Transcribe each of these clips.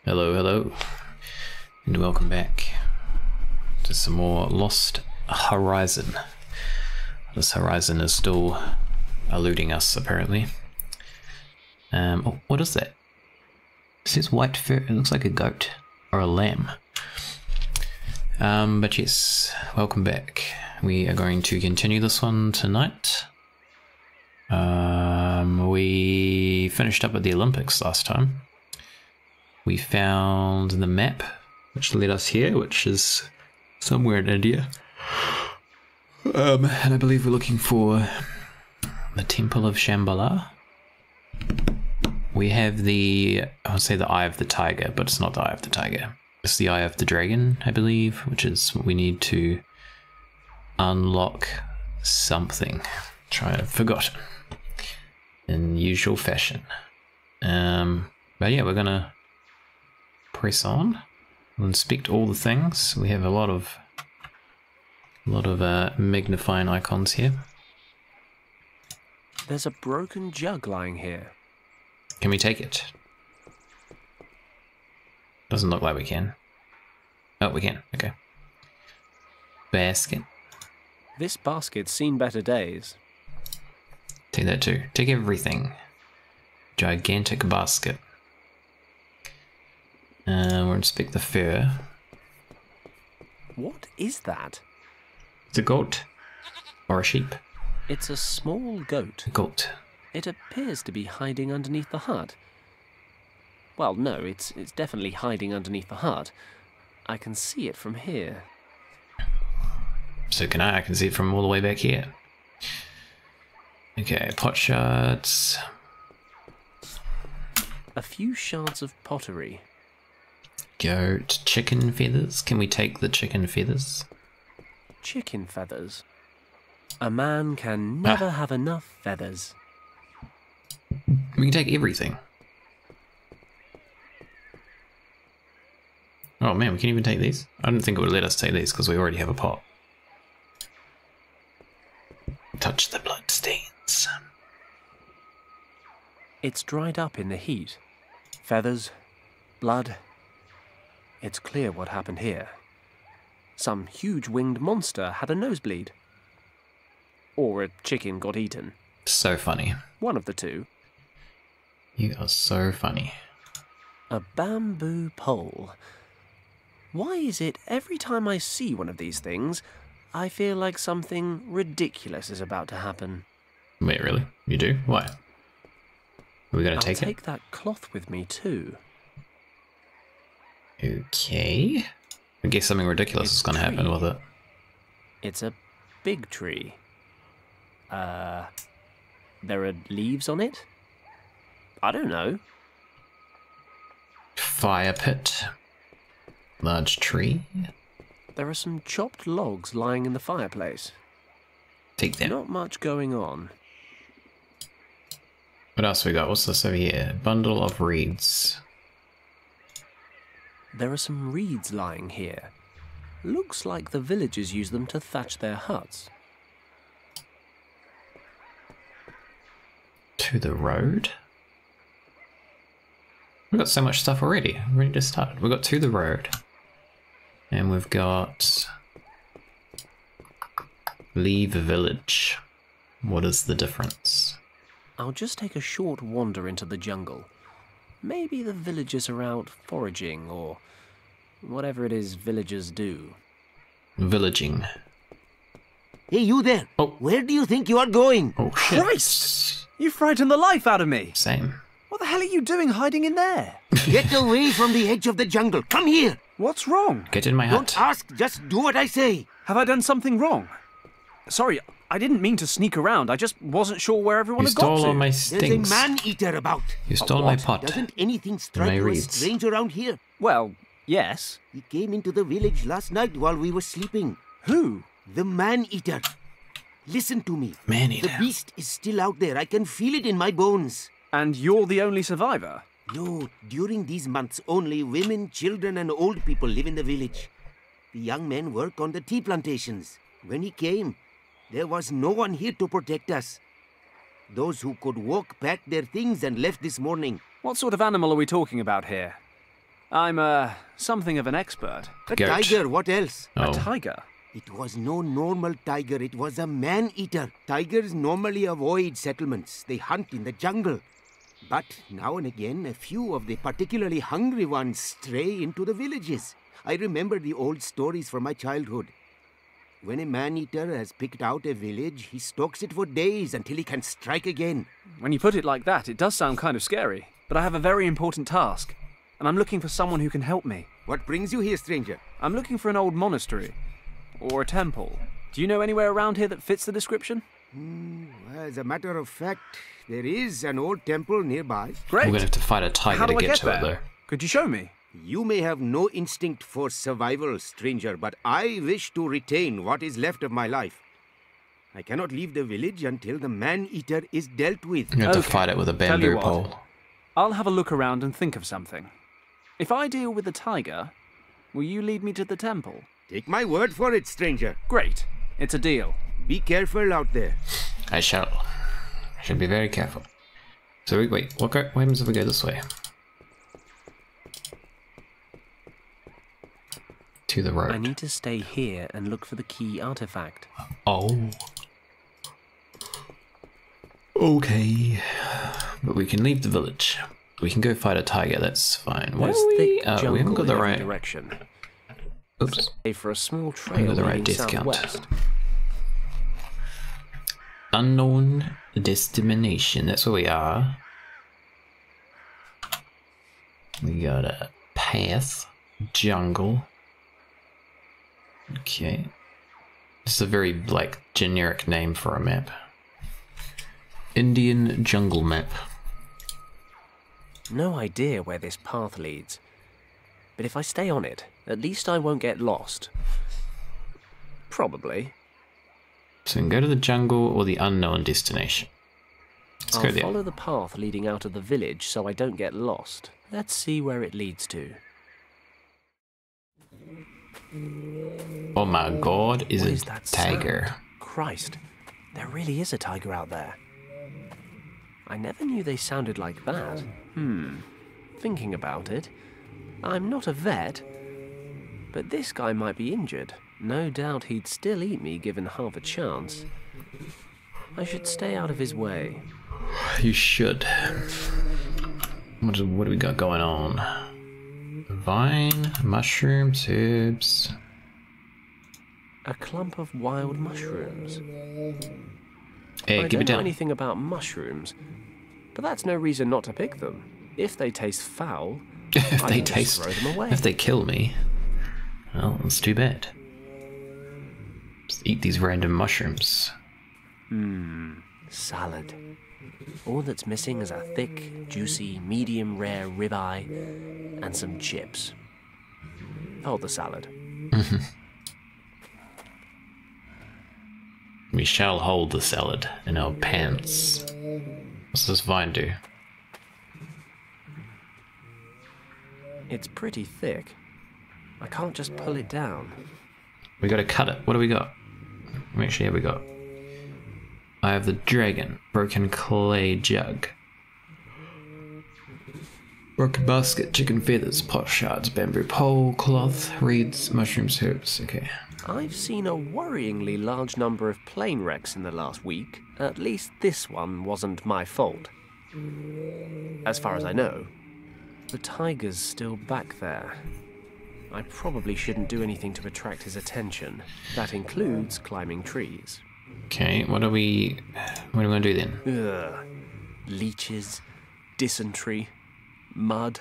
Hello, hello, and welcome back to some more Lost Horizon. This horizon is still eluding us, apparently. Oh, what is that? It says white fur. It looks like a goat or a lamb. But yes, welcome back. We are going to continue this one tonight. We finished up at the Olympics last time. We found the map, which led us here, which is somewhere in India. And I believe we're looking for the Temple of Shambala. We have the, I would say the Eye of the Tiger, but it's not the Eye of the Tiger. It's the Eye of the Dragon, I believe, which is what we need to unlock something. I've forgotten. In usual fashion. But yeah, we're gonna press on. We'll inspect all the things. We have a lot of magnifying icons here. There's a broken jug lying here. Can we take it? Doesn't look like we can. Oh, we can. Okay. Basket. This basket's seen better days. Take that too. Take everything. Gigantic basket. We'll inspect the fur. What is that? It's a goat. Or a sheep. It's a small goat. A goat. It appears to be hiding underneath the hut. Well, no, it's definitely hiding underneath the hut. I can see it from here. So can I. I can see it from all the way back here. Okay, pot shards. A few shards of pottery. Goat. Chicken feathers. Can we take the chicken feathers? Chicken feathers. A man can never have enough feathers. We can take everything. Oh man, we can even take these? I didn't think it would let us take these because we already have a pot. Touch the blood stains. It's dried up in the heat. Feathers, blood. It's clear what happened here. Some huge winged monster had a nosebleed. Or a chicken got eaten. So funny. One of the two. You are so funny. A bamboo pole. Why is it every time I see one of these things, I feel like something ridiculous is about to happen? Wait, really? You do? Why? Are we gonna I'll take take that cloth with me too. Okay. I guess something ridiculous is gonna happen with it. It's a big tree. There are leaves on it? I don't know. Fire pit. Large tree. There are some chopped logs lying in the fireplace. Take them. Not much going on. What else we got? What's this over here? Bundle of reeds. There are some reeds lying here. Looks like the villagers use them to thatch their huts. To the road? We've got so much stuff already. We're ready to start. We've got to the road. And we've got leave village. What is the difference? I'll just take a short wander into the jungle. Maybe the villagers are out foraging or whatever it is villagers do. Villaging. Hey, you there! Oh. Where do you think you are going? Oh shit. Christ! You frightened the life out of me! Same. What the hell are you doing hiding in there? Get away from the edge of the jungle. Come here! What's wrong? Get in my hut. Don't ask, just do what I say. Have I done something wrong? Sorry, I didn't mean to sneak around. I just wasn't sure where everyone You had got stole to. all my There's stings. a man-eater about. You stole my what? pot. Doesn't anything My strike you as reeds. strange around here? Well, yes. He came into the village last night while we were sleeping. Who? The man-eater. Listen to me. Man-eater. The beast is still out there. I can feel it in my bones. And you're the only survivor? No, during these months, only women, children, and old people live in the village. The young men work on the tea plantations. When he came, there was no one here to protect us. Those who could walk packed their things and left this morning. What sort of animal are we talking about here? I'm, something of an expert. A Goat. tiger, what else? Oh. A tiger? It was no normal tiger, it was a man-eater. Tigers normally avoid settlements. They hunt in the jungle. But now and again, a few of the particularly hungry ones stray into the villages. I remember the old stories from my childhood. When a man-eater has picked out a village, he stalks it for days until he can strike again. When you put it like that, it does sound kind of scary. But I have a very important task, and I'm looking for someone who can help me. What brings you here, stranger? I'm looking for an old monastery. Or a temple. Do you know anywhere around here that fits the description? As a matter of fact, there is an old temple nearby. Great. We're gonna have to fight a tiger How to do I get get to there? it, though. Could you show me? You may have no instinct for survival, stranger, but I wish to retain what is left of my life. I cannot leave the village until the man-eater is dealt with. You have to Okay. fight it with a Tell you bamboo what. pole. I'll have a look around and think of something. If I deal with the tiger, will you lead me to the temple? Take my word for it, stranger. Great. It's a deal. Be careful out there. I shall. I should be very careful. So wait, what happens if we go this way? To the road. I need to stay here and look for the key artifact. Oh. Okay. But we can leave the village. We can go fight a tiger, that's fine. Where There's are we? thick We haven't jungle got in the every right... direction. Oops. Stay for a small got trail the right leading discount. southwest. Unknown destination, that's where we are. We got a path. Jungle. Okay. This is a very, like, generic name for a map. Indian jungle map. No idea where this path leads. But if I stay on it, at least I won't get lost. Probably. So we can go to the jungle or the unknown destination. Let's go I'll there. follow the path leading out of the village so I don't get lost. Let's see where it leads to. Oh my god, is What a is that tiger. sound? Christ, there really is a tiger out there. I never knew they sounded like that. Thinking about it, I'm not a vet, but this guy might be injured. No doubt he'd still eat me given half a chance. I should stay out of his way. You should. What do we got going on? Vine, mushrooms, herbs. A clump of wild mushrooms. Hey, I give don't it know down. anything about mushrooms, but that's no reason not to pick them. If they taste foul, If I they can just taste, throw them away. if they kill me, well, that's too bad. Just eat these random mushrooms. Salad. All that's missing is a thick, juicy, medium rare ribeye and some chips. Hold the salad. We shall hold the salad in our pants. What's this vine do? It's pretty thick. I can't just pull it down. We gotta cut it. What do we got? Actually, here we go. I have the dragon, broken clay jug, broken basket, chicken feathers, pot shards, bamboo pole, cloth, reeds, mushrooms, herbs. Okay. I've seen a worryingly large number of plane wrecks in the last week. At least this one wasn't my fault. As far as I know. The tiger's still back there. I probably shouldn't do anything to attract his attention. That includes climbing trees. Okay, what do we gonna do then? Ugh. Leeches, dysentery, mud.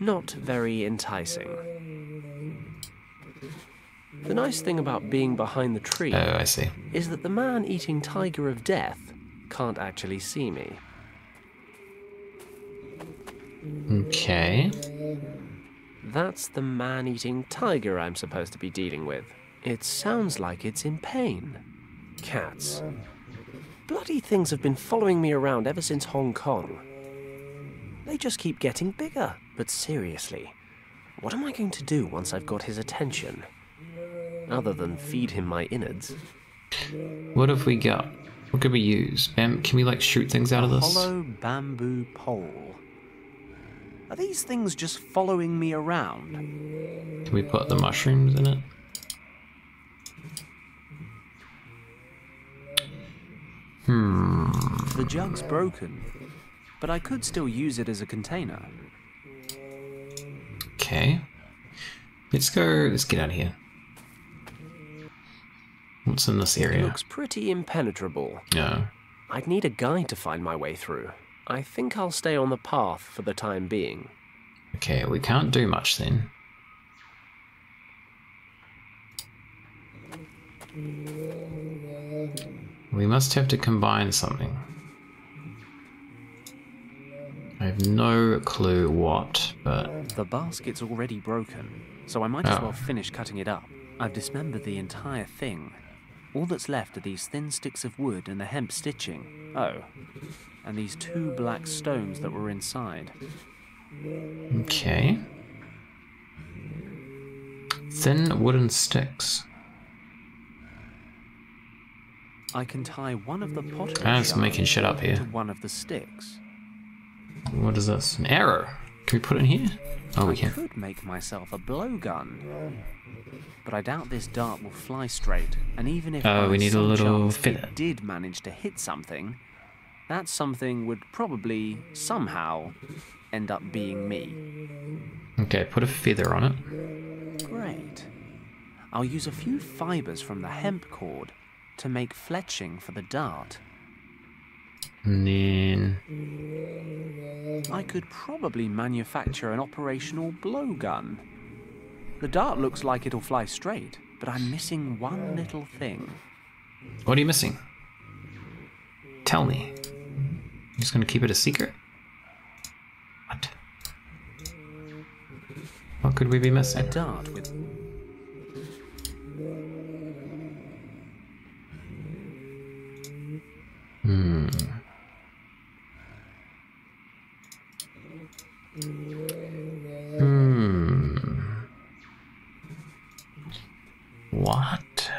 Not very enticing. The nice thing about being behind the tree Oh, I see. is that the man-eating tiger of death can't actually see me. Okay. That's the man-eating tiger I'm supposed to be dealing with. It sounds like it's in pain. Cats. Bloody things have been following me around ever since Hong Kong. They just keep getting bigger. But seriously, what am I going to do once I've got his attention? Other than feed him my innards. What have we got? What could we use? Can we like shoot things out of this? Hollow bamboo pole. Are these things just following me around? Can we put the mushrooms in it? The jug's broken, but I could still use it as a container. Okay. Let's get out of here. What's in this It area? looks pretty impenetrable. No. I'd need a guide to find my way through. I think I'll stay on the path for the time being. Okay, we can't do much then. We must have to combine something. I have no clue what, but... The basket's already broken, so I might as well finish cutting it up. I've dismembered the entire thing. All that's left are these thin sticks of wood and the hemp stitching. Oh, and these 2 black stones that were inside. Okay. Thin wooden sticks. I can tie one of the pottery I'm just shards making shit up here. to one of the sticks. What is this? An arrow? Can we put it in here? Oh, we I can. could make myself a blowgun, but I doubt this dart will fly straight. And even if Oh, by we need a some little chance feather. it did manage to hit something, that something would probably somehow end up being me. Okay, put a feather on it. Great. I'll use a few fibers from the hemp cord to make fletching for the dart. And then... I could probably manufacture an operational blowgun. The dart looks like it'll fly straight, but I'm missing one little thing. What are you missing? Tell me. You're just gonna keep it a secret? What? What could we be A missing? dart with... What?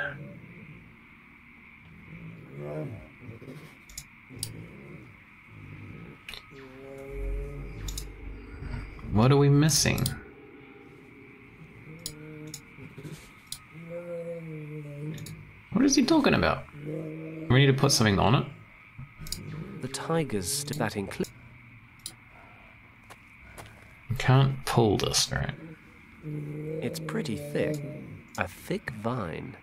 What are we missing? What is he talking about? We need to put something on it. The tigers still that include. We can't pull this, right? It's pretty thick. A thick vine.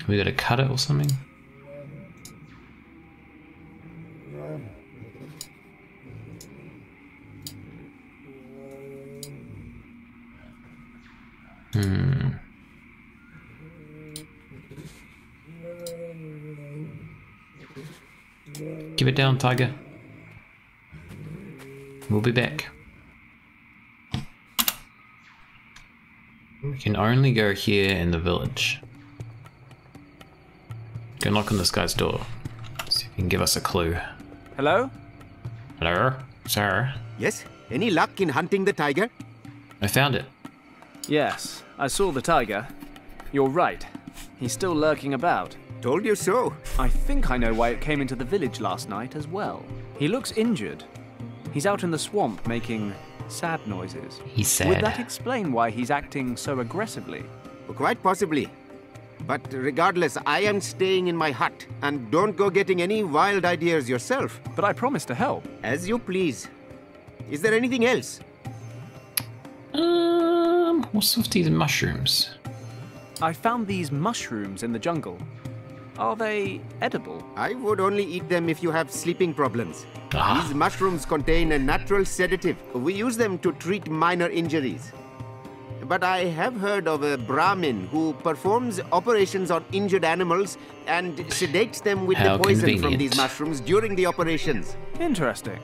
We gotta cut it or something? Give it down, tiger. We'll be back. We can only go here in the village. Go knock on this guy's door. See if he can give us a clue. Hello? Hello, sir. Yes? Any luck in hunting the tiger? I found it. Yes, I saw the tiger. You're right. He's still lurking about. Told you so. I think I know why it came into the village last night as well. He looks injured. He's out in the swamp making sad noises. He's sad. Would that explain why he's acting so aggressively? Quite possibly. But regardless, I am staying in my hut. And don't go getting any wild ideas yourself. But I promised to help. As you please. Is there anything else? What's with these mushrooms? I found these mushrooms in the jungle. Are they edible? I would only eat them if you have sleeping problems. Ah. These mushrooms contain a natural sedative. We use them to treat minor injuries. But I have heard of a Brahmin who performs operations on injured animals and sedates them with How the poison from convenient. these mushrooms during the operations. Interesting.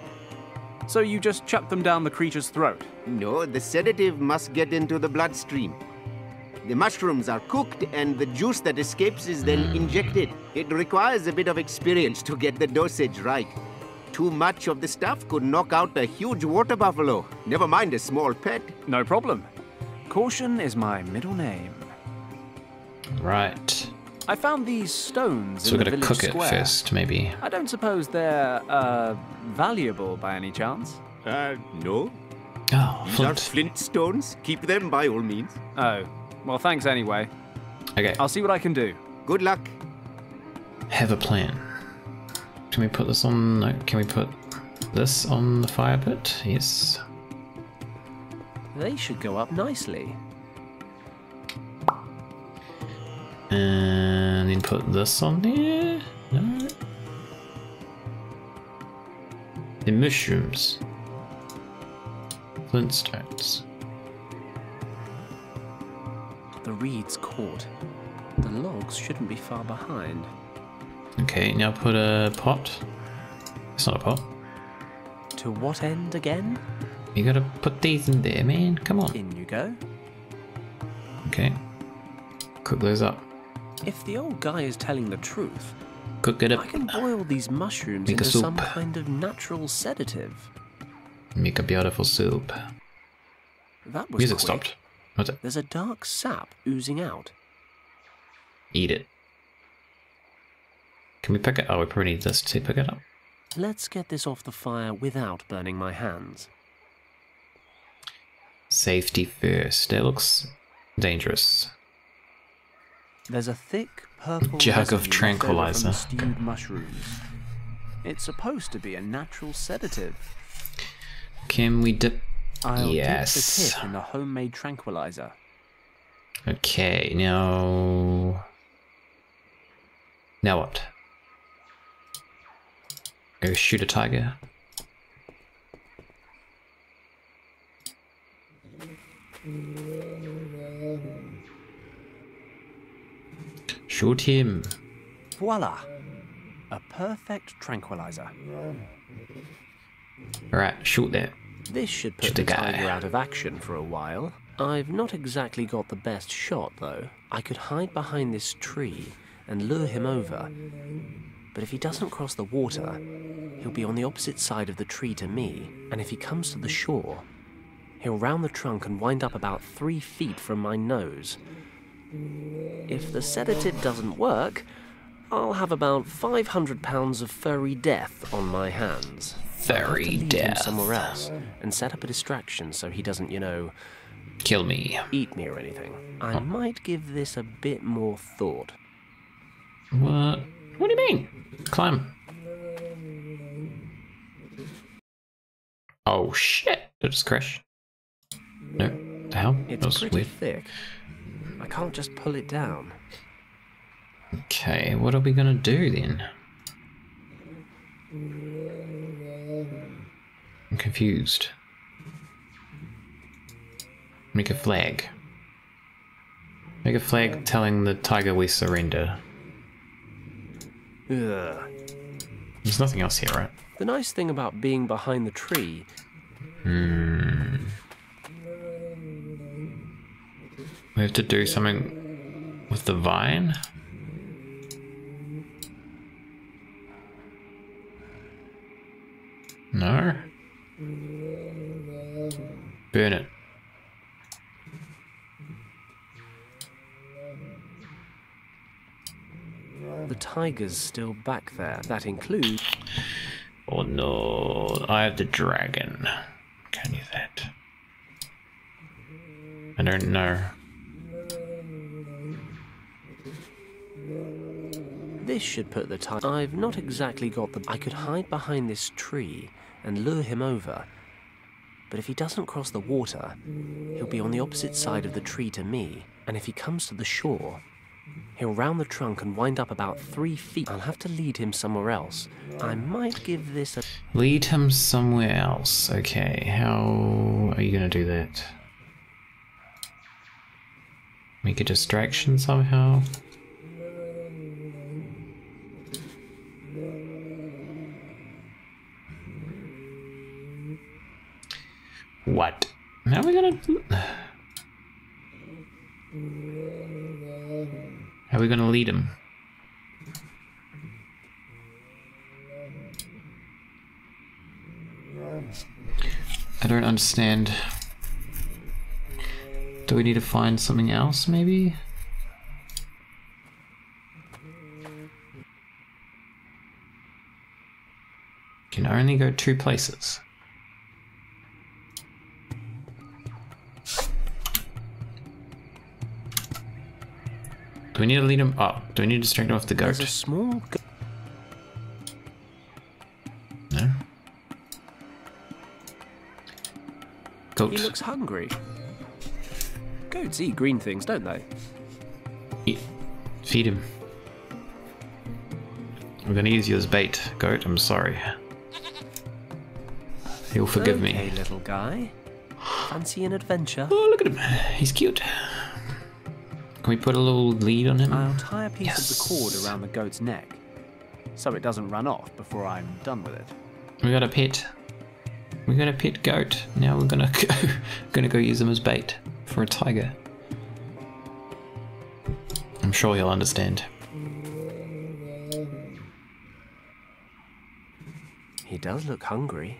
So you just chuck them down the creature's throat? No, the sedative must get into the bloodstream. The mushrooms are cooked and the juice that escapes is then injected. It requires a bit of experience to get the dosage right. Too much of the stuff could knock out a huge water buffalo, never mind a small pet. No problem. Caution is my middle name. Right. I found these stones So in we the gotta village cook it square. first, maybe. I don't suppose they're, valuable by any chance? No. Oh, These are flint. flint stones. Keep them by all means. Oh, well, thanks anyway. Okay, I'll see what I can do. Good luck. have a plan. Can we put this on? No, can we put this on the fire pit? Yes. They should go up nicely. And then put this on there? No. The mushrooms. Flintstones. The reeds caught. The logs shouldn't be far behind. Okay, now put a pot. It's not a pot. To what end again? You gotta put these in there, man. Come on. In you go. Okay. Cook those up. If the old guy is telling the truth, Cook it up. I can boil these mushrooms Make a into soup. some kind of natural sedative. Make a beautiful soup. That was Music quick. stopped. What's it? There's a dark sap oozing out. Eat it. Can we pick it? Oh, we probably need this to pick it up. Let's get this off the fire without burning my hands. Safety first. That looks dangerous. There's a thick purple Jug of residue left over tranquilizer. from the stewed mushrooms. It's supposed to be a natural sedative. Can we dip? I'll Yes. dip the tip in the homemade tranquilizer. Okay, now... Now what? Go shoot a tiger. Shoot him. Voila! A perfect tranquilizer. Alright, shoot that. This should put Shoot the the guy. tiger out of action for a while. I've not exactly got the best shot, though. I could hide behind this tree and lure him over. But if he doesn't cross the water, he'll be on the opposite side of the tree to me. And if he comes to the shore, he'll round the trunk and wind up about 3 feet from my nose. If the sedative doesn't work, I'll have about 500 pounds of furry death on my hands. I'll have to Furry lead him death. somewhere else and set up a distraction so he doesn't, Kill me. eat me or anything. I might give this a bit more thought. What? What do you mean? Climb. Oh shit! Did it just crash? No. The hell? That It's was pretty weird. thick. I can't just pull it down. Okay, what are we gonna do then? I'm confused. Make a flag. Make a flag telling the tiger we surrender. Ugh. There's nothing else here, right? The nice thing about being behind the tree, We have to do something with the vine? No? Burn it. the tiger's still back there. That includes... Oh no, I have the dragon. Can you that? I don't know. This should put the tiger... I've not exactly got the... I could hide behind this tree and lure him over. But if he doesn't cross the water, he'll be on the opposite side of the tree to me. And if he comes to the shore, he'll round the trunk and wind up about 3 feet. I'll have to lead him somewhere else. I might give this a... Lead him somewhere else. Okay, how are you gonna do that? Make a distraction somehow? What? How are we gonna... How are we gonna lead him? I don't understand. Do we need to find something else, maybe? Can only go 2 places. Do we need to lead him? Oh, do we need to distract him off the There's goat? a small No. Goat. He looks hungry. Goats eat green things, don't they? Feed him. I'm gonna use you as bait, goat. I'm sorry. You'll forgive me. Okay, little guy. Fancy an adventure? Oh, look at him. He's cute. Can we put a little lead on him? I'll tie a piece Yes. of the cord around the goat's neck, so it doesn't run off before I'm done with it. We got a pet. We got a pet goat. Now we're gonna go use him as bait for a tiger. I'm sure he'll understand. He does look hungry.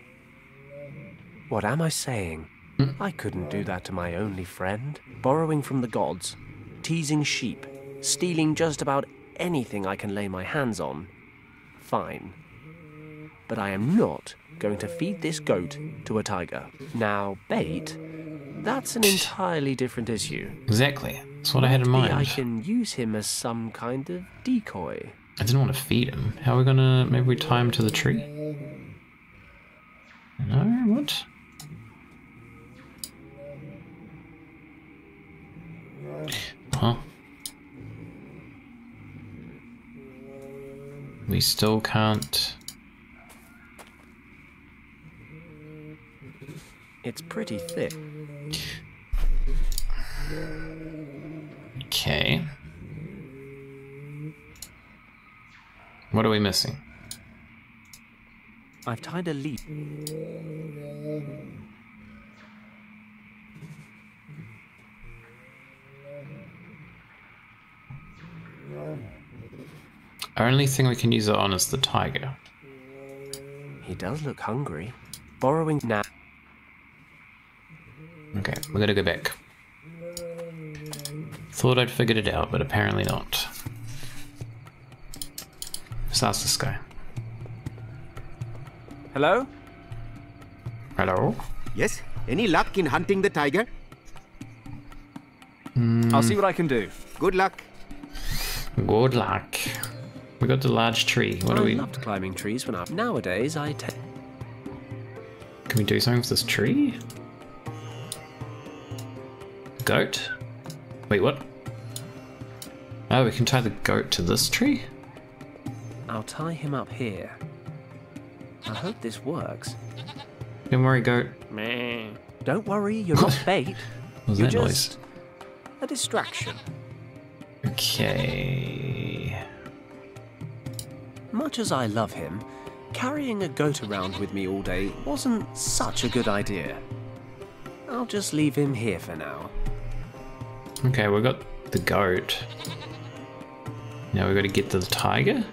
What am I saying? I couldn't do that to my only friend. Borrowing from the gods, teasing sheep, stealing just about anything I can lay my hands on. Fine. But I am not going to feed this goat to a tiger. Now, bait, that's an entirely different issue. Exactly. That's what I had in Maybe mind. I can use him as some kind of decoy. I didn't want to feed him. How are we gonna... Maybe we tie him to the tree? No? What? Huh? We still can't... It's pretty thick. Okay. What are we missing? I've tied a leaf. Only thing we can use it on is the tiger. He does look hungry. Borrowing now. Okay, we gotta go back. Thought I'd figured it out, but apparently not. Let's ask this guy. Hello? Hello? Yes? Any luck in hunting the tiger? I'll see what I can do. Good luck. Good luck. We got the large tree. What do I we... loved climbing trees when I... Nowadays, I take... Can we do something with this tree? Goat? Wait, what? Oh, we can tie the goat to this tree? I'll tie him up here. I hope this works. Don't worry, goat. Meh. Don't worry, you're not bait. What was You're that just a distraction. Okay. Much as I love him, carrying a goat around with me all day wasn't such a good idea. I'll just leave him here for now. Okay, we got the goat. Now we got to get to the tiger?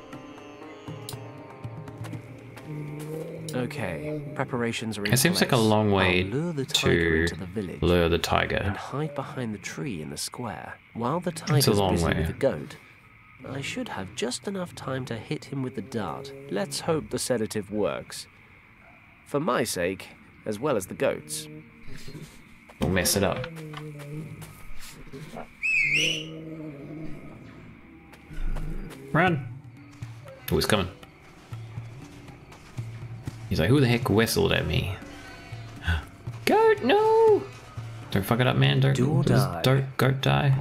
Okay, preparations are in It seems like a place. long way I'll lure the tiger to into the village lure the and tiger. hide behind the tree in the square. While the tiger's long busy way. with the goat, I should have just enough time to hit him with the dart. Let's hope the sedative works. For my sake, as well as the goat's. We'll mess it up. Run! Oh, he's coming. He's like, who the heck whistled at me? Goat, no! Don't fuck it up, man. Don't, Do or die. Don't goat die.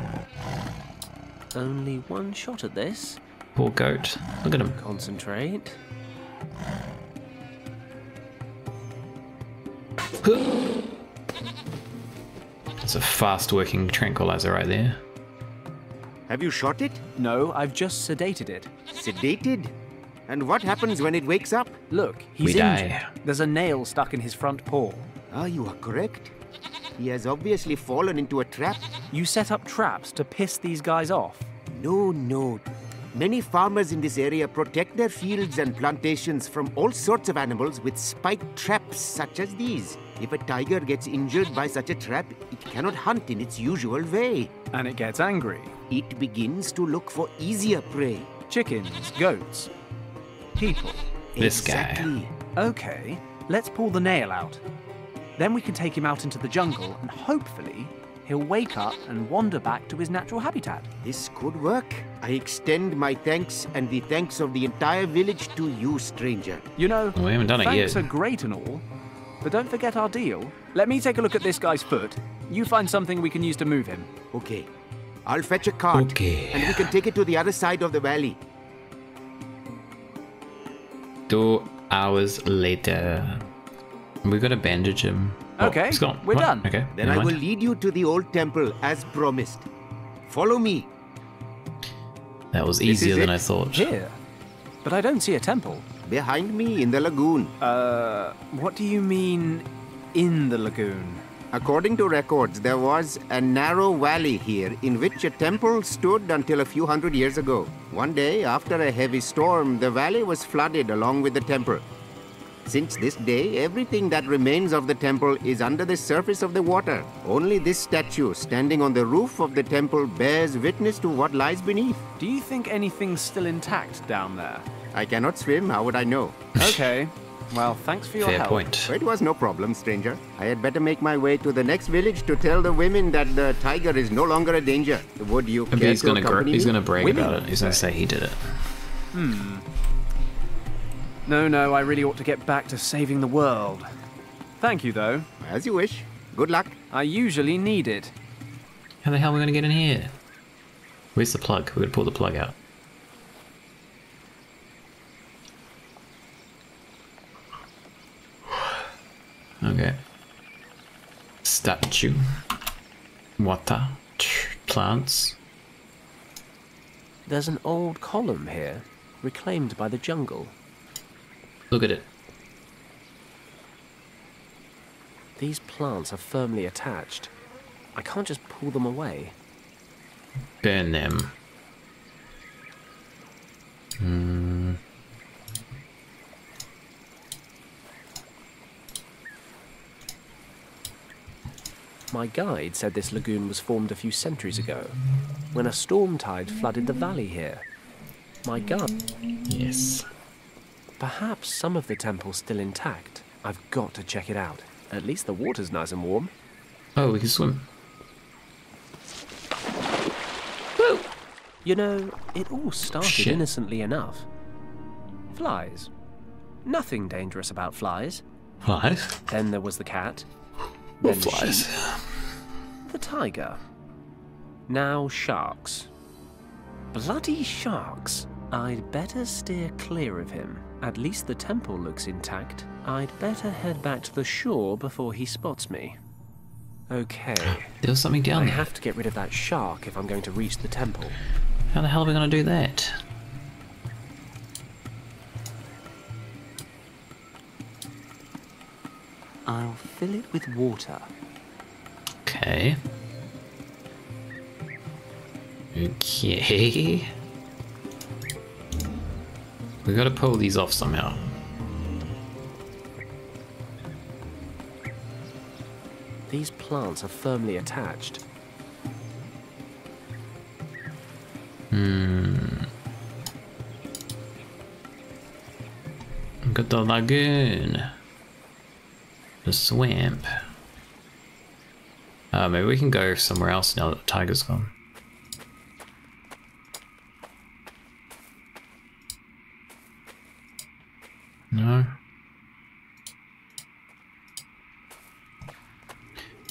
Only one shot at this. Poor goat. Look at him. Concentrate. It's a fast working tranquilizer right there. Have you shot it? No, I've just sedated it. Sedated? And what happens when it wakes up? Look, he's We die. injured. There's a nail stuck in his front paw. Ah, you are correct. He has obviously fallen into a trap. You set up traps to piss these guys off. No. Many farmers in this area protect their fields and plantations from all sorts of animals with spiked traps such as these. If a tiger gets injured by such a trap, it cannot hunt in its usual way. And it gets angry. It begins to look for easier prey. Chickens, goats, people. This guy. Exactly. Okay, let's pull the nail out. Then we can take him out into the jungle and hopefully he'll wake up and wander back to his natural habitat. This could work. I extend my thanks and the thanks of the entire village to you, stranger. You know, We haven't done it thanks yet. are great and all, but don't forget our deal. Let me take a look at this guy's foot. You find something we can use to move him. Okay. I'll fetch a cart. Okay. And we can take it to the other side of the valley. 2 hours later. We gotta bandage him. Oh, Okay, he's gone. we're What? done. Okay. Then never I will mind. lead you to the old temple as promised. Follow me. That was This easier is than it. I thought. Here? But I don't see a temple. Behind me in the lagoon. What do you mean, in the lagoon? According to records, there was a narrow valley here in which a temple stood until a few hundred years ago. One day, after a heavy storm, the valley was flooded along with the temple. Since this day, everything that remains of the temple is under the surface of the water. Only this statue standing on the roof of the temple bears witness to what lies beneath. Do you think anything's still intact down there? I cannot swim, how would I know? Okay. Well, thanks for your Fair help. point. It was no problem, stranger. I had better make my way to the next village to tell the women that the tiger is no longer a danger. Would you Maybe care he's to gonna accompany he's me? gonna brag Women, about it. He's gonna say he did it. No, I really ought to get back to saving the world. Thank you, though. As you wish. Good luck. I usually need it. How the hell are we gonna get in here? Where's the plug? We're gonna pull the plug out. Okay. Statue. Water. Plants. There's an old column here, reclaimed by the jungle. Look at it. These plants are firmly attached. I can't just pull them away. Burn them. My guide said this lagoon was formed a few centuries ago, when a storm tide flooded the valley here. My guide... Yes. Perhaps some of the temple's still intact. I've got to check it out. At least the water's nice and warm. Oh, we can swim. You know, it all started Shit. innocently enough. Flies. Nothing dangerous about flies. Flies? Then there was the cat. What Then flies? the tiger. Now sharks. Bloody sharks. I'd better steer clear of him. At least the temple looks intact. I'd better head back to the shore before he spots me. Okay. There was something I down there. have to get rid of that shark if I'm going to reach the temple. How the hell are we gonna do that? I'll fill it with water. Okay. Okay. We gotta pull these off somehow. These plants are firmly attached. Got the lagoon. The swamp. Maybe we can go somewhere else now that the tiger's gone. No?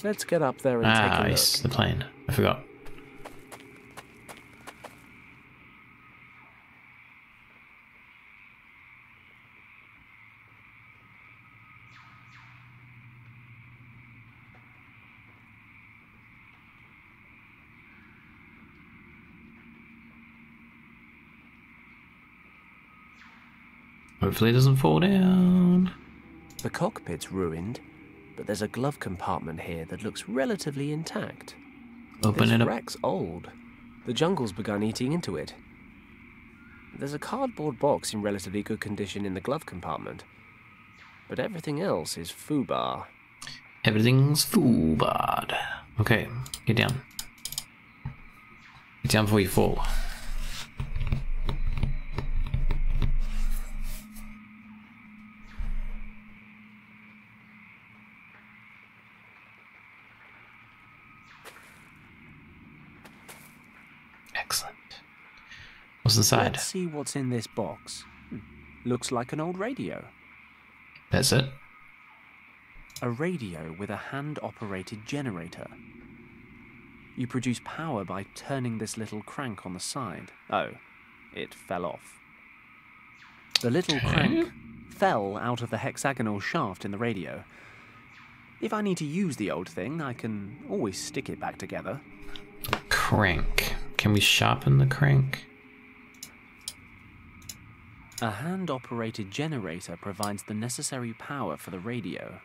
Let's get up there and take a look. Yes, the plane. I forgot. Hopefully it doesn't fall down. The cockpit's ruined, but there's a glove compartment here that looks relatively intact. Open This it up. wreck's old. The jungle's begun eating into it. There's a cardboard box in relatively good condition in the glove compartment, but everything else is foobar. Everything's full bad. Okay, get down. Get down before you fall. What's inside? Let's see what's in this box. Looks like an old radio. That's it. A radio with a hand-operated generator. You produce power by turning this little crank on the side. Oh, it fell off. The little crank fell out of the hexagonal shaft in the radio. If I need to use the old thing, I can always stick it back together. Crank. Can we sharpen the crank? A hand-operated generator provides the necessary power for the radio.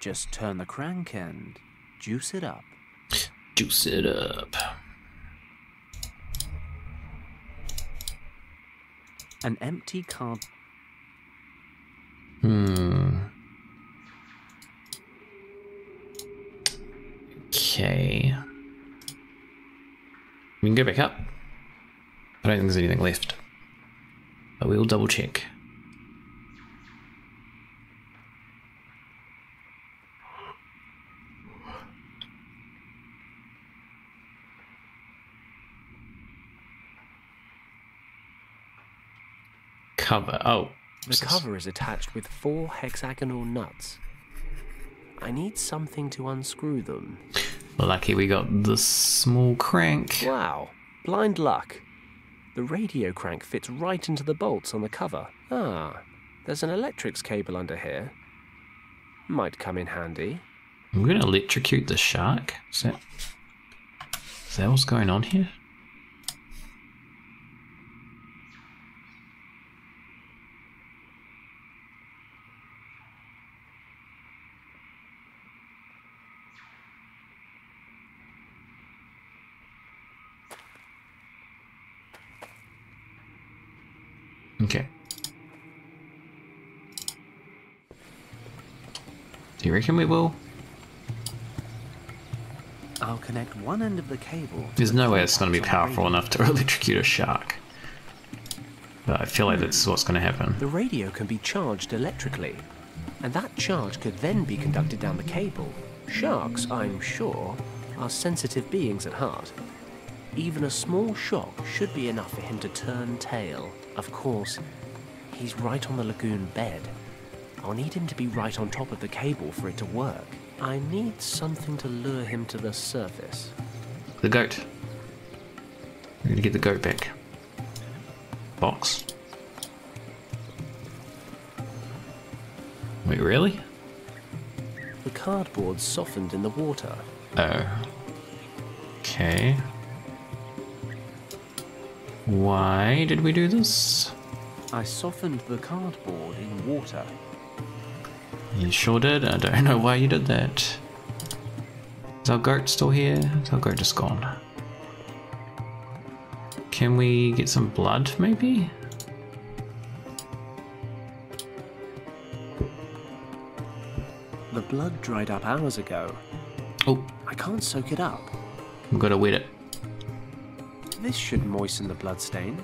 Just turn the crank and juice it up. Juice it up. An empty card. Okay. We can go back up. I don't think there's anything left. But we'll double check. Cover. Oh. The cover is attached with 4 hexagonal nuts. I need something to unscrew them. Lucky we got the small crank. Wow, blind luck. The radio crank fits right into the bolts on the cover. Ah, there's an electrics cable under here. Might come in handy. I'm gonna electrocute the shark? Is that what's going on here? Okay. Do you reckon we will? I'll connect one end of the cable. There's no way it's going to be powerful enough to electrocute a shark. But I feel like that's what's going to happen. The radio can be charged electrically, and that charge could then be conducted down the cable. Sharks, I'm sure, are sensitive beings at heart. Even a small shock should be enough for him to turn tail. Of course, he's right on the lagoon bed. I'll need him to be right on top of the cable for it to work. I need something to lure him to the surface. The goat. We're going to get the goat back. Box. Wait, really? The cardboard softened in the water. Oh. Okay. Why did we do this? I softened the cardboard in water. You sure did? I don't know why you did that. Is our goat still here? Is our goat just gone? Can we get some blood, maybe? The blood dried up hours ago. Oh, I can't soak it up. we've got to wet it. This should moisten the blood stain.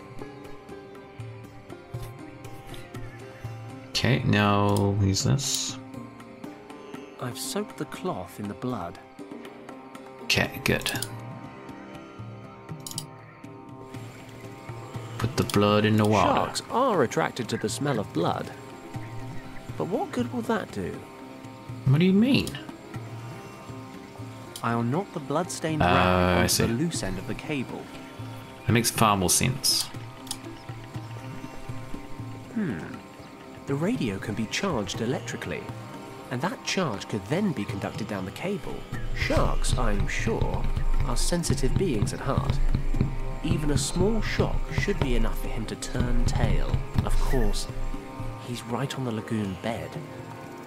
Okay, now use this. I've soaked the cloth in the blood. Okay, good. Put the blood in the water. Sharks are attracted to the smell of blood. But what good will that do? What do you mean? I'll knot the blood-stained I rag onto see. the loose end of the cable. It makes far more sense. The radio can be charged electrically, and that charge could then be conducted down the cable. Sharks, I'm sure, are sensitive beings at heart. Even a small shock should be enough for him to turn tail. Of course, he's right on the lagoon bed.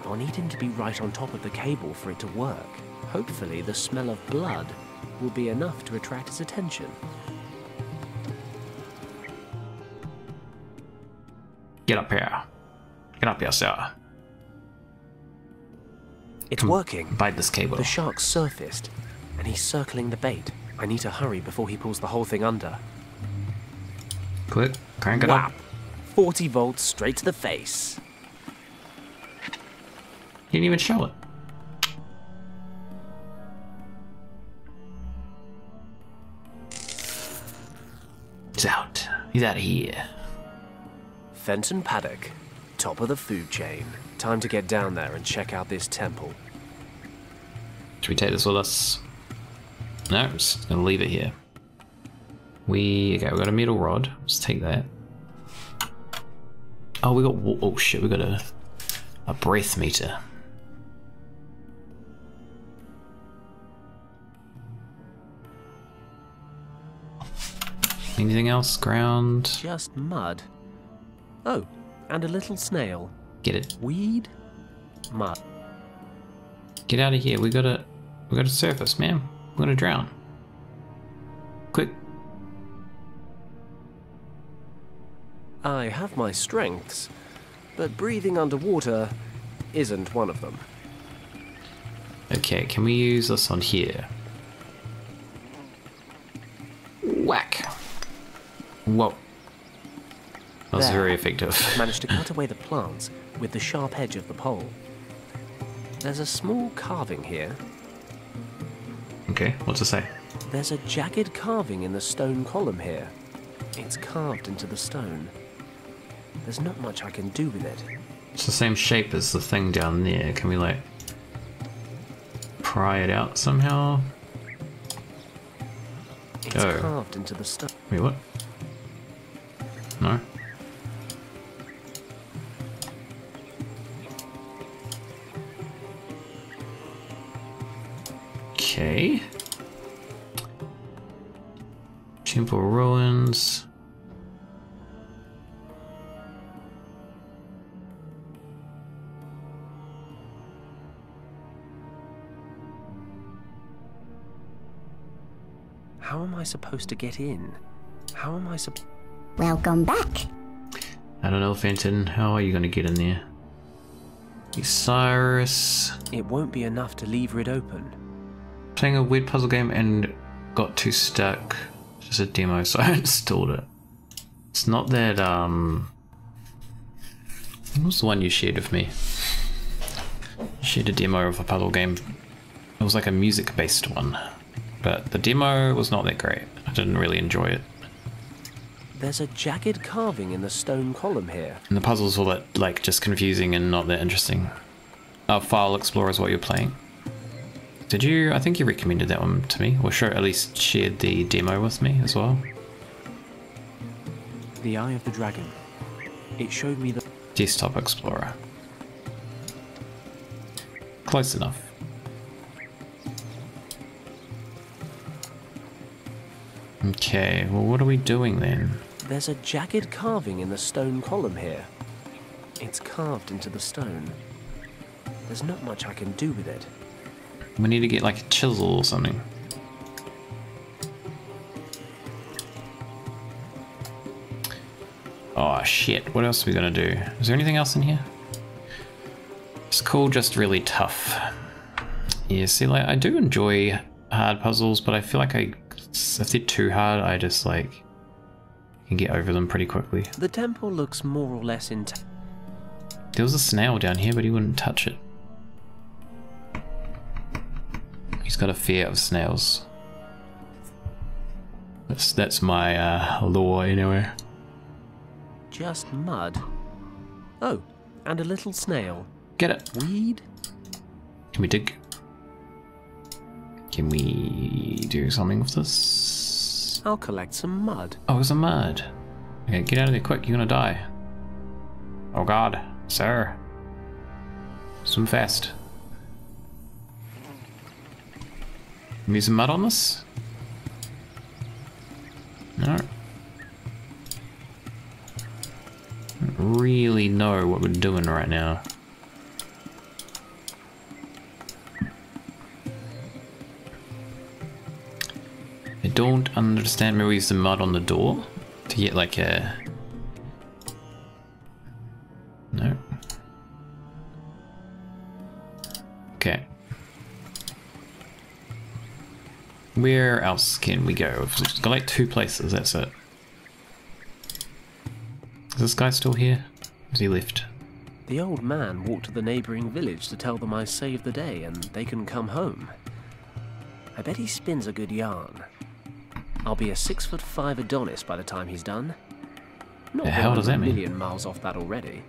I'll need him to be right on top of the cable for it to work. Hopefully, the smell of blood will be enough to attract his attention. Get up here. Get up here, sir. It's working. Bite this cable. The shark's surfaced, and he's circling the bait. I need to hurry before he pulls the whole thing under. Quick, crank it Whap! up. 40 volts straight to the face. You didn't even show it. He's out. He's out of here. Fenton Paddock, top of the food chain. Time to get down there and check out this temple. Should we take this with us? No, I'm just gonna leave it here. We got a metal rod. Let's take that. Oh, we got. Oh shit, we got a breath meter. Anything else? Ground? Just mud. Oh, and a little snail. Get it. Weed? Mud. Get out of here. We gotta surface, man. We're gonna drown. Quick. I have my strengths, but breathing underwater isn't one of them. Okay, can we use this on here? Whack. Whoa. That was very effective. I've managed to cut away the plants with the sharp edge of the pole. There's a small carving here. Okay, what's it say? There's a jagged carving in the stone column here. It's carved into the stone. There's not much I can do with it. It's the same shape as the thing down there. Can we, like, pry it out somehow? It's carved into the stone. Wait, what? No? Okay. Temple ruins. How am I supposed to get in? How am I Welcome back. I don't know, Fenton. How are you going to get in there? Cyrus. It won't be enough to lever it open. Playing a weird puzzle game and got too stuck. Just a demo, so I installed it. It's not that, what was the one you shared with me? You shared a demo of a puzzle game. It was like a music-based one. But the demo was not that great. I didn't really enjoy it. There's a jagged carving in the stone column here. And the puzzles were that, like, just confusing and not that interesting. File Explorer is what you're playing. Did you? I think you recommended that one to me, or sure, at least shared the demo with me as well. The Eye of the Dragon. It showed me the Desktop Explorer. Close enough. Okay, well, what are we doing then? There's a jagged carving in the stone column here. It's carved into the stone. There's not much I can do with it. We need to get like a chisel or something. Oh shit, what else are we gonna do? Is there anything else in here? It's cool, just really tough. Yeah, see, like, I do enjoy hard puzzles, but I feel like if they're too hard, I just, like, can get over them pretty quickly. The temple looks more or less intact. There was a snail down here, but he wouldn't touch it. He's got a fear of snails. That's my lore anyway. Just mud. Oh, and a little snail. Get it. Weed? Can we dig? Can we do something with this? I'll collect some mud. Oh, it's a mud. Okay, get out of there quick, you're gonna die. Oh god, sir. Swim fast. Can we use some mud on this? No. I don't really know what we're doing right now. I don't understand. Maybe we use the mud on the door to get like a... No. Okay. Where else can we go? We've just got like 2 places, that's it. Is this guy still here? Has he left? The old man walked to the neighbouring village to tell them I saved the day and they can come home. I bet he spins a good yarn. I'll be a 6'5" Adonis by the time he's done. Not The hell does that a mean? million miles off that already.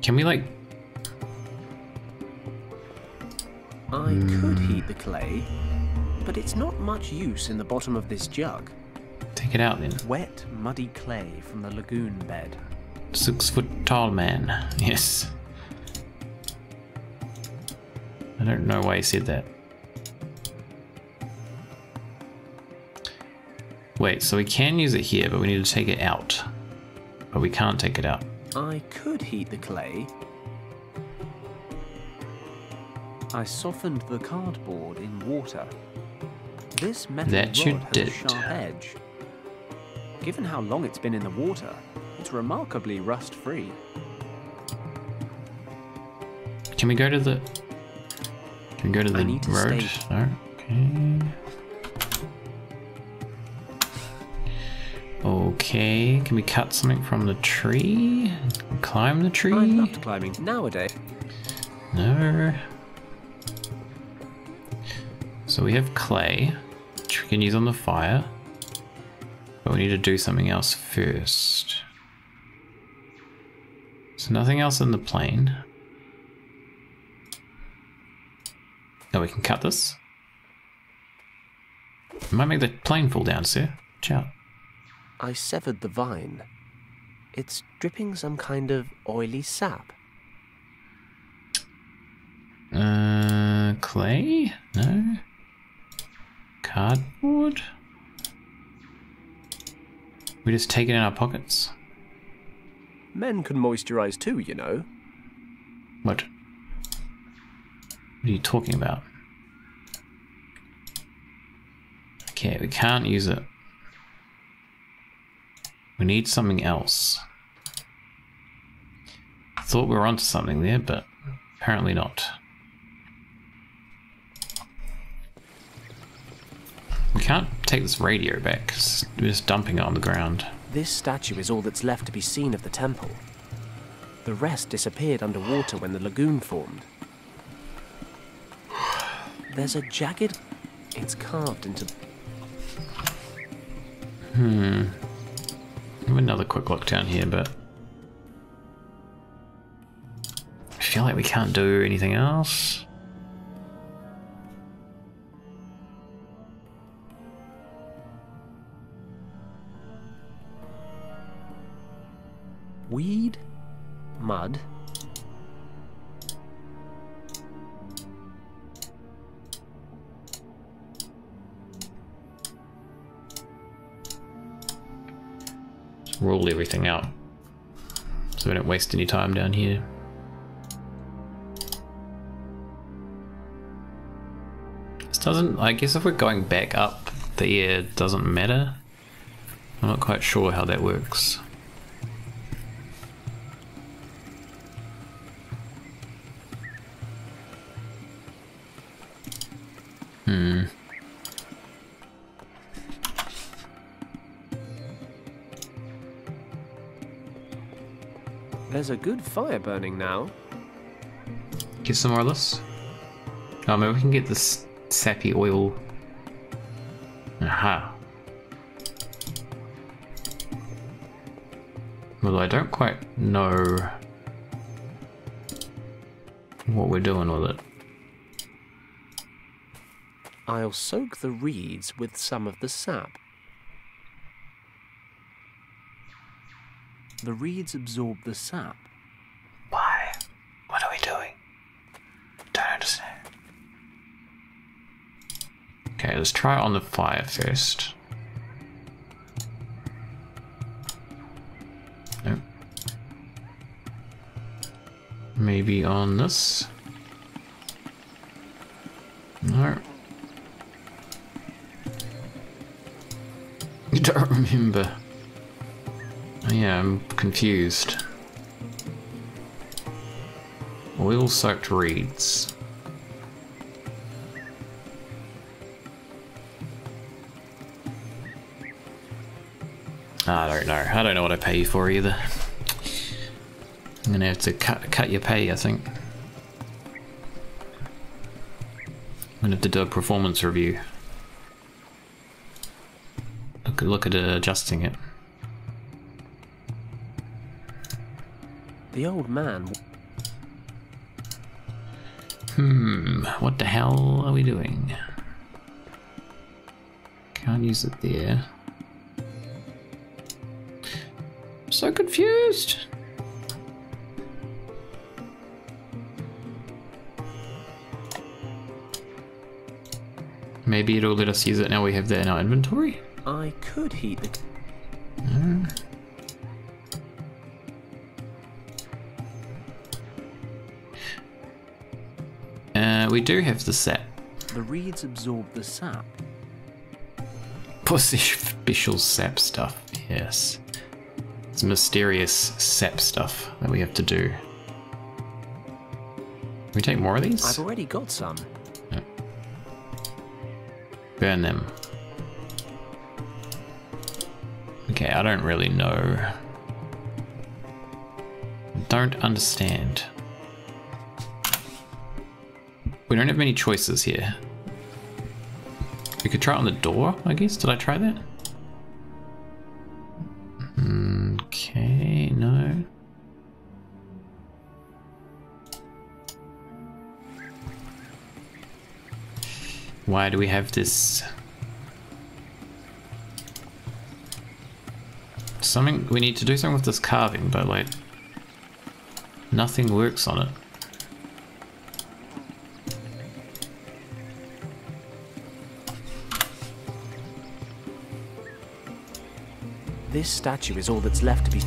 Can we like... I could heat the clay, but it's not much use in the bottom of this jug. take it out then? Wet, muddy clay from the lagoon bed. 6 foot tall man. Yes. I don't know why he said that. Wait, so we can use it here, but we need to take it out. But we can't take it out. I could heat the clay. I softened the cardboard in water. This metal That you rod has did. a sharp edge. Given how long it's been in the water, it's remarkably rust-free. Can we go to the... Can we go to the need to road? stay- No? Okay. Okay, can we cut something from the tree? Climb the I tree? loved climbing. Nowadays, No. So we have clay, which we can use on the fire. But we need to do something else first. So nothing else in the plane. Oh, we can cut this. It might make the plane fall down, sir. Watch out. I severed the vine. It's dripping some kind of oily sap. Clay? No. Cardboard? We just take it in our pockets? Men can moisturize too, you know. What? What are you talking about? Okay, we can't use it. We need something else. I thought we were onto something there, but apparently not. We can't take this radio back because we're just dumping it on the ground. This statue is all that's left to be seen of the temple. The rest disappeared underwater when the lagoon formed. There's a jagged... It's carved into... Have another quick look down here, but I feel like we can't do anything else. Weed, mud, Just rule everything out so we don't waste any time down here. This doesn't, I guess if we're going back up the air, it doesn't matter. I'm not quite sure how that works. There's a good fire burning now. Get some more of this. Oh, maybe we can get this sappy oil. Aha. Although I don't quite know what we're doing with it. I'll soak the reeds with some of the sap. The reeds absorb the sap. Why? What are we doing? Don't understand. Okay, let's try it on the fire first. Nope. Maybe on this. No. You don't remember. Oh, yeah, I'm confused. Oil-soaked reeds. I don't know. I don't know what I pay you for either. I'm gonna have to cut your pay, I think. I'm gonna have to do a performance review. look at adjusting it. The old man... What the hell are we doing? Can't use it there. I'm so confused. Maybe it'll let us use it now we have that in our inventory? I could heat the... We do have the sap. The reeds absorb the sap. What's the special sap stuff? Yes. It's mysterious sap stuff that we have to do. Can we take more of these? I've already got some. Yeah. Burn them. Okay, I don't really know. Don't understand. We don't have many choices here. We could try it on the door, I guess. Did I try that? Okay, no. Why do we have this? Something, we need to do something with this carving, but like, nothing works on it. This statue is all that's left to be...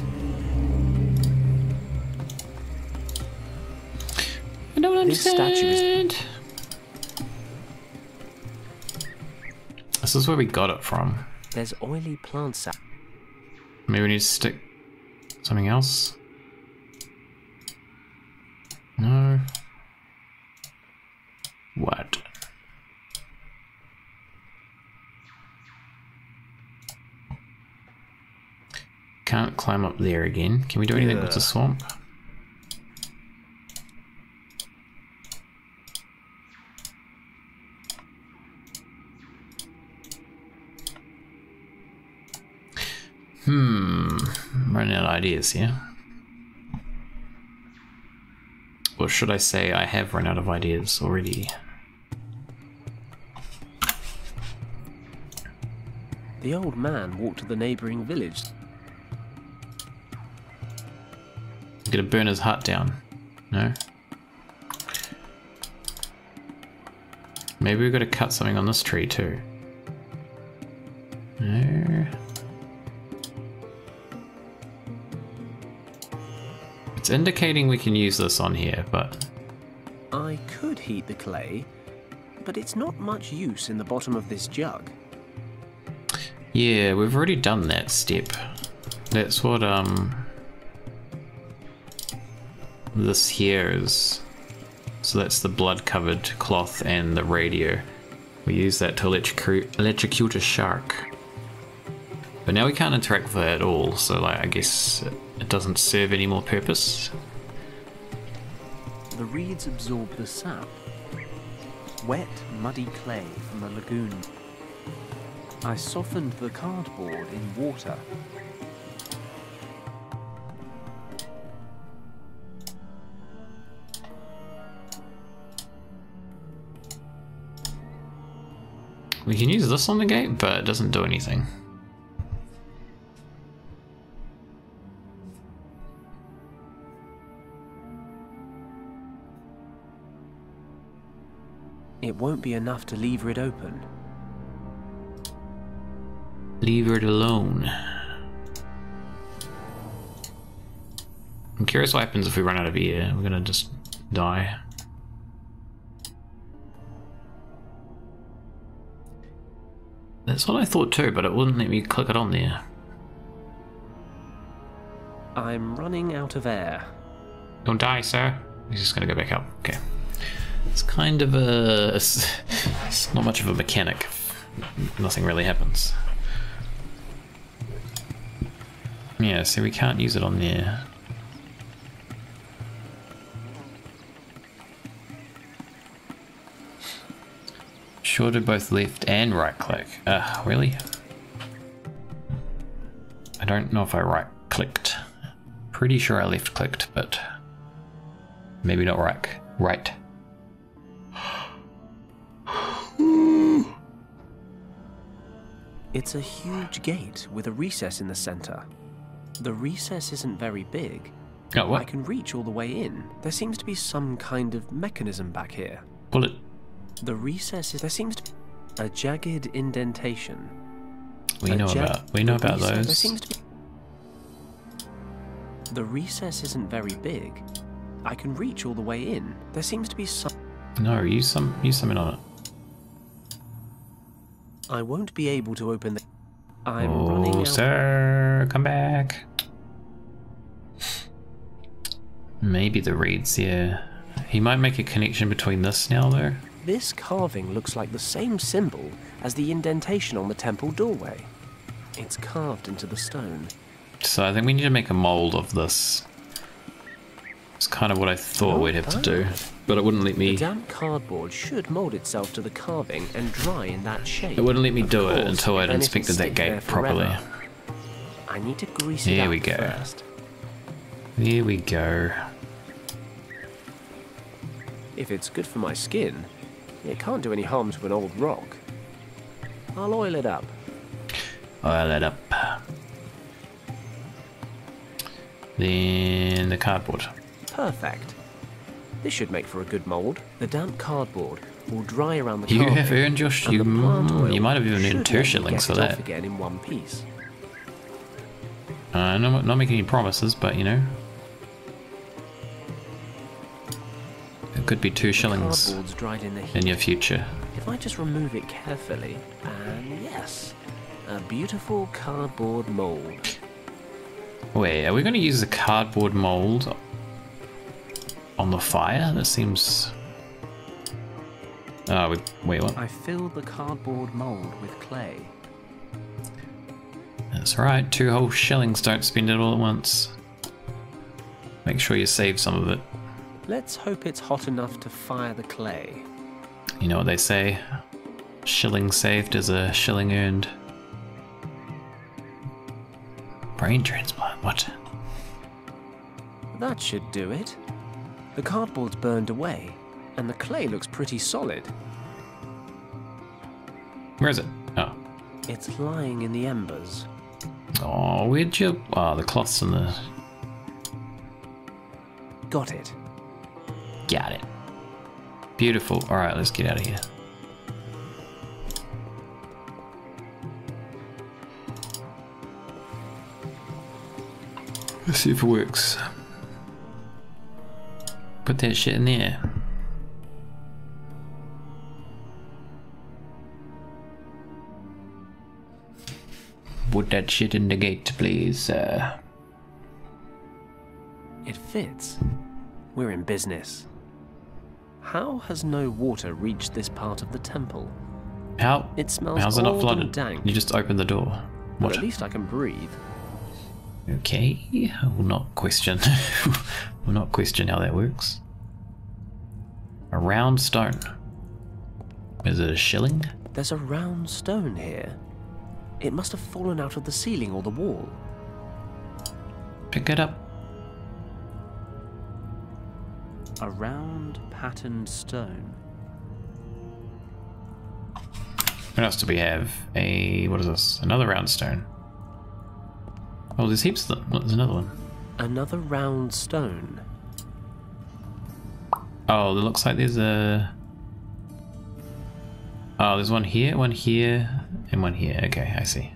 I don't understand. This statue is... This is where we got it from. There's oily plant sap. Maybe we need to stick something else. No. What? Can't climb up there again. Can we do anything with the swamp? I'm running out of ideas here. Or should I say I have run out of ideas already? The old man walked to the neighbouring village. I'm gonna burn his hut down. No? Maybe we've got to cut something on this tree too. No. It's indicating we can use this on here, but... I could heat the clay, but it's not much use in the bottom of this jug. Yeah, we've already done that step. That's what, this here is. So that's the blood-covered cloth and the radio. We use that to electrocute a shark. But now we can't interact with it at all, so like, I guess it doesn't serve any more purpose. The reeds absorb the sap. Wet, muddy clay from the lagoon. I softened the cardboard in water. We can use this on the gate, but it doesn't do anything. It won't be enough to lever it open. Leave it alone. I'm curious what happens if we run out of air. We're gonna just die. That's what I thought too, but it wouldn't let me click it on there. I'm running out of air. Don't die, sir. He's just gonna go back up. Okay. It's kind of a... It's not much of a mechanic. Nothing really happens. Yeah, so we can't use it on there. Sure to both left and right click. Really? don't know if I right clicked. Pretty sure I left clicked, but maybe not right. It's a huge gate with a recess in the center. The recess isn't very big. Oh, what? I can reach all the way in. There seems to be some kind of mechanism back here. Pull it. The recess is... There seems to be a jagged indentation. We know about those. There seems to be... The recess isn't very big. I can reach all the way in. There seems to be some... No, use something on it. I won't be able to open the... I'm running Oh, out... sir, come back. Maybe the reeds, yeah. He might make a connection between this now, though. This carving looks like the same symbol as the indentation on the temple doorway. It's carved into the stone. So I think we need to make a mold of this. It's kind of what I thought we'd have to do, but it wouldn't let me... The damp cardboard should mold itself to the carving and dry in that shape. It wouldn't let me do it Of until course, I'd then inspected it'll that stick there gate properly. forever. I need to grease it There up we go. first. There we go. If it's good for my skin, it can't do any harm to an old rock. I'll oil it up. Oil it up. Then the cardboard. Perfect. This should make for a good mold. The damp cardboard will dry around the You carving, have earned your... and the plant oil You might have even earned should 2 let me shillings get for it off that. again in one piece. Not making any promises, but you know. It could be 2 shillings Cardboard's dried in the heat. in your future. If I just remove it carefully, and yes, a beautiful cardboard mold. Wait, are we going to use the cardboard mold on the fire? That seems... Oh, wait, what? I filled the cardboard mold with clay. That's right, 2 whole shillings, don't spend it all at once. Make sure you save some of it. Let's hope it's hot enough to fire the clay. You know what they say, shilling saved is a shilling earned. Brain transplant, what? That should do it. The cardboard's burned away, and the clay looks pretty solid. Where is it? Oh. It's lying in the embers. Oh, where'd you... Oh, the cloth's in the... Got it. Got it. Beautiful. Alright, let's get out of here. Let's see if it works. Put that shit in there. Put that shit in the gate, please. It fits. We're in business. How has no water reached this part of the temple? How? It smells How's it not old flooded? and dank. You just opened the door. But What? at least I can breathe. Okay, I will not question. will not question how that works. A round stone. Is it a shilling? There's a round stone here. It must have fallen out of the ceiling or the wall. Pick it up. A round patterned stone. What else do we have? What is this? Another round stone. Oh, there's heaps of them. There's another one. Another round stone. Oh, it looks like there's a... Oh, there's one here, and one here. Okay, I see.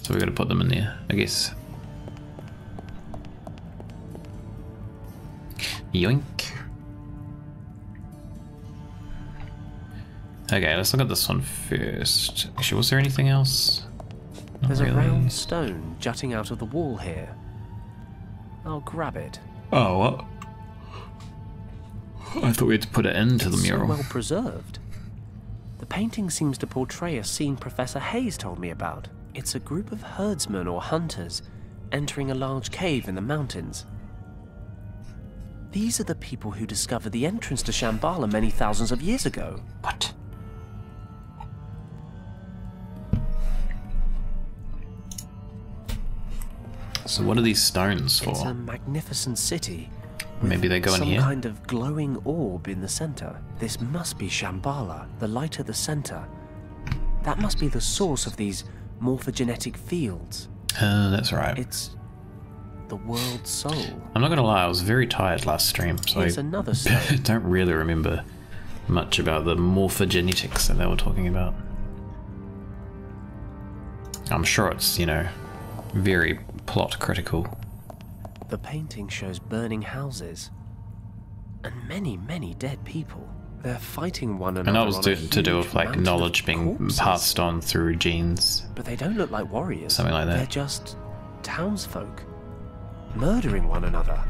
So we're gonna put them in there, I guess. Yoink. Okay, let's look at this one first. Actually, was there anything else? Not There's really. a round stone jutting out of the wall here. I'll grab it. Oh, what? I thought we had to put it into the It's mural. so well preserved. The painting seems to portray a scene Professor Hayes told me about. It's a group of herdsmen or hunters entering a large cave in the mountains. These are the people who discovered the entrance to Shambala many thousands of years ago. What? So what are these stones for? It's a magnificent city. Maybe they go in here? Some kind of glowing orb in the center. This must be Shambala, the light at the center. That must be the source of these morphogenetic fields. That's right. It's the world's soul. I'm not gonna lie, I was very tired last stream, so Here's another stone. don't really remember much about the morphogenetics that they were talking about. I'm sure it's, you know, very plot critical. The painting shows burning houses and many, many dead people. They're fighting one another. And that was on a to do with huge like mountain knowledge of being corpses. passed on through genes. But they don't look like warriors. Something like that. They're just townsfolk murdering one another.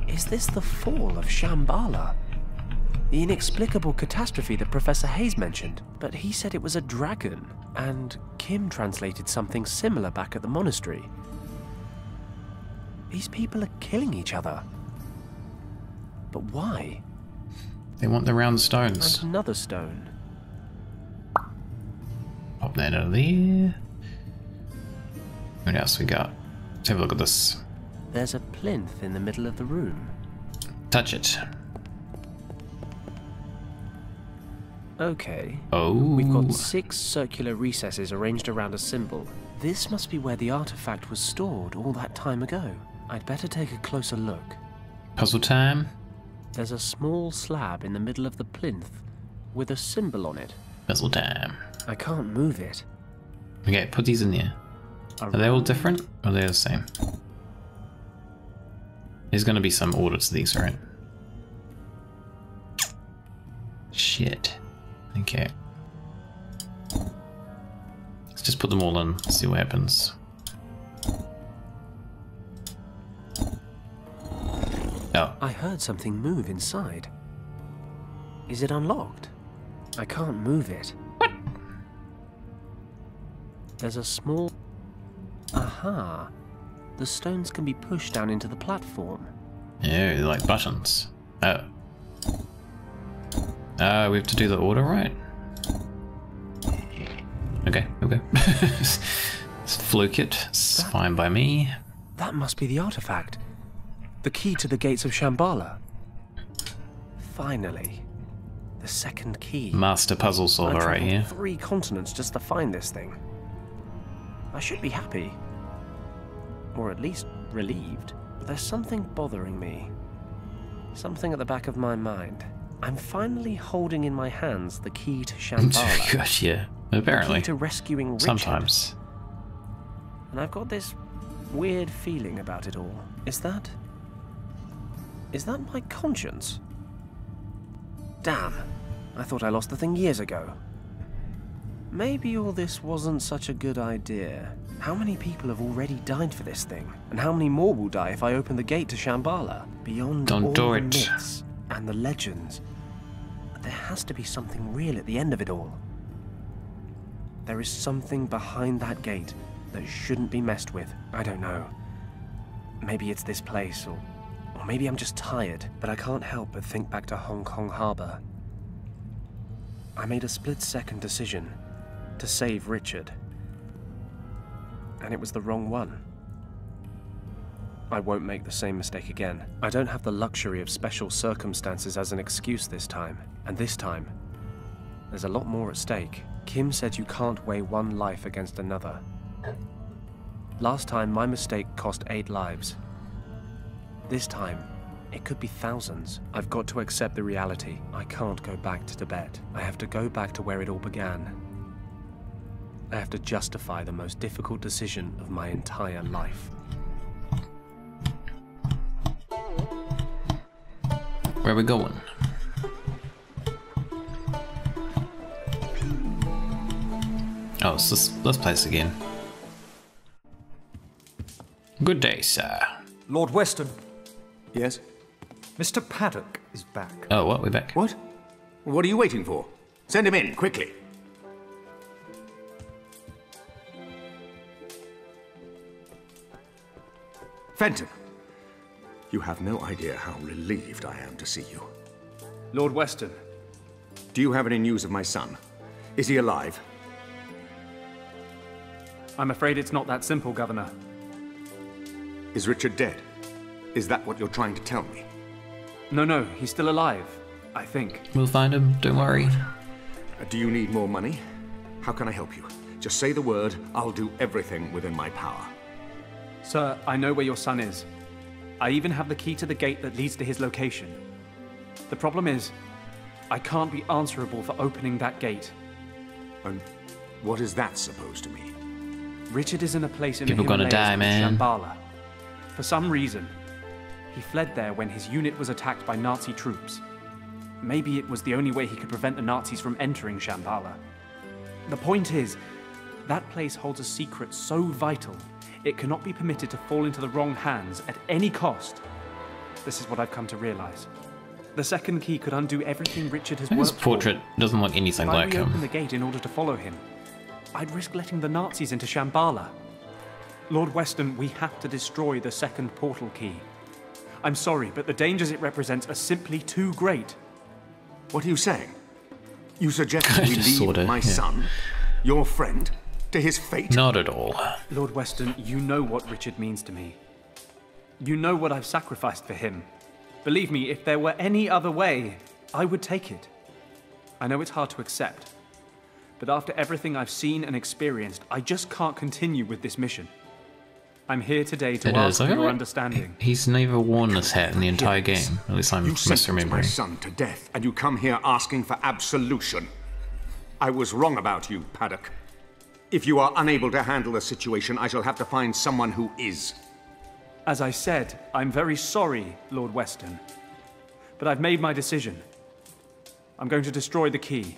Is this the fall of Shambala? The inexplicable catastrophe that Professor Hayes mentioned? But he said it was a dragon, and Kim translated something similar back at the monastery. These people are killing each other. But why? They want the round stones. And another stone. Pop that out of there. What else we got? Let's have a look at this. There's a plinth in the middle of the room. Touch it. Okay. Oh. We've got 6 circular recesses arranged around a symbol. This must be where the artifact was stored all that time ago. I'd better take a closer look. Puzzle time. There's a small slab in the middle of the plinth with a symbol on it. Puzzle time. I can't move it. Okay, put these in there. Are they all different? Or are they the same? There's gonna be some order to these, right? Shit. Okay. Let's just put them all in, see what happens. Oh. I heard something move inside. Is it unlocked? I can't move it. What? There's a small... Aha! The stones can be pushed down into the platform. Yeah, they're like buttons. Oh. We have to do the order right? Okay, okay. Let's fluke it. It's fine by me. That must be the artifact. The key to the gates of Shambala. Finally. The second key. Master puzzle solver I right traveled here. 3 continents just to find this thing. I should be happy. Or at least relieved. But there's something bothering me. Something at the back of my mind. I'm finally holding in my hands the key to Shambala. Gosh, yeah. The Apparently. key to rescuing Richard. Sometimes. And I've got this weird feeling about it all. Is that my conscience? Damn. I thought I lost the thing years ago. Maybe all this wasn't such a good idea. How many people have already died for this thing? And how many more will die if I open the gate to Shambala? Beyond Don't all do the it. myths and the legends, there has to be something real at the end of it all. There is something behind that gate that shouldn't be messed with. I don't know. Maybe it's this place, or maybe I'm just tired, but I can't help but think back to Hong Kong Harbor. I made a split-second decision to save Richard. And it was the wrong one. I won't make the same mistake again. I don't have the luxury of special circumstances as an excuse this time. And this time, there's a lot more at stake. Kim said you can't weigh one life against another. Last time, my mistake cost 8 lives. This time, it could be thousands. I've got to accept the reality. I can't go back to Tibet. I have to go back to where it all began. I have to justify the most difficult decision of my entire life. Where are we going? Oh, it's this place again. Good day, sir. Lord Weston. Yes? Mr. Paddock is back. Oh, what? We're back. What? What are you waiting for? Send him in, quickly. Fenton, you have no idea how relieved I am to see you. Lord Weston. Do you have any news of my son? Is he alive? I'm afraid it's not that simple, Governor. Is Richard dead? Is that what you're trying to tell me? No, he's still alive, I think. We'll find him, don't worry. Do you need more money? How can I help you? Just say the word, I'll do everything within my power. Sir, I know where your son is. I even have the key to the gate that leads to his location. The problem is, I can't be answerable for opening that gate. And what is that supposed to mean? Richard is in a place in People the gonna Himalayas die, called man. Shambala. For some reason, he fled there when his unit was attacked by Nazi troops. Maybe it was the only way he could prevent the Nazis from entering Shambala. The point is, that place holds a secret so vital, it cannot be permitted to fall into the wrong hands at any cost. This is what I've come to realize. The second key could undo everything Richard has His worked portrait for. doesn't look anything If I like reopen him. the gate in order to follow him, I'd risk letting the Nazis into Shambala. Lord Weston, we have to destroy the second portal key. I'm sorry, but the dangers it represents are simply too great. What are you saying? You suggest we leave Sorta, my yeah. son, your friend, to his fate? Not at all. Lord Weston, you know what Richard means to me. You know what I've sacrificed for him. Believe me, if there were any other way, I would take it. I know it's hard to accept, but after everything I've seen and experienced, I just can't continue with this mission. I'm here today to It ask is. for your understanding. He's never worn this hat in the entire game. At least I'm You sentenced my misremembering. son to death, and you come here asking for absolution. I was wrong about you, Paddock. If you are unable to handle the situation, I shall have to find someone who is. As I said, I'm very sorry, Lord Weston. But I've made my decision. I'm going to destroy the key.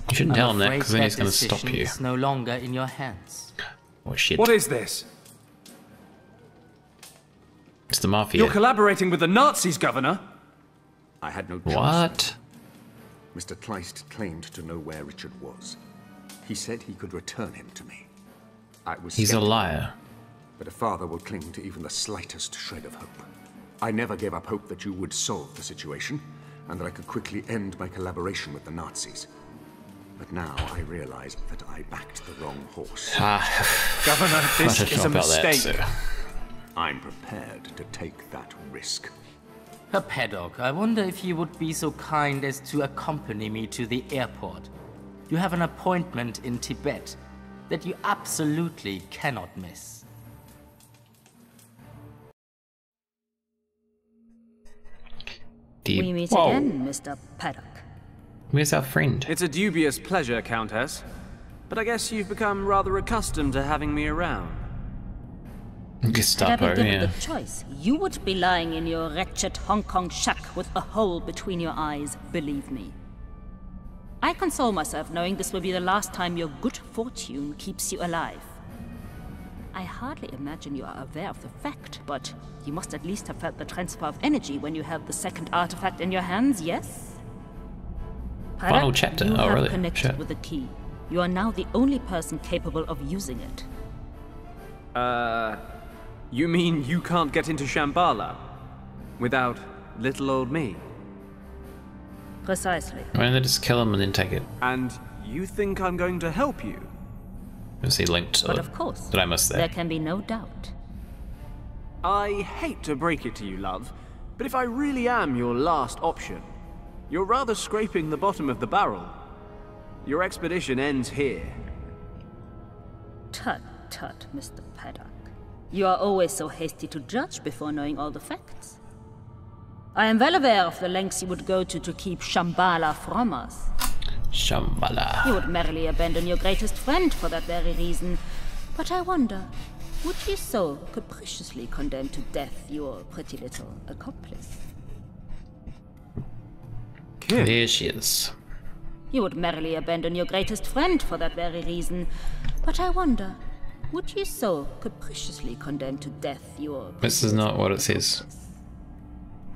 You shouldn't tell him that, afraid because then he's that going to stop decision you. is no longer in your hands. Oh shit. What is this? It's the Mafia. You're collaborating with the Nazis, Governor! I had no choice. What? Mr. Kleist claimed to know where Richard was. He said he could return him to me. I was He's a skeptical, liar. but a father will cling to even the slightest shred of hope. I never gave up hope that you would solve the situation, and that I could quickly end my collaboration with the Nazis. But now I realize that I backed the wrong horse. Governor, this Not is sure a about that, mistake. sir. I'm prepared to take that risk. Herr Paddock, I wonder if you would be so kind as to accompany me to the airport. You have an appointment in Tibet that you absolutely cannot miss. We meet Whoa. again, Mr. Paddock. Where's our friend? It's a dubious pleasure, Countess. But I guess you've become rather accustomed to having me around. Had I Gestapo, been given yeah. the choice, you would be lying in your wretched Hong Kong shack with a hole between your eyes, believe me. I console myself knowing this will be the last time your good fortune keeps you alive. I hardly imagine you are aware of the fact, but you must at least have felt the transfer of energy when you held the second artifact in your hands, yes? Final Paddock, chapter. You Oh, have really? connected Shit. with the key. You are now the only person capable of using it. You mean you can't get into Shambala without little old me? Precisely. Why don't they just kill him and then take it? And you think I'm going to help you? Is he linked to But it? of course, Did I miss there that? can be no doubt. I hate to break it to you, love, but if I really am your last option, you're rather scraping the bottom of the barrel. Your expedition ends here. Tut, tut, Mr. Paddock. You are always so hasty to judge before knowing all the facts. I am well aware of the lengths you would go to keep Shambala from us. Shambala. You would merely abandon your greatest friend for that very reason. But I wonder, would you so capriciously condemn to death your pretty little accomplice? There she is. You would merely abandon your greatest friend for that very reason. But I wonder, would you so capriciously condemn to death your... This is not what it says.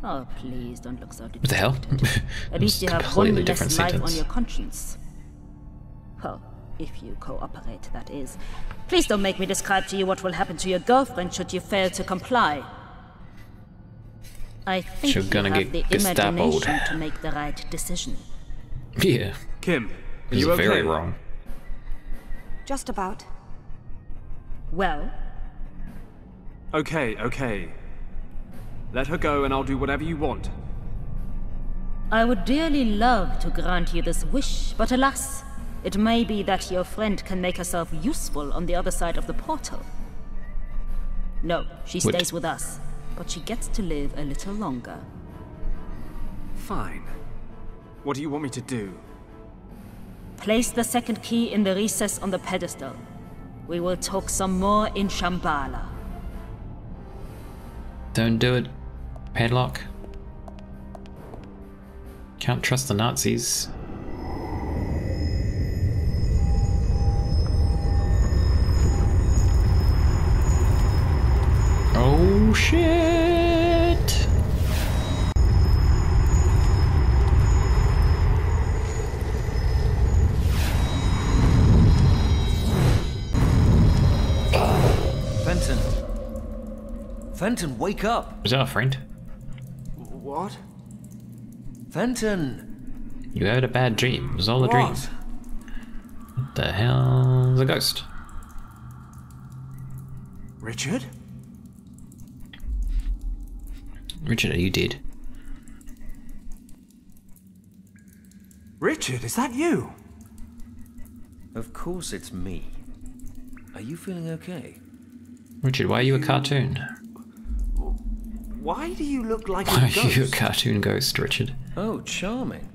Oh, please don't look so dejected. What the hell? At least you have Completely one less different life on sentence. your conscience. Well, if you cooperate, that is. Please don't make me describe to you what will happen to your girlfriend should you fail to comply. I think She's you gonna have the get Gestapo'd. imagination to make the right decision. Yeah. Kim, are This is you okay? very wrong. Just about. Well, Okay, okay. Let her go and I'll do whatever you want. I would dearly love to grant you this wish, but alas, it may be that your friend can make herself useful on the other side of the portal. No, she stays with us, but she gets to live a little longer. Fine. What do you want me to do? Place the second key in the recess on the pedestal. We will talk some more in Shambala. Don't do it. Padlock. Can't trust the Nazis. Oh shit! Fenton! Fenton, wake up! Was that a friend? What? Fenton! You had a bad dream. It was all a What? dream. What the hell's a ghost? Richard? Richard, are you dead? Richard, is that you? Of course it's me. Are you feeling okay? Richard, why are you a cartoon? Why do you look like Why a are ghost? you a cartoon ghost, Richard? Oh, charming.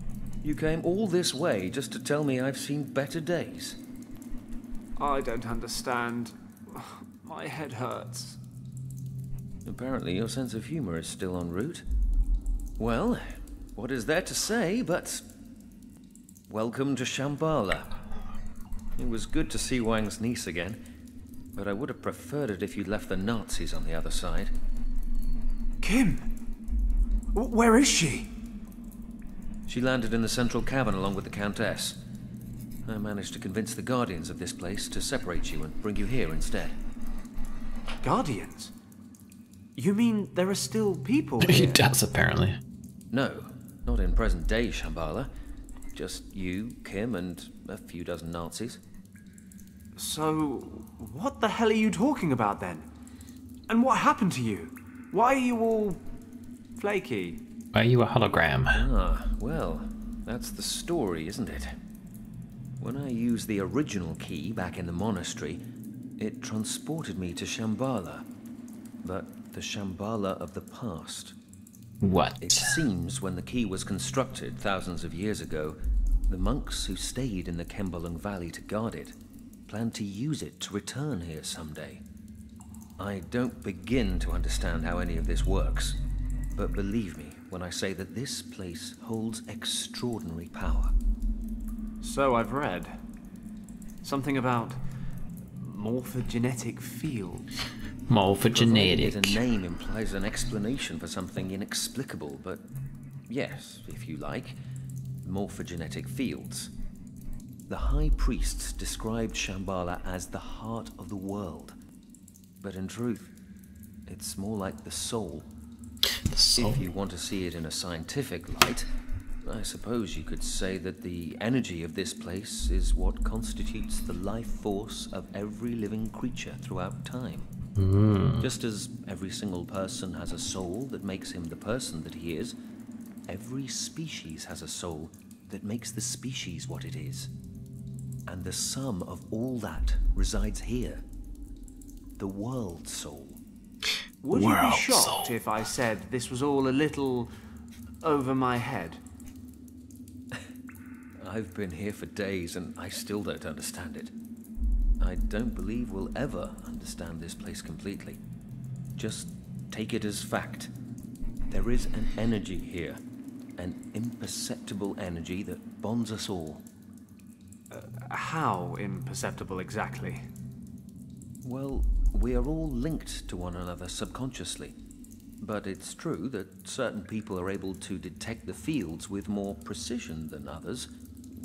You came all this way just to tell me I've seen better days. I don't understand. My head hurts. Apparently your sense of humor is still en route. Well, what is there to say but... welcome to Shambala. It was good to see Wang's niece again, but I would have preferred it if you'd left the Nazis on the other side. Kim! Where is she? She landed in the central cabin along with the Countess. I managed to convince the Guardians of this place to separate you and bring you here instead. Guardians? You mean there are still people He here? does, apparently. No, not in present-day Shambhala. Just you, Kim, and a few dozen Nazis. So, what the hell are you talking about then? And what happened to you? Why are you all... flaky? Why are you a hologram? Ah, well, that's the story, isn't it? When I used the original key back in the monastery, it transported me to Shambhala. But the Shambhala of the past. What? It seems when the key was constructed thousands of years ago, the monks who stayed in the Kembalung Valley to guard it planned to use it to return here someday. I don't begin to understand how any of this works, but believe me when I say that this place holds extraordinary power. So I've read. Something about... morphogenetic fields. Morphogenetic. Provided a name implies an explanation for something inexplicable, but yes, if you like, morphogenetic fields. The High Priests described Shambhala as the heart of the world, but in truth, it's more like the soul. The soul. If you want to see it in a scientific light, I suppose you could say that the energy of this place is what constitutes the life force of every living creature throughout time. Just as every single person has a soul that makes him the person that he is, every species has a soul that makes the species what it is. And the sum of all that resides here. The world soul. Would you be World shocked soul. if I said this was all a little... over my head? I've been here for days and I still don't understand it. I don't believe we'll ever understand this place completely. Just take it as fact. There is an energy here, an imperceptible energy that bonds us all. How imperceptible exactly? Well, we are all linked to one another subconsciously. But it's true that certain people are able to detect the fields with more precision than others.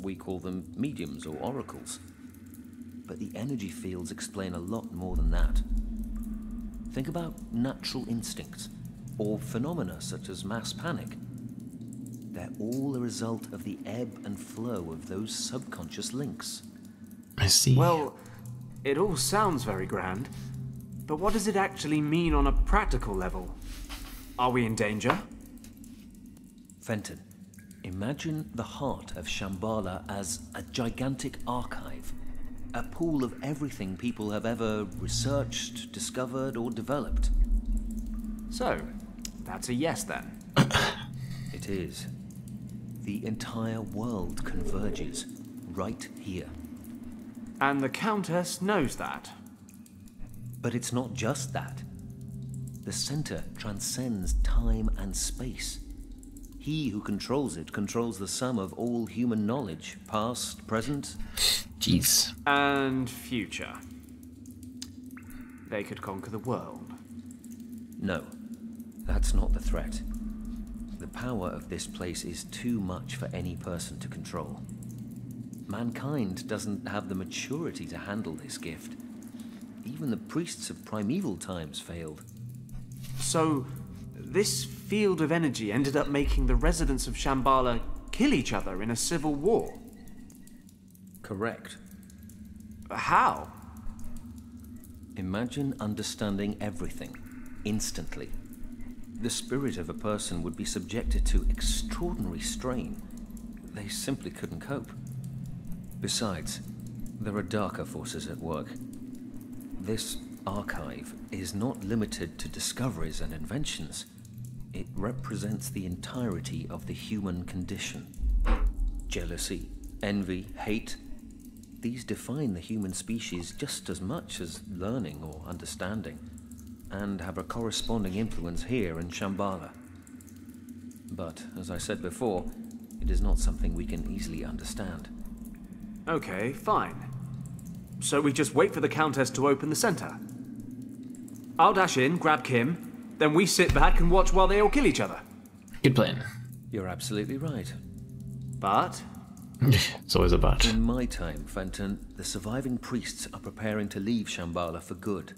We call them mediums or oracles. But the energy fields explain a lot more than that. Think about natural instincts, or phenomena such as mass panic. They're all a result of the ebb and flow of those subconscious links. I see. Well, it all sounds very grand. But what does it actually mean on a practical level? Are we in danger? Fenton, imagine the heart of Shambala as a gigantic archive. A pool of everything people have ever researched, discovered, or developed. So, that's a yes then. It is. The entire world converges right here. And the Countess knows that. But it's not just that. The center transcends time and space. He who controls it controls the sum of all human knowledge, past, present. Jeez. And future. They could conquer the world. No, that's not the threat. The power of this place is too much for any person to control. Mankind doesn't have the maturity to handle this gift. Even the priests of primeval times failed. So, this field of energy ended up making the residents of Shambala kill each other in a civil war? Correct. How? Imagine understanding everything, instantly. The spirit of a person would be subjected to extraordinary strain. They simply couldn't cope. Besides, there are darker forces at work. This archive is not limited to discoveries and inventions. It represents the entirety of the human condition. Jealousy, envy, hate. These define the human species just as much as learning or understanding, and have a corresponding influence here in Shambala. But, as I said before, it is not something we can easily understand. Okay, fine. So we just wait for the Countess to open the center. I'll dash in, grab Kim, then we sit back and watch while they all kill each other. Good plan. You're absolutely right. But? It's always a but. In my time, Fenton, the surviving priests are preparing to leave Shambala for good.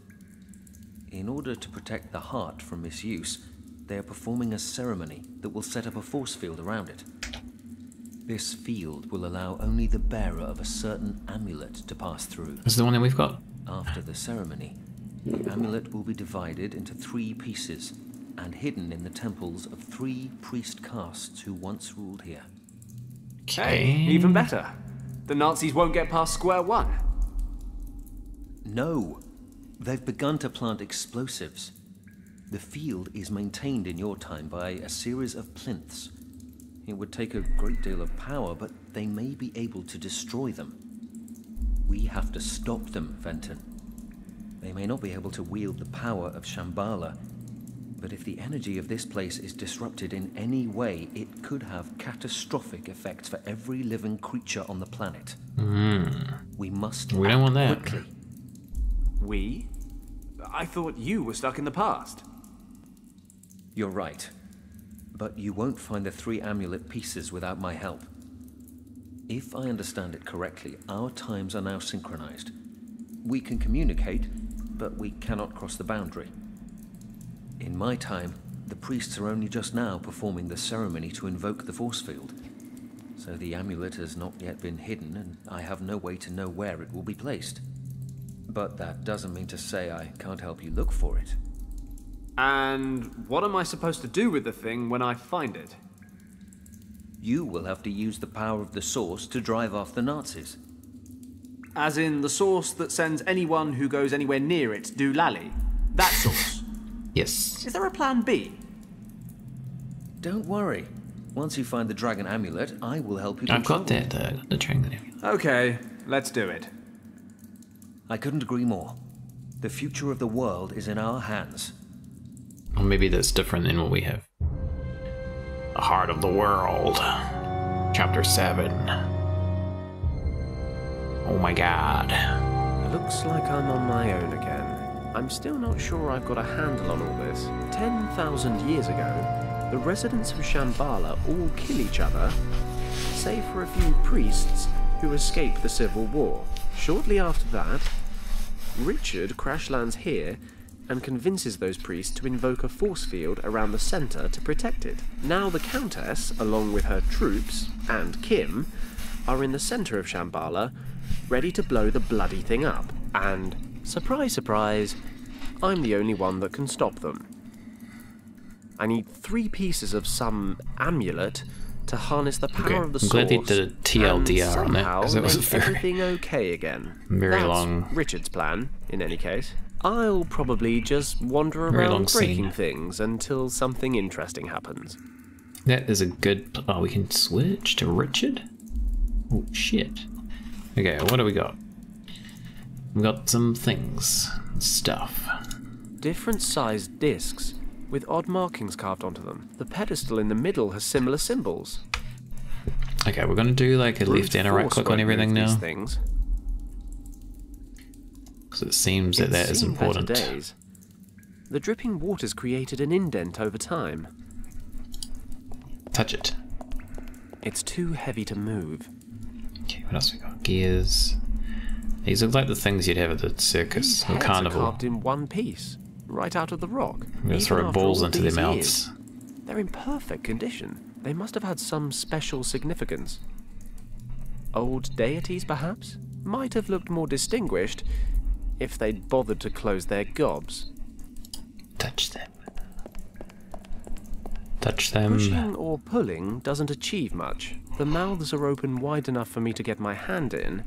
In order to protect the heart from misuse, they are performing a ceremony that will set up a force field around it. This field will allow only the bearer of a certain amulet to pass through. This is the one that we've got. After the ceremony, the amulet will be divided into 3 pieces and hidden in the temples of 3 priest castes who once ruled here. Okay. Hey, even better. The Nazis won't get past square one. No. They've begun to plant explosives. The field is maintained in your time by a series of plinths. It would take a great deal of power, but they may be able to destroy them. We have to stop them, Fenton. They may not be able to wield the power of Shambala, but if the energy of this place is disrupted in any way, it could have catastrophic effects for every living creature on the planet. We must We don't want that. quickly. We? I thought you were stuck in the past. You're right. But you won't find the 3 amulet pieces without my help. If I understand it correctly, our times are now synchronized. We can communicate, but we cannot cross the boundary. In my time, the priests are only just now performing the ceremony to invoke the force field. So the amulet has not yet been hidden, and I have no way to know where it will be placed. But that doesn't mean to say I can't help you look for it. And what am I supposed to do with the thing when I find it? You will have to use the power of the source to drive off the Nazis. As in the source that sends anyone who goes anywhere near it doolally? That source? Yes. Is there a plan B? Don't worry. Once you find the dragon amulet, I will help you I've control got the dragon. Okay, let's do it. I couldn't agree more. The future of the world is in our hands. Or maybe that's different than what we have. The Heart of the World. Chapter 7. Oh my god. Looks like I'm on my own again. I'm still not sure I've got a handle on all this. 10,000 years ago, the residents of Shambala all kill each other, save for a few priests who escape the civil war. Shortly after that, Richard crash lands here and convinces those priests to invoke a force field around the center to protect it. Now the Countess, along with her troops, and Kim, are in the center of Shambala, ready to blow the bloody thing up. And, surprise, surprise, I'm the only one that can stop them. I need 3 pieces of some amulet to harness the power of the I'm source. glad they did a TLDR on that, because it was make very, everything okay again. very That's long. Richard's plan, in any case. I'll probably just wander Very long around breaking scene. things until something interesting happens. That is a good... Oh, we can switch to Richard? Oh, shit. Okay, what do we got? We got some things. Stuff. Different sized discs with odd markings carved onto them. The pedestal in the middle has similar symbols. Okay, we're gonna do like a left and a right click on everything now. Things. Because it seems that that is Seen better important. days. The dripping waters created an indent over time. Touch it. It's too heavy to move. Okay, what else we got? Gears. These look like the things you'd have at the circus These or heads carnival. are carved in one piece, right out of the rock. We're gonna Even throw after balls all into their these mouths. years. They're in perfect condition. They must have had some special significance. Old deities, perhaps? Might have looked more distinguished if they'd bothered to close their gobs. Touch them. Touch them. Pushing or pulling doesn't achieve much. The mouths are open wide enough for me to get my hand in,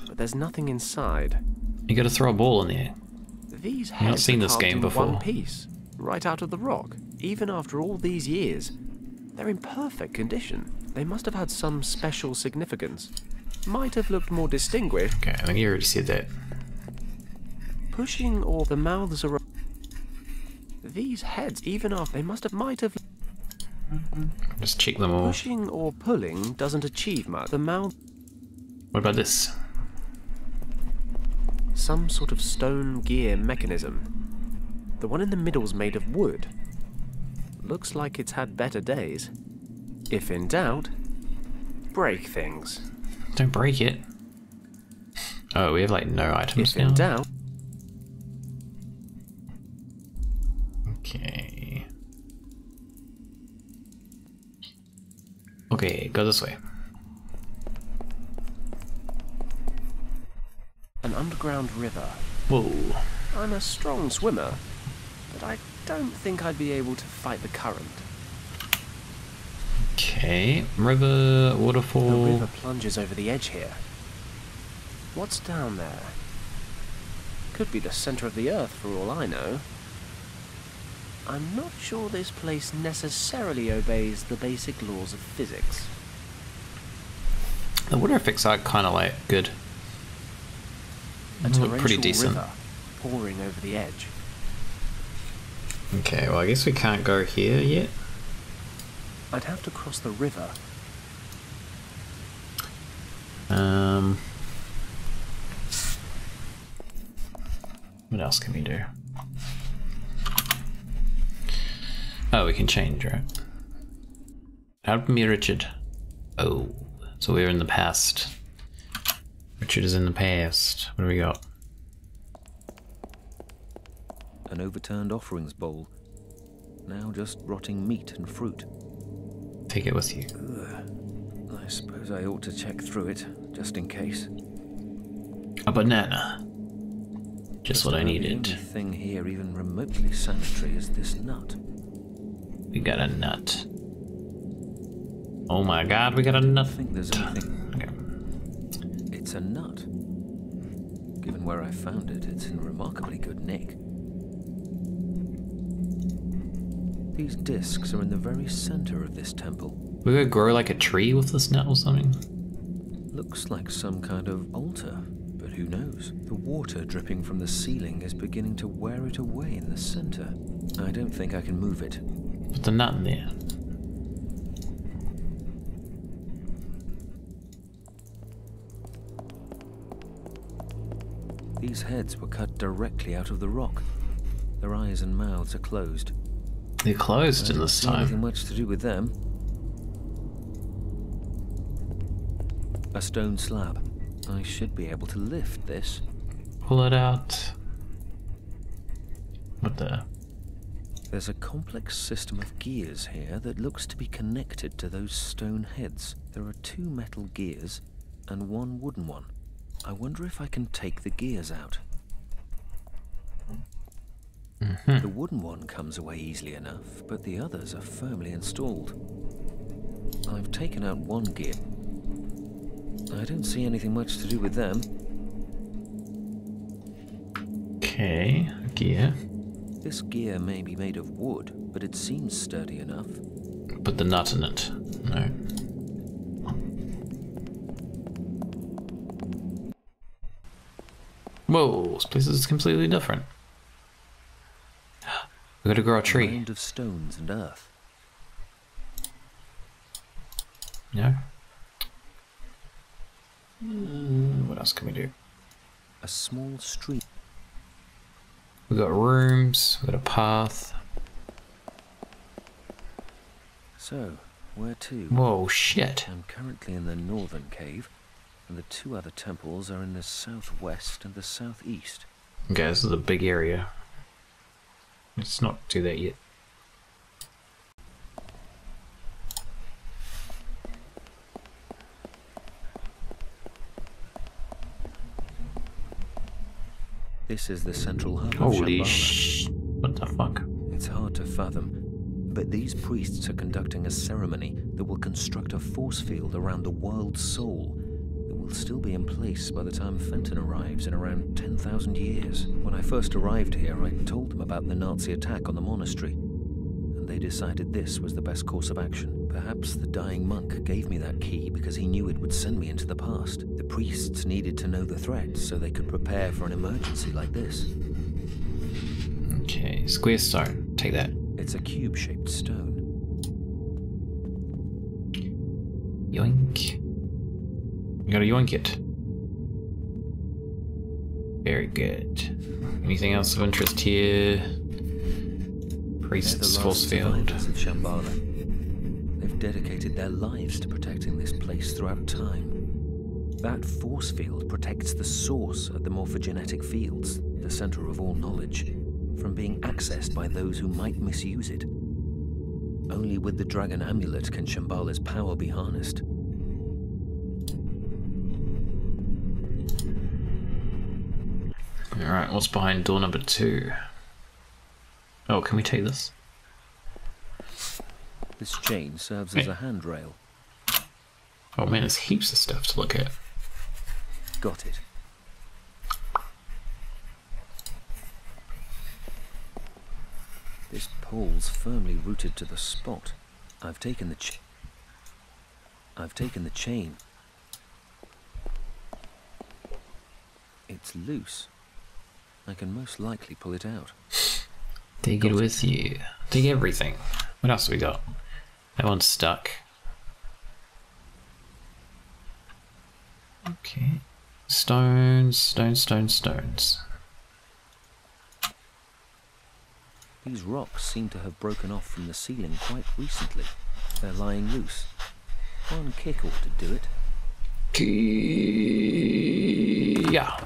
but there's nothing inside. You gotta throw a ball in there. These I've not heads seen are this carved game in before. one piece, right out of the rock. Even after all these years, they're in perfect condition. They must have had some special significance. Might have looked more distinguished. Okay, I think you already said that. Pushing or the mouths are... These heads, even after they might have... Just check them all. Pushing or pulling doesn't achieve much. The mouth... What about this? Some sort of stone gear mechanism. The one in the middle's made of wood. Looks like it's had better days. If in doubt, break things. Don't break it. Oh, we have like no items If now. in doubt... Okay. Okay, go this way. An underground river. Whoa. I'm a strong swimmer, but I don't think I'd be able to fight the current. Okay, river, The waterfall. river plunges over the edge here. What's down there? Could be the center of the earth for all I know. I'm not sure this place necessarily obeys the basic laws of physics. The water effects are kind of like good. A They look pretty torrential decent. river pouring over the edge. Okay, well I guess we can't go here yet. I'd have to cross the river. What else can we do? Oh, we can change, right? Help me, Richard. Oh, so we're in the past. Richard is in the past. What do we got? An overturned offerings bowl. Now just rotting meat and fruit. Take it with you. I suppose I ought to check through it, just in case. A banana. Just what I about the needed. only thing here even remotely sanitary is this nut. We got a nut. Oh my god, we got a I nut. don't think there's anything. Okay. It's a nut. Given where I found it, it's in remarkably good nick. These discs are in the very center of this temple. We could grow like a tree with this nut or something. Looks like some kind of altar, but who knows? The water dripping from the ceiling is beginning to wear it away in the center. I don't think I can move it. Put the nut in there. These heads were cut directly out of the rock. Their eyes and mouths are closed. They're closed I in don't this see anything time. much to do with them. A stone slab. I should be able to lift this. Pull it out. What the? There's a complex system of gears here that looks to be connected to those stone heads. There are 2 metal gears and 1 wooden one. I wonder if I can take the gears out. The wooden one comes away easily enough, but the others are firmly installed. I've taken out one gear. I don't see anything much to do with them. Okay, gear. This gear may be made of wood, but it seems sturdy enough. Put the nut in it. No. Whoa, this place is completely different. We gotta grow a tree. A mound of stones and earth. No. What else can we do? A small stream. We got rooms. We got a path. So, where to? Whoa, shit. I'm currently in the northern cave, and the two other temples are in the southwest and the southeast. Okay, this is a big area. Let's not do that yet. This is the central hub of Holy Shambala. What the fuck? It's hard to fathom, but these priests are conducting a ceremony that will construct a force field around the world's soul that will still be in place by the time Fenton arrives in around 10,000 years. When I first arrived here, I told them about the Nazi attack on the monastery, and they decided this was the best course of action. Perhaps the dying monk gave me that key because he knew it would send me into the past. The priests needed to know the threat so they could prepare for an emergency like this. Okay, square stone. Take that. It's a cube-shaped stone. Yoink. You gotta yoink it. Very good. Anything else of interest here? Priest's force field. Of Shambala. They've dedicated their lives to protecting this place throughout time. That force field protects the source of the morphogenetic fields, the center of all knowledge, from being accessed by those who might misuse it. Only with the dragon amulet can Shambala's power be harnessed. Alright, what's behind door number 2? Oh, can we take this? This chain serves as a handrail. Oh man, there's heaps of stuff to look at. Got it. This pole's firmly rooted to the spot. I've taken the chain. It's loose. I can most likely pull it out. Take it with you. Take everything. What else have we got? That one's stuck. Okay. Stones, stones. These rocks seem to have broken off from the ceiling quite recently. They're lying loose. One kick ought to do it. Yeah.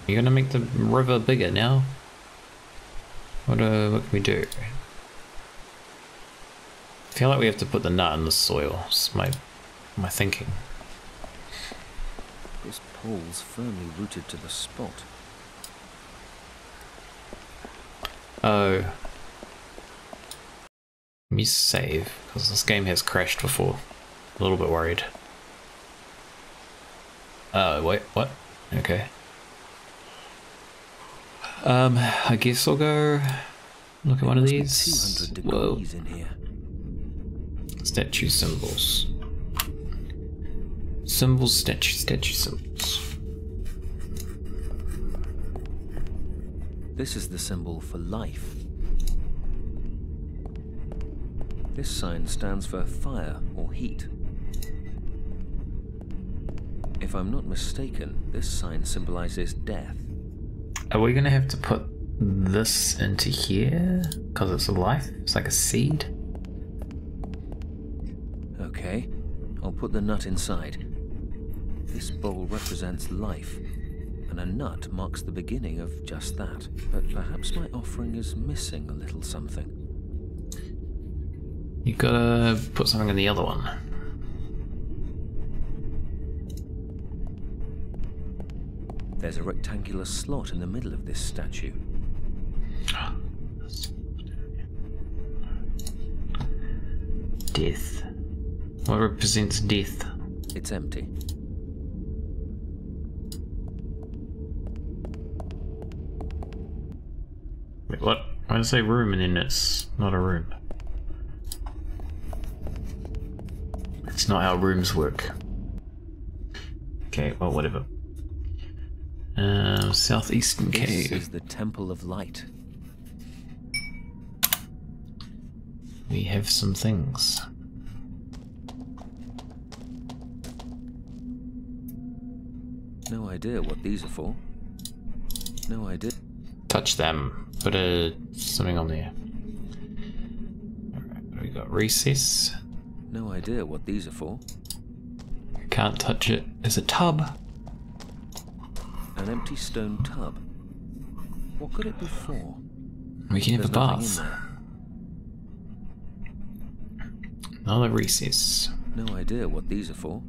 You're gonna make the river bigger now? What can we do? I feel like we have to put the nut in the soil. It's my thinking. This pole's firmly rooted to the spot. Oh. Let me save, because this game has crashed before. A little bit worried. Oh, wait, what? Okay. I guess I'll go look at one of these. 200 Whoa. degrees in here. Statue symbols. Symbols, statue symbols. This is the symbol for life. This sign stands for fire or heat. If I'm not mistaken, this sign symbolizes death. Are we gonna have to put this into here? Because it's a life? It's like a seed? Okay, I'll put the nut inside. This bowl represents life, and a nut marks the beginning of just that. But perhaps my offering is missing a little something. You gotta put something in the other one. There's a rectangular slot in the middle of this statue. Death. What represents death? It's empty. Wait, what? Why does it say room and then it's not a room? It's not how rooms work. Okay, well, whatever. Southeastern This cave. is the Temple of Light. We have some things. No idea what these are for. No idea. Touch them. Put something on there. Alright, we got recess. No idea what these are for. Can't touch it. There's a tub. An empty stone tub. What could it be for? We can have a There's nothing bath. in there. Another recess. No idea what these are for.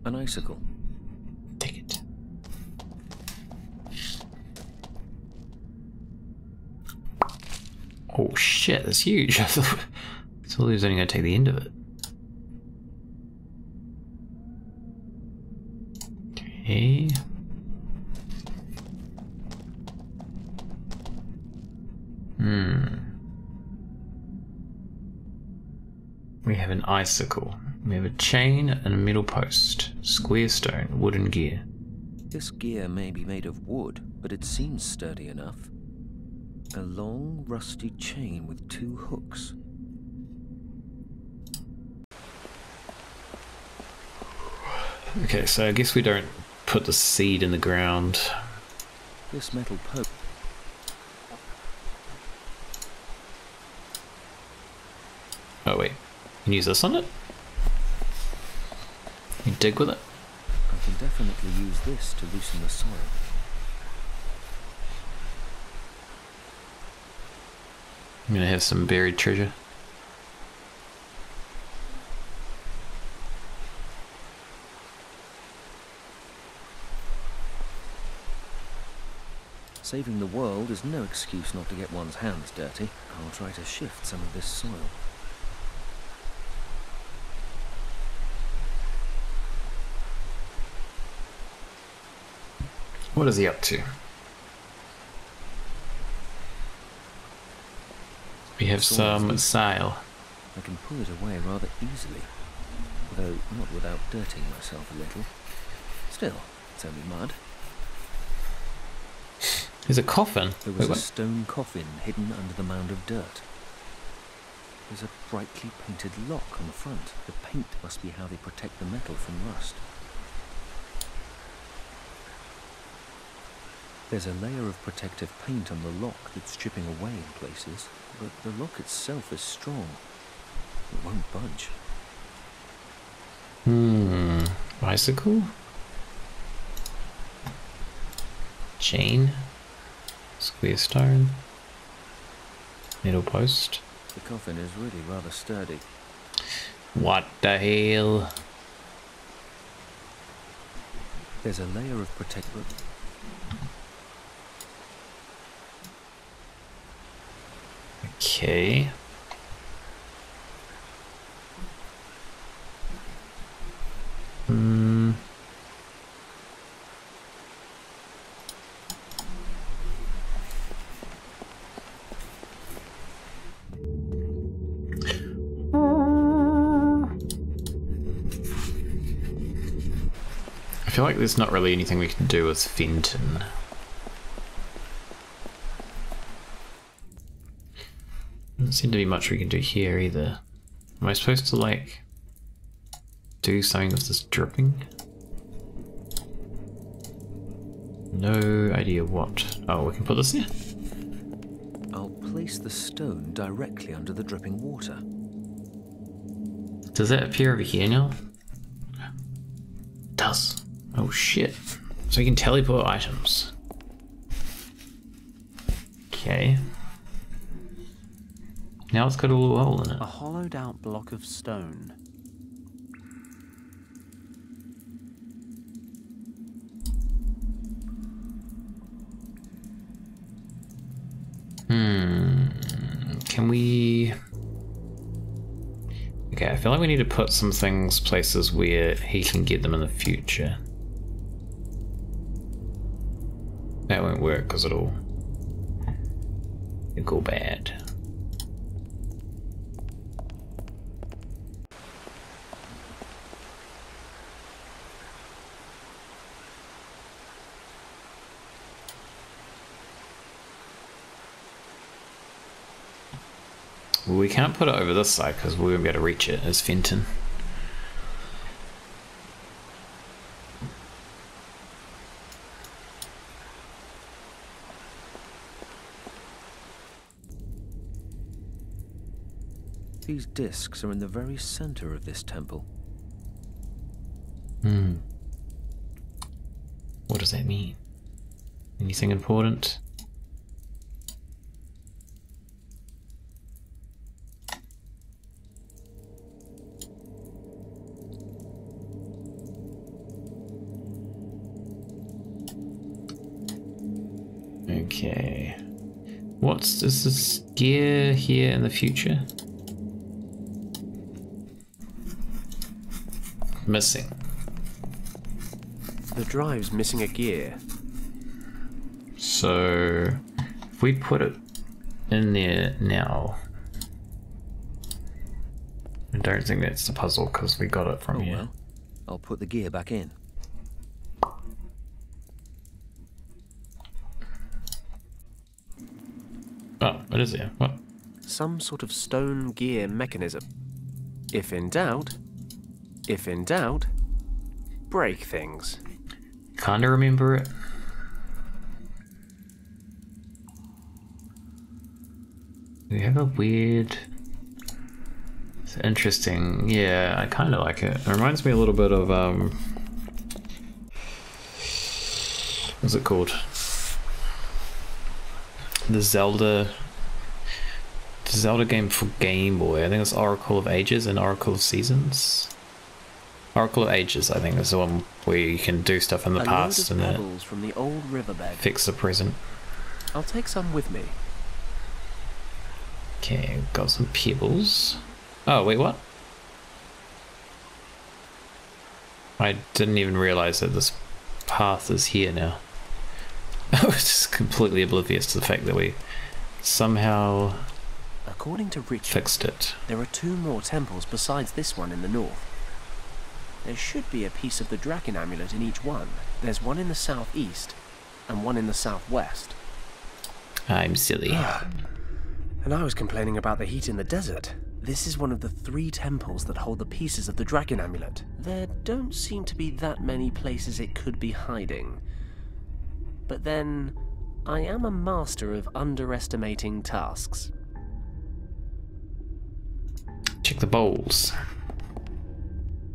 An icicle. Take it. Oh shit, that's huge. I thought he was only going to take the end of it. Okay. We have an icicle. We have a chain and a middle post. Square stone, wooden gear. This gear may be made of wood, but it seems sturdy enough. A long, rusty chain with 2 hooks. Okay, so I guess we don't put the seed in the ground. This metal post. Oh wait, you can use this on it? You dig with it? I can definitely use this to loosen the soil. I'm gonna have some buried treasure. Saving the world is no excuse not to get one's hands dirty. I'll try to shift some of this soil. What is he up to? We have some sail. I can pull it away rather easily, though not without dirtying myself a little. Still, it's only mud. There's a coffin. There was a stone coffin hidden under the mound of dirt. There's a brightly painted lock on the front. The paint must be how they protect the metal from rust. There's a layer of protective paint on the lock that's chipping away in places, but the lock itself is strong. It won't budge. Bicycle? Chain? Square stone? Middle post? The coffin is really rather sturdy. What the hell? There's a layer of protective... Okay. I feel like there's not really anything we can do with Fenton. Doesn't seem to be much we can do here either. Am I supposed to like do something with this dripping? No idea what. Oh, we can put this here. I'll place the stone directly under the dripping water. Does that appear over here now? It does. Oh shit. So we can teleport items. Okay. Now it's got a little hole in it. A hollowed out block of stone. Can we... Okay, I feel like we need to put some things places where he can get them in the future. That won't work because it'll go bad. Well, we can't put it over this side because we won't be able to reach it as Fenton. These discs are in the very center of this temple. What does that mean? Anything important? Okay. Is this gear here in the future? Missing. The drive's missing a gear. So, if we put it in there now, I don't think that's the puzzle because we got it from here. Well, I'll put the gear back in. Oh, what is it? What? Some sort of stone gear mechanism. If in doubt, break things. Kinda remember it. We have a weird... It's interesting. Yeah, I kinda like it. It reminds me a little bit of, what's it called? The Zelda game for Game Boy. I think it's Oracle of Ages and Oracle of Seasons. Oracle of Ages, I think, is the one where you can do stuff in the past and then from the old riverbed. fix the present. I'll take some with me. Okay, got some pebbles. Oh, wait, what? I didn't even realize that this path is here now. I was just completely oblivious to the fact that we somehow According to Richard, fixed it. there are 2 more temples besides this one in the north. There should be a piece of the dragon amulet in each one. There's one in the southeast and one in the southwest. I'm silly. And I was complaining about the heat in the desert. This is one of the 3 temples that hold the pieces of the dragon amulet. There don't seem to be that many places it could be hiding. But then, I am a master of underestimating tasks. Check the bowls.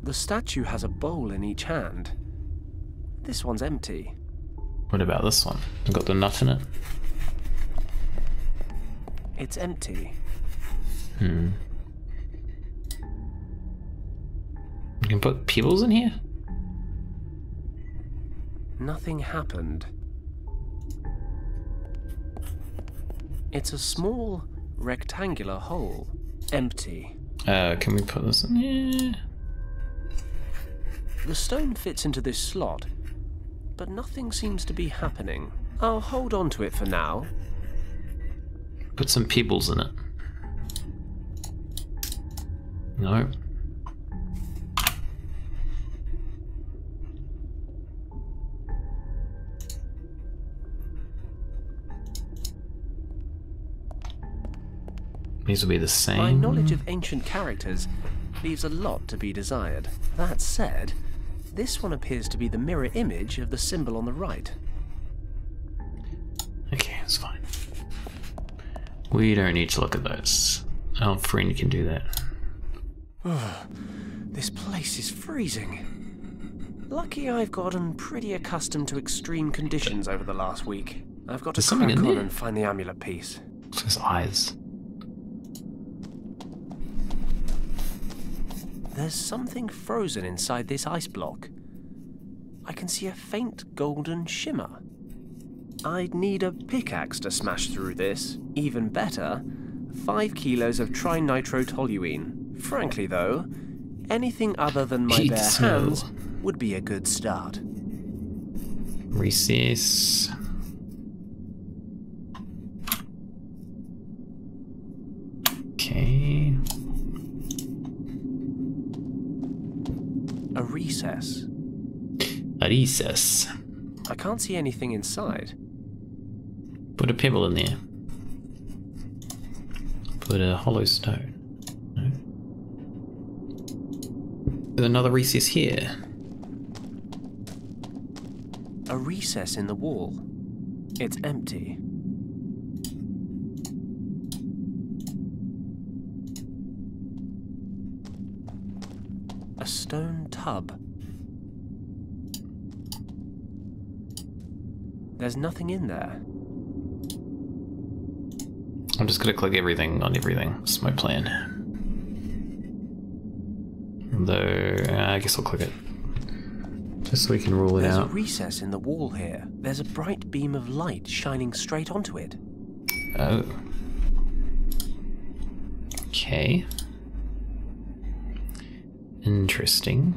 The statue has a bowl in each hand. This one's empty. What about this one? It's got the nut in it. It's empty. You can put pebbles in here? Nothing happened. It's a small, rectangular hole. Empty. Can we put this in here? The stone fits into this slot, but nothing seems to be happening. I'll hold on to it for now. Put some pebbles in it. No. These will be the same. My knowledge of ancient characters leaves a lot to be desired. That said, this one appears to be the mirror image of the symbol on the right. Okay, it's fine. We don't need to look at those. Our friend can do that. This place is freezing. Lucky I've gotten pretty accustomed to extreme conditions over the last week. I've got to There's something crack in on there. and find the amulet piece. His eyes. There's something frozen inside this ice block. I can see a faint golden shimmer. I'd need a pickaxe to smash through this. Even better, 5 kilos of trinitrotoluene. Frankly though, anything other than my bare hands would be a good start. Recess. Okay. A recess. A recess. I can't see anything inside. Put a pebble in there. Put a hollow stone. No. There's another recess here. A recess in the wall. It's empty. A stone tub. There's nothing in there. I'm just gonna click everything on everything. That's my plan. Though, I guess I'll click it. Just so we can rule it out. There's a recess in the wall here. There's a bright beam of light shining straight onto it. Oh. Okay. Interesting.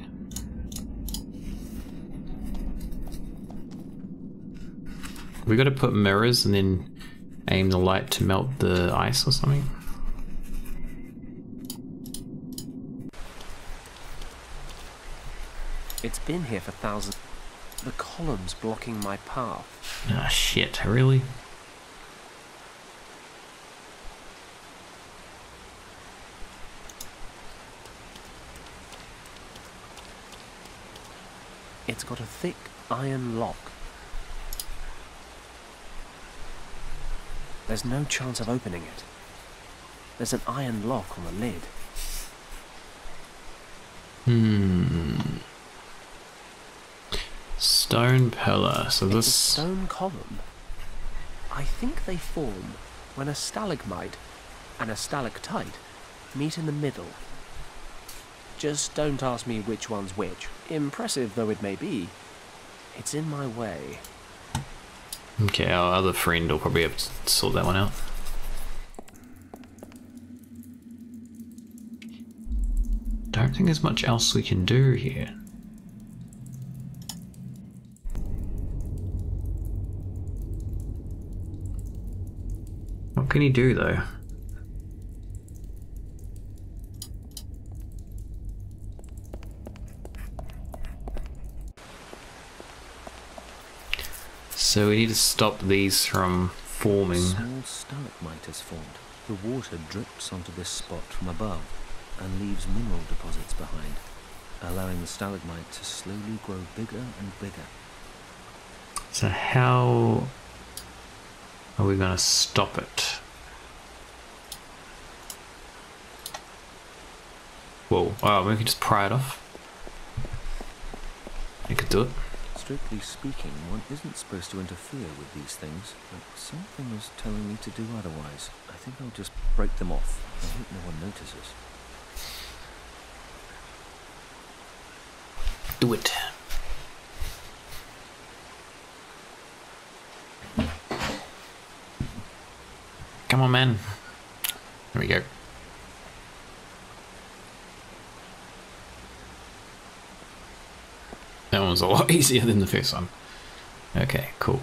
We gotta put mirrors and then aim the light to melt the ice or something. It's been here for thousands. The column's blocking my path. Ah, shit, really? It's got a thick iron lock. There's no chance of opening it. There's an iron lock on the lid. Stone pillar. So It's this a stone column. I think they form when a stalagmite and a stalactite meet in the middle. Just don't ask me which one's which. Impressive though it may be, it's in my way. Okay, our other friend will probably have to sort that one out. Don't think there's much else we can do here. What can he do though? So we need to stop these from forming. A small stalagmite has formed. The water drips onto this spot from above and leaves mineral deposits behind, allowing the stalagmite to slowly grow bigger and bigger. So how are we going to stop it? Whoa, oh, we can just pry it off. You could do it. Strictly speaking, one isn't supposed to interfere with these things, but something is telling me to do otherwise. I think I'll just break them off. I hope no one notices. Do it. Come on, man. There we go. That one was a lot easier than the first one. Okay, cool.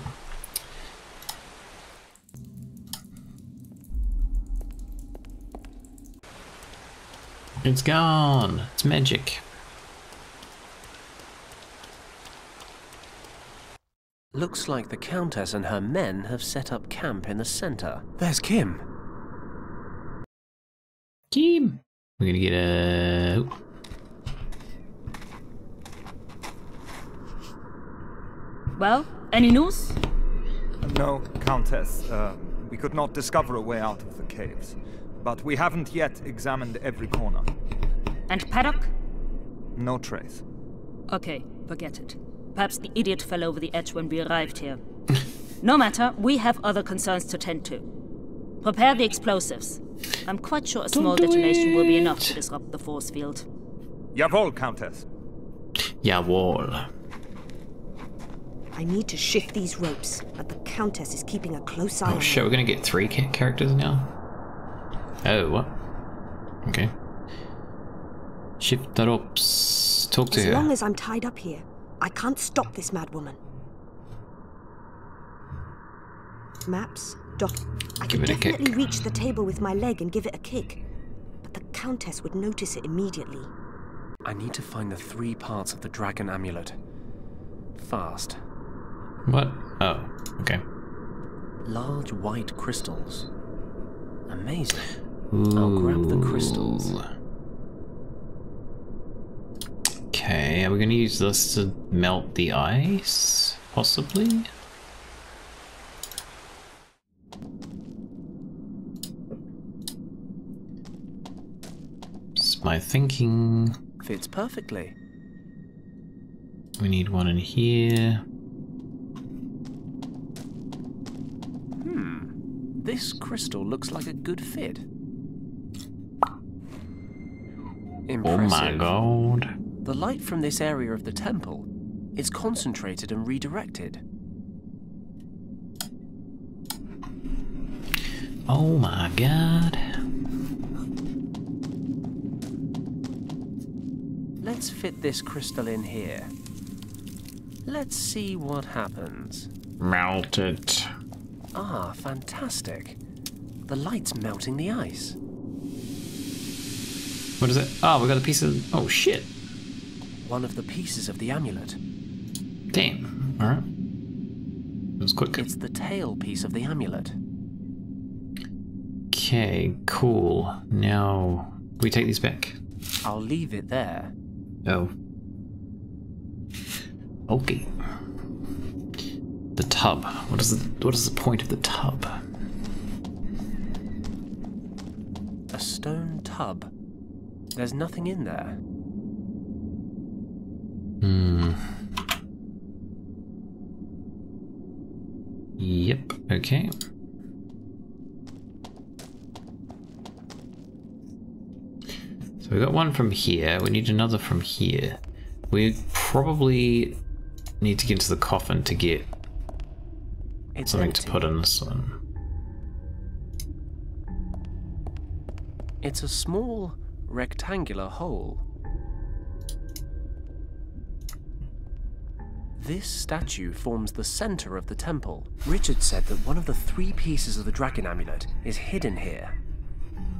It's gone. It's magic. Looks like the Countess and her men have set up camp in the center. There's Kim. Kim. We're gonna get a... Well, any news? No, Countess. We could not discover a way out of the caves. But we haven't yet examined every corner. And Paddock? No trace. Okay, forget it. Perhaps the idiot fell over the edge when we arrived here. No matter, we have other concerns to tend to. Prepare the explosives. I'm quite sure a small detonation will be enough to disrupt the force field. Jawohl, Countess. Jawohl. I need to shift these ropes, but the Countess is keeping a close eye on Oh shit, we're gonna get 3 characters now? Oh, what? Okay. Shift the ropes. Talk to As her. long as I'm tied up here, I can't stop this madwoman. Maps, I Give could it a kick. definitely reach the table with my leg and give it a kick, but the Countess would notice it immediately. I need to find the 3 parts of the dragon amulet. Fast. What? Oh, okay. Large white crystals. Amazing. I'll grab the crystals. Okay, are we gonna use this to melt the ice? Possibly? Just my thinking. Fits perfectly. We need one in here. This crystal looks like a good fit. Impressive. Oh my god. The light from this area of the temple is concentrated and redirected. Oh my god. Let's fit this crystal in here. Let's see what happens. Melt it. Ah, fantastic. The light's melting the ice. What is it? Oh, we got a piece of... Oh shit. One of the pieces of the amulet. Damn. Alright. That was quick. It's the tail piece of the amulet. Okay, cool. Now, we take these back. I'll leave it there. Oh. Okay. The tub. What is the point of the tub? A stone tub. There's nothing in there. Yep, okay. So we got one from here, we need another from here. We probably need to get into the coffin to get something to put in this one. It's a small, rectangular hole. This statue forms the center of the temple. Richard said that one of the 3 pieces of the dragon amulet is hidden here.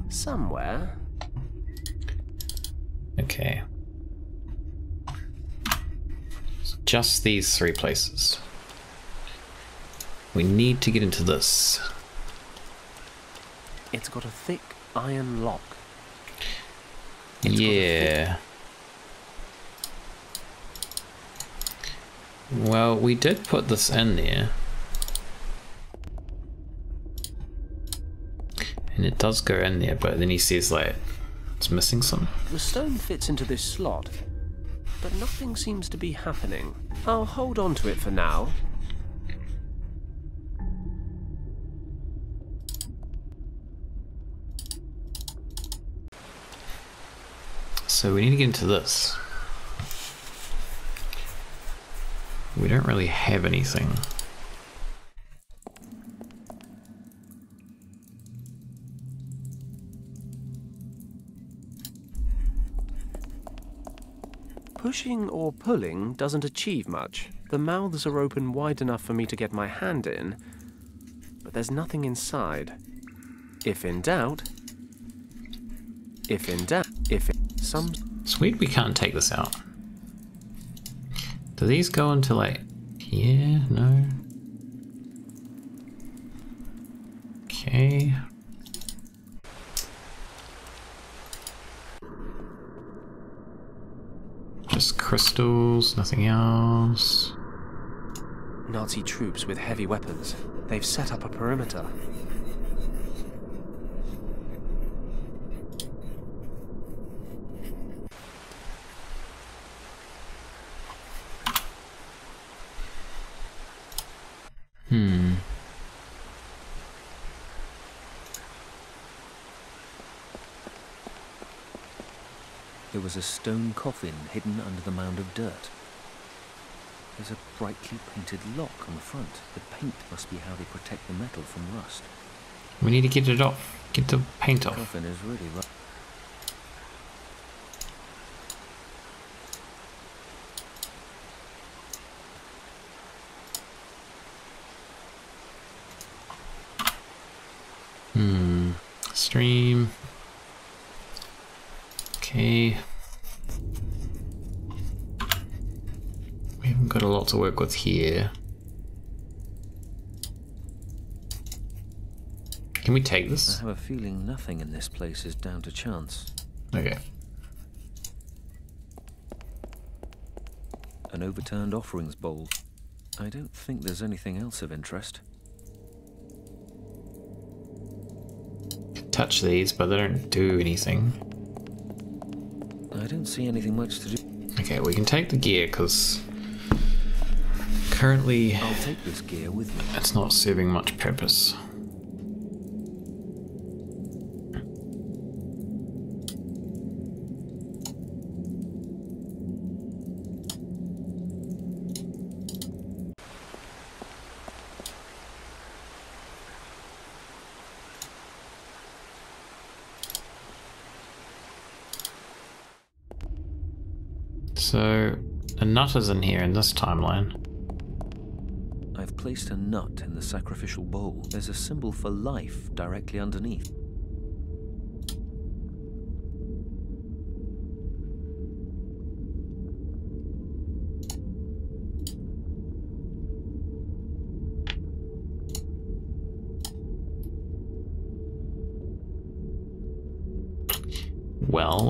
Somewhere. Okay. Just these 3 places. We need to get into this. It's got a thick iron lock. Yeah. Well, we did put this in there. And it does go in there, but then he says like it's missing some. The stone fits into this slot, but nothing seems to be happening. I'll hold on to it for now. So we need to get into this. We don't really have anything. Pushing or pulling doesn't achieve much. The mouths are open wide enough for me to get my hand in, but there's nothing inside. If in doubt... Sweet, we can't take this out. Do these go into like here? No. Okay. Just crystals, nothing else. Nazi troops with heavy weapons. They've set up a perimeter. There was a stone coffin hidden under the mound of dirt. There's a brightly painted lock on the front. The paint must be how they protect the metal from rust. We need to get it off. Get the paint The off. coffin is really rough. Stream. Okay. We haven't got a lot to work with here. Can we take this? I have a feeling nothing in this place is down to chance. Okay. An overturned offerings bowl. I don't think there's anything else of interest. Touch these, but they don't do anything. I don't see anything much to do. Okay, we can take the gear because currently I'll take this gear with me. it's not serving much purpose. So, a nut is in here in this timeline. I've placed a nut in the sacrificial bowl. There's a symbol for life directly underneath. Well.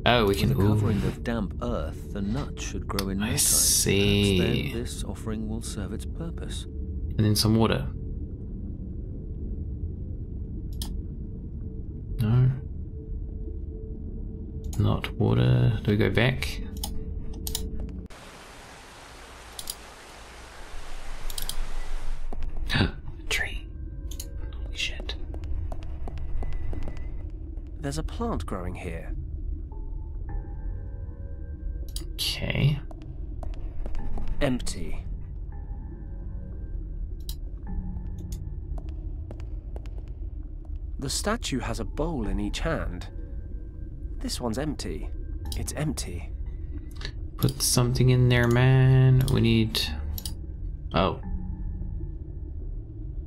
Oh, we can. With a covering of damp earth, the nut should grow in no time. I see. Perhaps then this offering will serve its purpose. And then some water. No. Not water. Do we go back? Tree. Holy shit. There's a plant growing here. Okay. Empty. The statue has a bowl in each hand. This one's empty. It's empty. Put something in there, man. We need... Oh.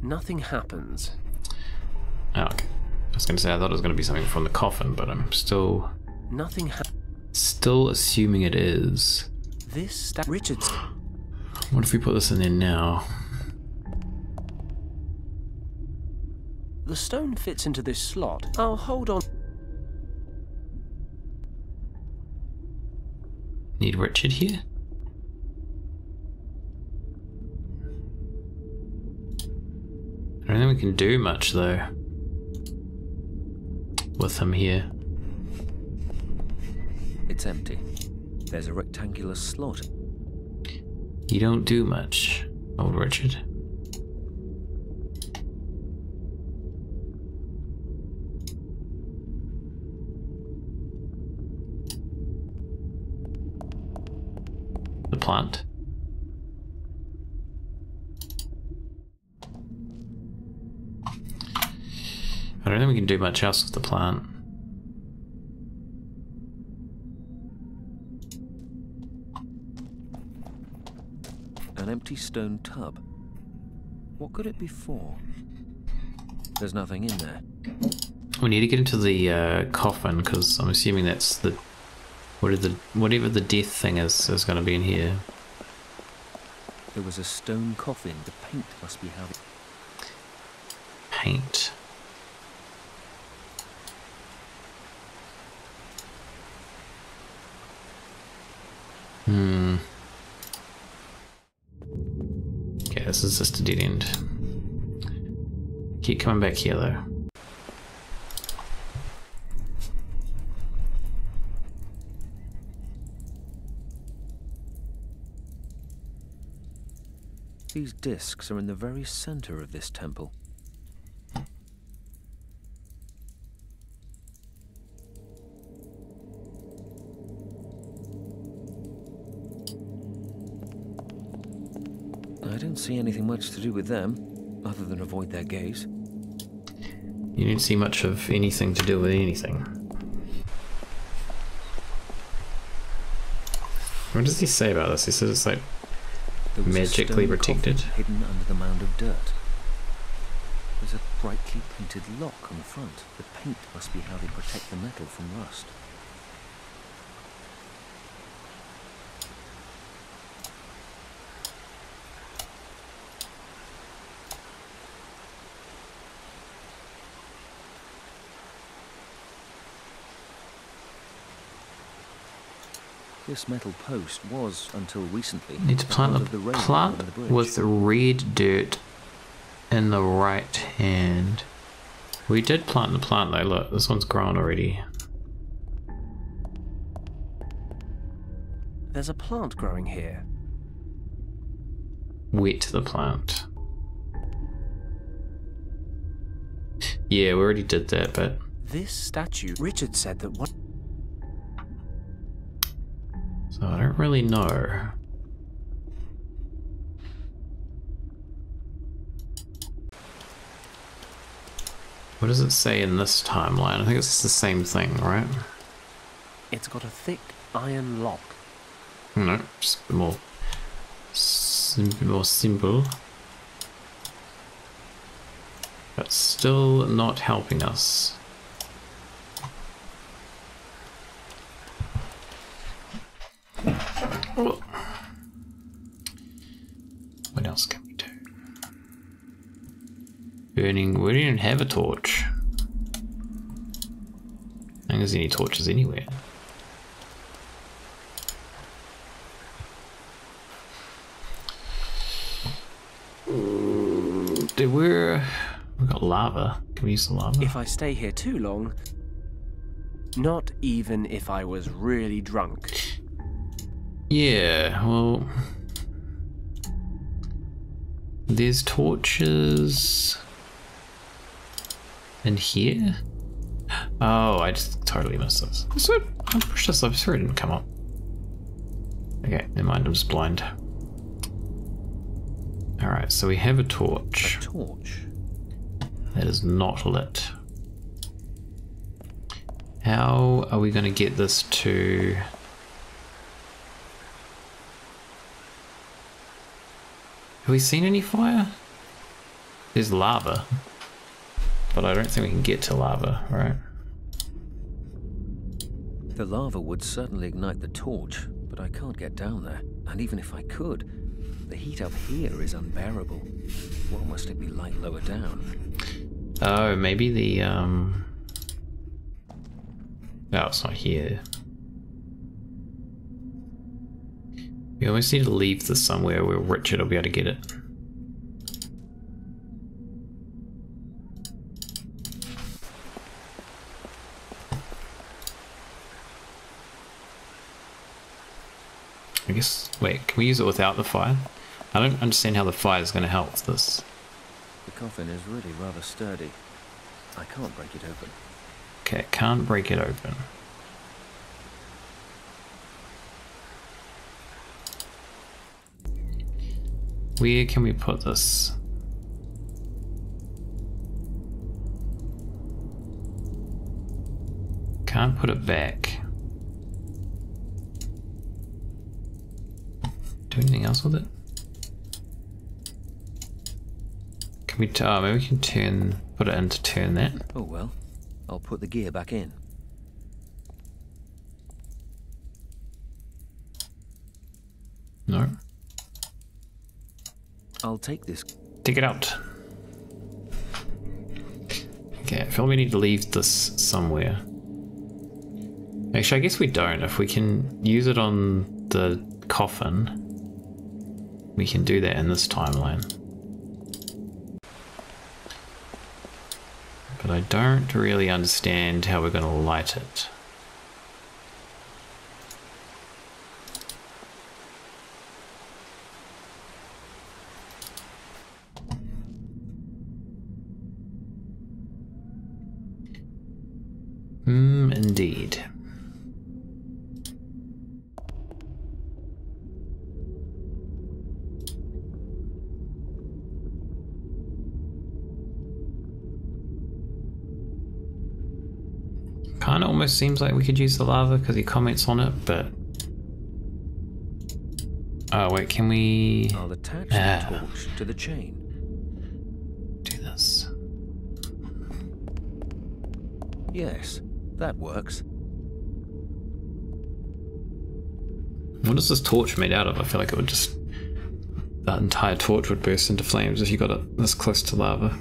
Nothing happens. Oh, okay. I was going to say I thought it was going to be something from the coffin, but I'm still... Nothing Still assuming it is. This Richard's. What if we put this in there now? The stone fits into this slot. I'll hold on. Need Richard here? I don't think we can do much though with him here. It's empty. There's a rectangular slot. You don't do much, old Richard. The plant. I don't think we can do much else with the plant. An empty stone tub. What could it be for? There's nothing in there. We need to get into the coffin because I'm assuming that's the whatever the death thing is going to be in here. There was a stone coffin. The paint must be how. Paint. Okay, this is just a dead end. Keep coming back here though. These discs are in the very center of this temple. didn't see anything much to do with them, other than avoid their gaze. You didn't see much of anything to do with anything. What does he say about this? He says it's like magically protected. Hidden under the mound of dirt. There's a brightly painted lock on the front. The paint must be how they protect the metal from rust. This metal post was, until recently, Need to plant the plant with red dirt in the right hand. We did plant the plant though, look, this one's grown already. There's a plant growing here. Wet the plant. Yeah, we already did that, but... This statue, Richard said that what... So I don't really know. What does it say in this timeline? I think it's the same thing, right? It's got a thick iron lock. No, just more simple. But still not helping us. What else can we do? Burning, we didn't have a torch. I don't think there's any torches anywhere. We've got lava. Can we use the lava? If I stay here too long, not even if I was really drunk. Yeah, well... There's torches... in here? Oh, I just totally missed this. I pushed this up, sorry it didn't come up. Okay, never mind, I'm just blind. Alright, so we have a torch. A torch? That is not lit. How are we going to get this to... Have we seen any fire? There's lava. But I don't think we can get to lava, right? The lava would certainly ignite the torch, but I can't get down there. And even if I could, the heat up here is unbearable. What must it be like lower down? Oh, maybe the, Oh, it's not here. We almost need to leave this somewhere where Richard will be able to get it. I guess, wait, can we use it without the fire? I don't understand how the fire is going to help this. The coffin is really rather sturdy. I can't break it open. Okay, can't break it open. Where can we put this? Can't put it back. Do anything else with it? Can we, maybe we can put it in to turn that. Oh well, I'll put the gear back in. No. I'll take this. Take it out. Okay, I feel we need to leave this somewhere. Actually, I guess we don't. If we can use it on the coffin, we can do that in this timeline. But I don't really understand how we're going to light it. Indeed. Kind of almost seems like we could use the lava because he comments on it, but... Oh wait, can we... I'll attach the torch to the chain. Do this. Yes, that works. What is this torch made out of? I feel like it would just... That entire torch would burst into flames if you got it this close to lava.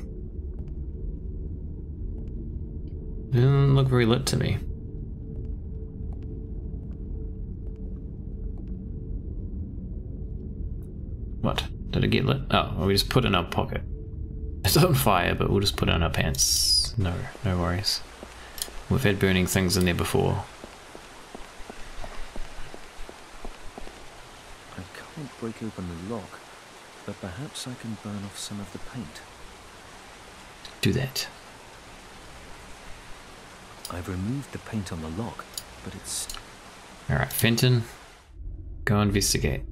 It doesn't look very lit to me. What? Did it get lit? Oh, well, we just put it in our pocket. It's on fire, but we'll just put it in our pants. No worries. We've had burning things in there before. I can't break open the lock, but perhaps I can burn off some of the paint. Do that. I've removed the paint on the lock, but it's... Alright, Fenton, go investigate.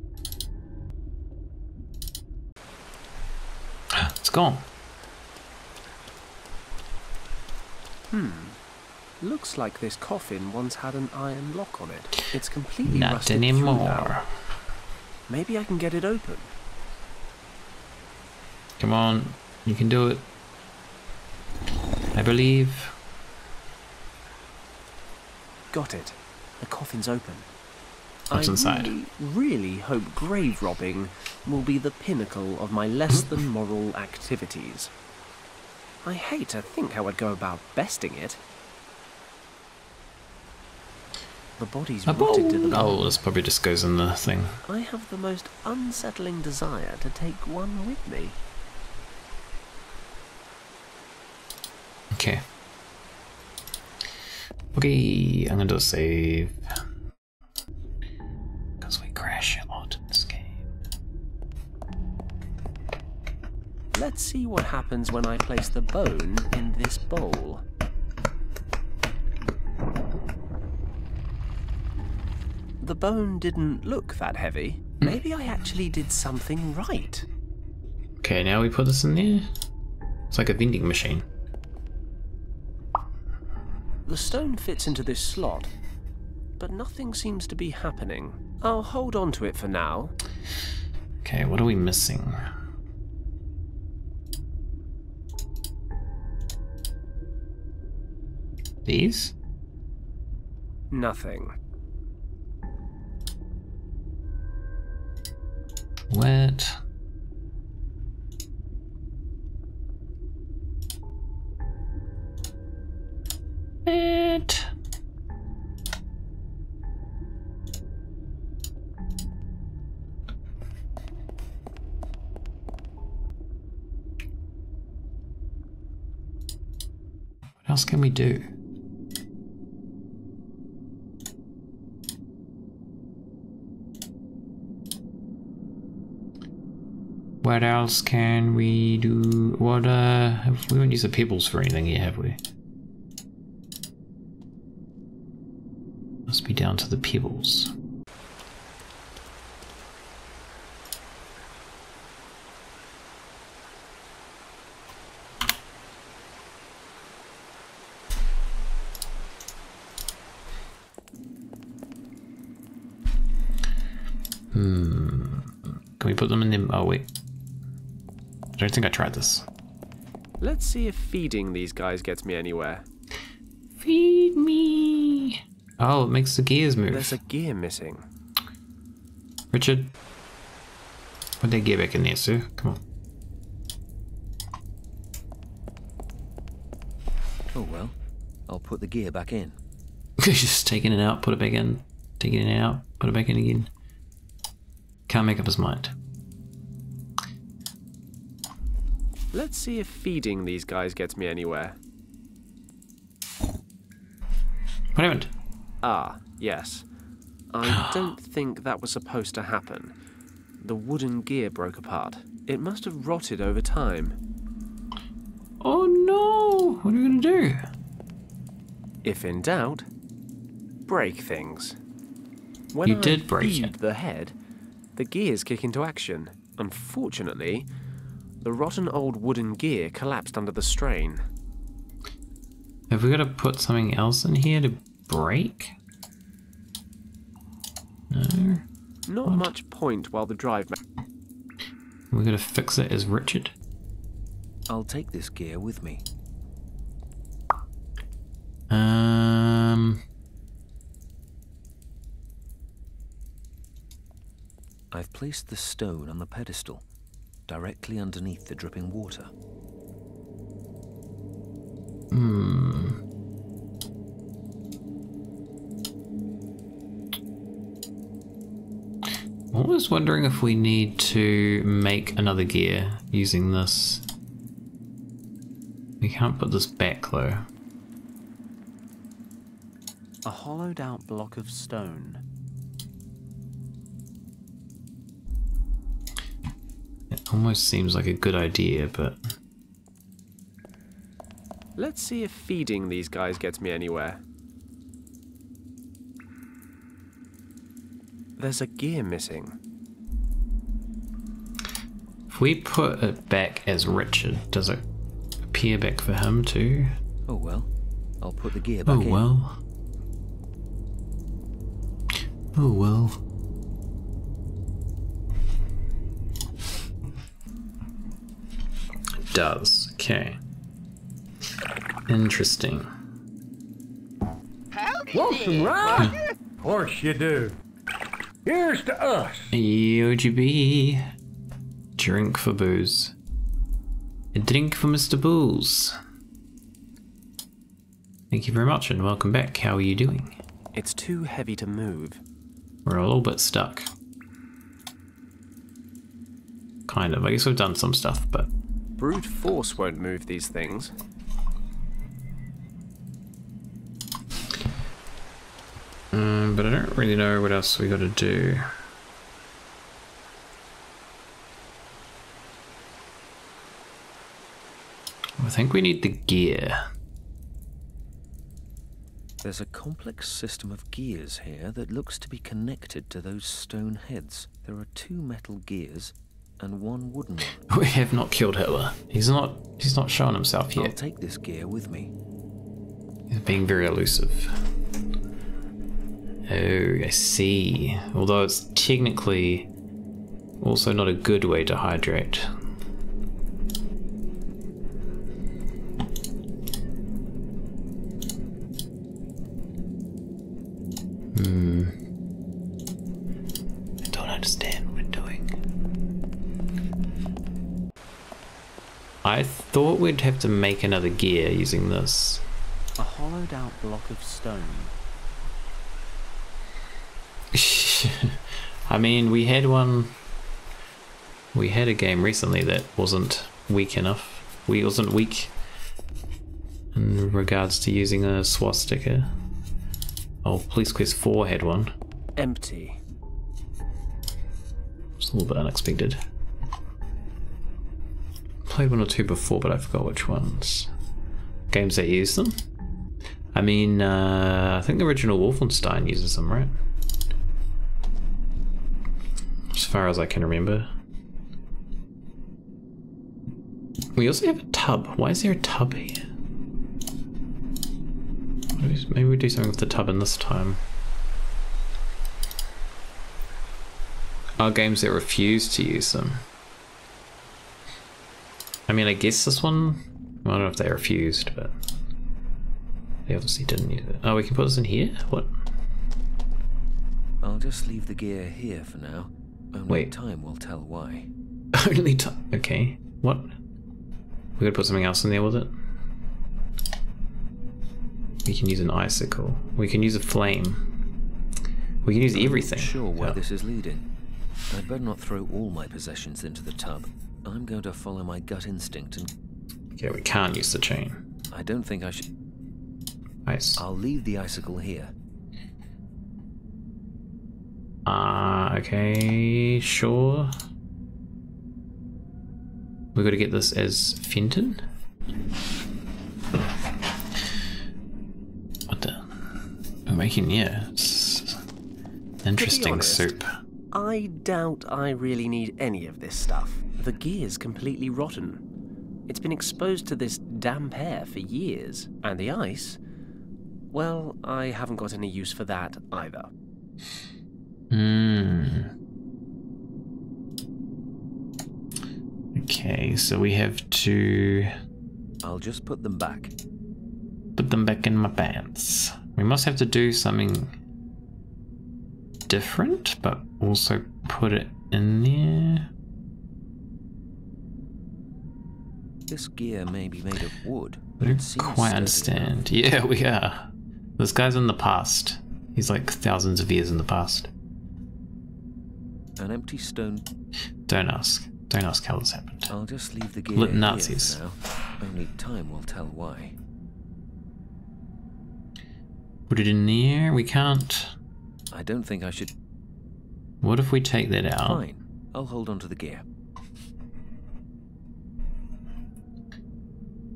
It's gone. Looks like this coffin once had an iron lock on it. It's completely Not rusted anymore. through now. Maybe I can get it open. Come on, you can do it. I believe. Got it. The coffin's open. What's inside? I really hope grave robbing will be the pinnacle of my less than moral activities. I hate to think how I'd go about besting it. The body's rotted to the bone. Oh, this probably just goes in the thing. I have the most unsettling desire to take one with me. Okay. Okay, I'm gonna do a save. Because we crash a lot in this game. Let's see what happens when I place the bone in this bowl. The bone didn't look that heavy. Maybe I actually did something right. Okay, now we put this in there. It's like a vending machine. The stone fits into this slot, but nothing seems to be happening. I'll hold on to it for now. Okay, what are we missing? These? Nothing. Wet. Wet. What else can we do? What else can we do? What, we won't use the pebbles for anything here, have we? Must be down to the pebbles. Can we put them in the... Oh, wait. I don't think I tried this. Let's see if feeding these guys gets me anywhere. Feed me. Oh, it makes the gears move. There's a gear missing. Richard, put that gear back in there, sir. Come on. Oh well, I'll put the gear back in. Just taking it out, put it back in. Taking it out, put it back in again. Can't make up his mind. Let's see if feeding these guys gets me anywhere. What happened? Ah, yes. I don't think that was supposed to happen. The wooden gear broke apart. It must have rotted over time. Oh no! What are we gonna do? If in doubt, break things. When You did break feed it. the head, the gears kick into action. Unfortunately, the rotten old wooden gear collapsed under the strain. Have we got to put something else in here to break? No. Not much point while the drive. We're gonna fix it as Richard. I'll take this gear with me. I've placed the stone on the pedestal, directly underneath the dripping water. I was wondering if we need to make another gear using this. We can't put this back though. A hollowed out block of stone. It almost seems like a good idea, but... Let's see if feeding these guys gets me anywhere. There's a gear missing. If we put it back as Richard, does it appear back for him too? Oh well, I'll put the gear back in. Oh well. Oh well. It does, okay. Interesting. Want some rice? Of course you do. Here's to us. UGB. Drink for booze. A drink for Mr. Booze. Thank you very much and welcome back. How are you doing? It's too heavy to move. We're a little bit stuck. Kind of. I guess we've done some stuff, but... Brute force won't move these things. But I don't really know what else we got to do. I think we need the gear. There's a complex system of gears here that looks to be connected to those stone heads. There are 2 metal gears and 1 wooden one. We have not killed Hitler. He's not shown himself yet. I'll take this gear with me. He's being very elusive. Oh, I see. Although it's technically also not a good way to hydrate. I don't understand what we're doing. I thought we'd have to make another gear using this. A hollowed out block of stone. I mean, we had a game recently that wasn't weak enough. Wasn't weak in regards to using a swastika. Oh, Police Quest 4 had one. Empty. It's a little bit unexpected. Played 1 or 2 before, but I forgot which ones. Games that use them? I mean, I think the original Wolfenstein uses them, right? As far as I can remember. We also have a tub. Why is there a tub here? Maybe we do something with the tub in this time. Are games that refuse to use them? I mean, I guess this one... I don't know if they refused, but... They obviously didn't use it. Oh, we can put this in here? What? I'll just leave the gear here for now. Only Wait. Time will tell why. Only time? Okay. What? We gotta put something else in there with it? We can use an icicle. We can use a flame. We can use everything. I'm not sure where this is leading. I'd better not throw all my possessions into the tub. I'm going to follow my gut instinct and... Yeah, we can't use the chain. I don't think I should... Nice. I'll leave the icicle here. Okay, sure. We gotta get this as Fenton? What the? We're making, yeah, it's interesting honest, soup. I doubt I really need any of this stuff. The gear's completely rotten. It's been exposed to this damp air for years. And the ice? Well, I haven't got any use for that either. Okay, so we have to... I'll just put them back. Put them back in my pants. We must have to do something different, but also put it in there. This gear may be made of wood, I but it don't seems quite sturdy understand. enough. Yeah, we are. This guy's in the past. He's like thousands of years in the past. An empty stone. Don't ask. Don't ask how this happened. I'll just leave the gear Lit here Nazis. for now. Only time will tell why. Put it in there. We can't. I don't think I should. What if we take that out? Fine. I'll hold on to the gear.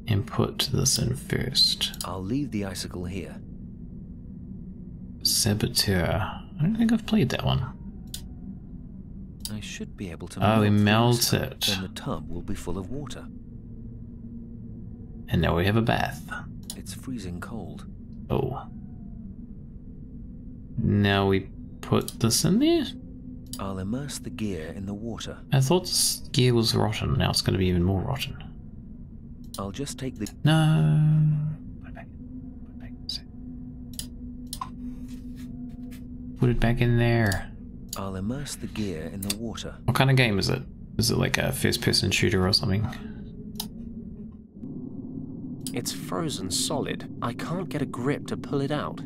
And put this in first. I'll leave the icicle here. Saboteur. I don't think I've played that one. I should be able to Oh, we the melt icicle, it. Then the tub will be full of water. And now we have a bath. It's freezing cold. Oh. Now we put this in there? I'll immerse the gear in the water. I thought this gear was rotten. Now it's going to be even more rotten. I'll just take the... No. Put it back in there. I'll immerse the gear in the water. What kind of game is it? Is it like a first-person shooter or something? It's frozen solid. I can't get a grip to pull it out.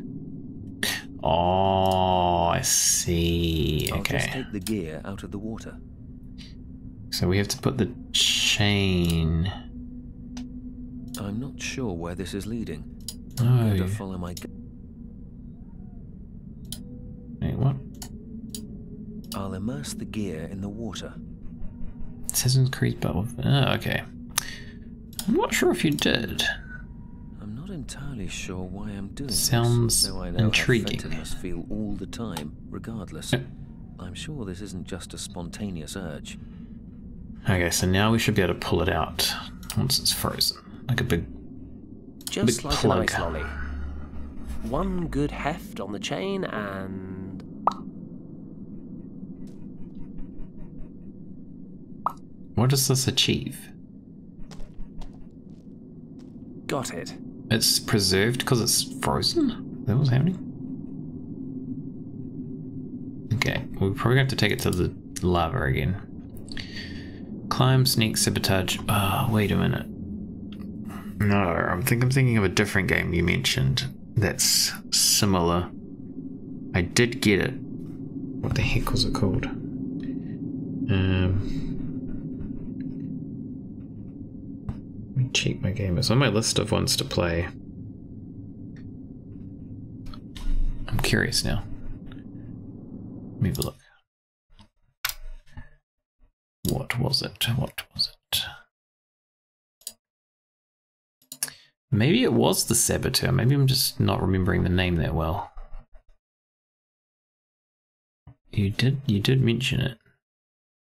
Oh, I see. I'll Okay. just take the gear out of the water. So we have to put the chain. I'm not sure where this is leading. No. I'm going to follow my... Wait, what? I'll immerse the gear in the water. Assassin's Creed Battle. Oh, okay. I'm not sure if you did. I'm not entirely sure why I'm doing Sounds this, though I know intriguing. how Fenton must feel all the time, regardless. I'm sure this isn't just a spontaneous urge. Okay, so now we should be able to pull it out once it's frozen. Like a big Just big like plug. an ice lolly. One good heft on the chain and... What does this achieve? Got it. It's preserved because it's frozen? Is that what's happening? Okay, we're probably going to have to take it to the lava again. Climb, sneak, sabotage. Oh, wait a minute. No, I'm thinking of a different game you mentioned that's similar. I did get it. What the heck was it called? Let me check my game. It's on my list of ones to play. I'm curious now. Let me have a look. What was it? What was it? Maybe it was the Saboteur. Maybe I'm just not remembering the name that well. You did mention it.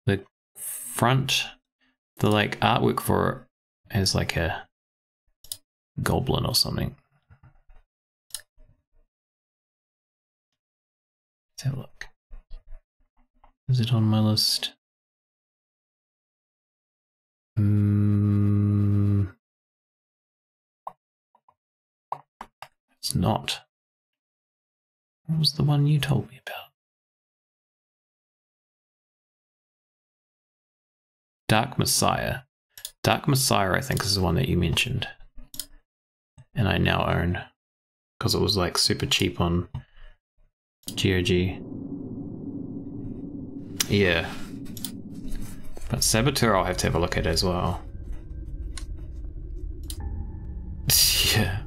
The front, the like artwork for it has like a goblin or something. Let's have a look. Is it on my list? It's not. What was the one you told me about? Dark Messiah. Dark Messiah, I think, is the one that you mentioned. And I now own. Because it was like super cheap on GOG. Yeah. But Saboteur I'll have to have a look at as well. Yeah.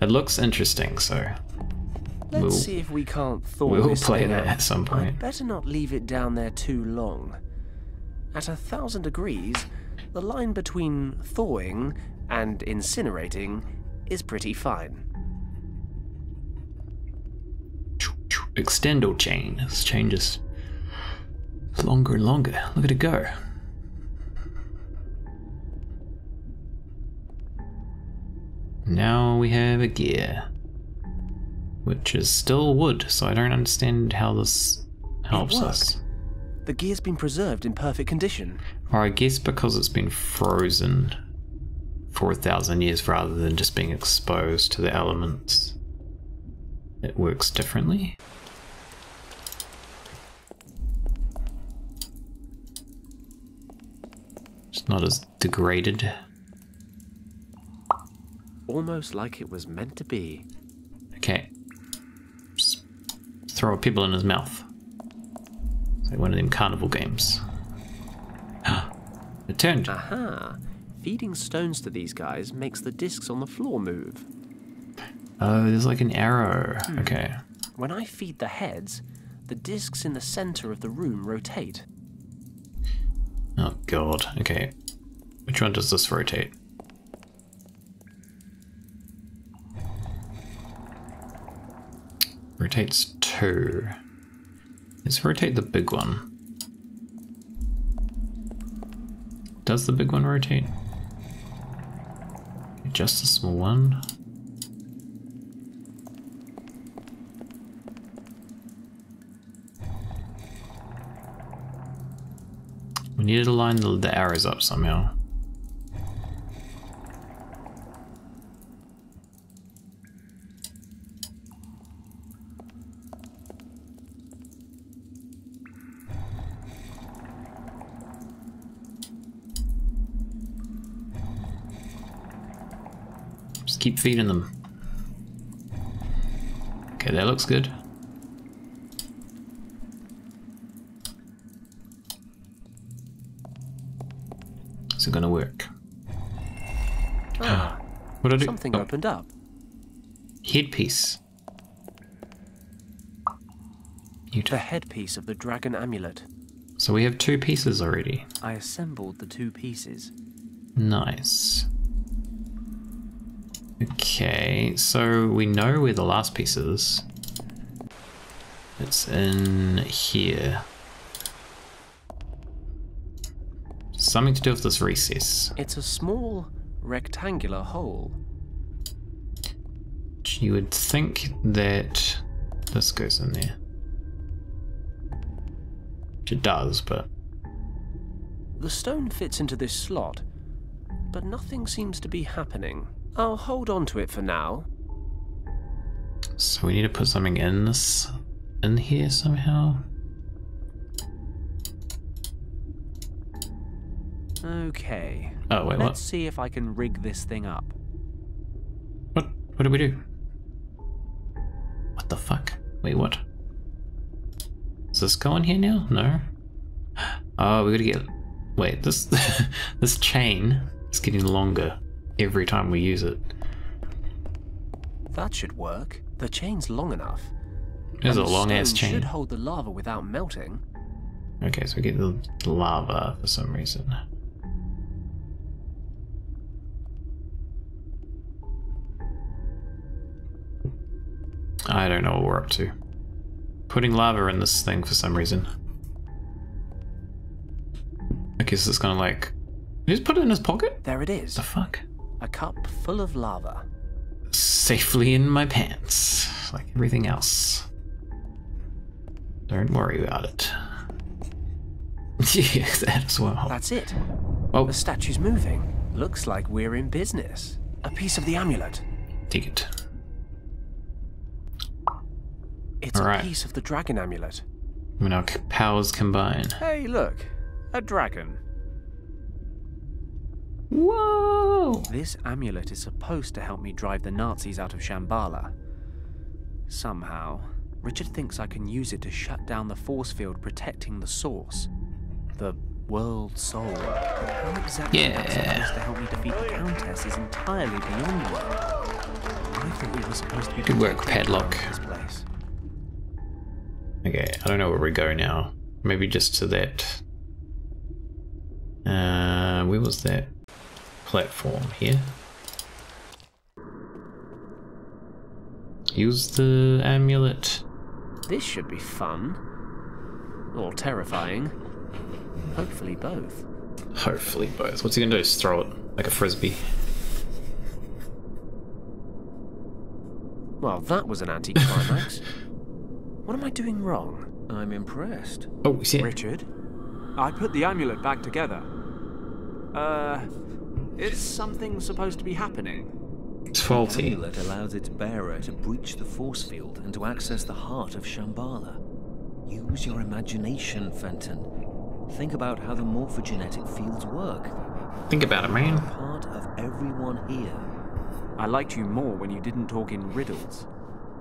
It looks interesting, so Let's see if we can't thaw we'll this play thing that out. at some point. I'd better not leave it down there too long. At 1,000 degrees, the line between thawing and incinerating is pretty fine. Extendo chain. This chain just longer and longer. Look at it go. Now we have a gear, which is still wood, so I don't understand how this helps us. The gear's been preserved in perfect condition. Or I guess because it's been frozen for 1,000 years rather than just being exposed to the elements, it works differently. It's not as degraded. Almost like it was meant to be. Okay. Just throw a pebble in his mouth. It's like one of them carnival games. It turned. Aha! Feeding stones to these guys makes the discs on the floor move. Oh, there's like an arrow. Okay. When I feed the heads, the discs in the center of the room rotate. Oh god. Okay. Which one does this rotate? Rotates 2. Let's rotate the big one. Does the big one rotate? Just a small one? We need to line the arrows up somehow. Just keep feeding them. Okay, that looks good. Is it gonna work? Ah, what did I do? something opened up. Headpiece. The headpiece of the dragon amulet. So we have 2 pieces already. I assembled the 2 pieces. Nice. Okay, so we know where the last piece is. It's in here. Something to do with this recess. It's a small, rectangular hole. You would think that this goes in there. Which it does, but... The stone fits into this slot, but nothing seems to be happening. I'll hold on to it for now. So we need to put something in this... in here somehow? Okay. Oh, wait, Let's see if I can rig this thing up. What? What do we do? What the fuck? Wait, what? Does this go in here now? No? Oh, we gotta get... Wait, this... this chain is getting longer every time we use it. That should work. The chain's long enough. It's a long-ass chain. Should hold the lava without melting. Okay, so we get the lava for some reason. I don't know what we're up to. Putting lava in this thing for some reason. I guess it's gonna like... Did he just put it in his pocket? There it is. The fuck? A cup full of lava. Safely in my pants, like everything else. Don't worry about it. Yeah, that as well. That's it. Oh. The statue's moving. Looks like we're in business. A piece of the amulet. Take it. It's a piece of the dragon amulet. When our powers combine. Hey, look. A dragon. Whoa! This amulet is supposed to help me drive the Nazis out of Shambala. Somehow, Richard thinks I can use it to shut down the force field protecting the source. The world soul. But how exactly that's supposed to help me defeat the Countess is entirely beyond me. I thought we were supposed to be... Good work, Padlock. This place. Okay, I don't know where we go now. Maybe just to that... where was that platform? Here? Use the amulet. This should be fun. Or terrifying. Hopefully both. Hopefully both. What's he gonna do? Just throw it like a frisbee. Well, that was an anticlimax. What am I doing wrong? I'm impressed. Oh, shit. Richard, I put the amulet back together. Is something supposed to be happening? It's The faulty. amulet allows its bearer to breach the force field and to access the heart of Shambala. Use your imagination, Fenton. Think about how the morphogenetic fields work. Think about it, man. Part of everyone here. I liked you more when you didn't talk in riddles.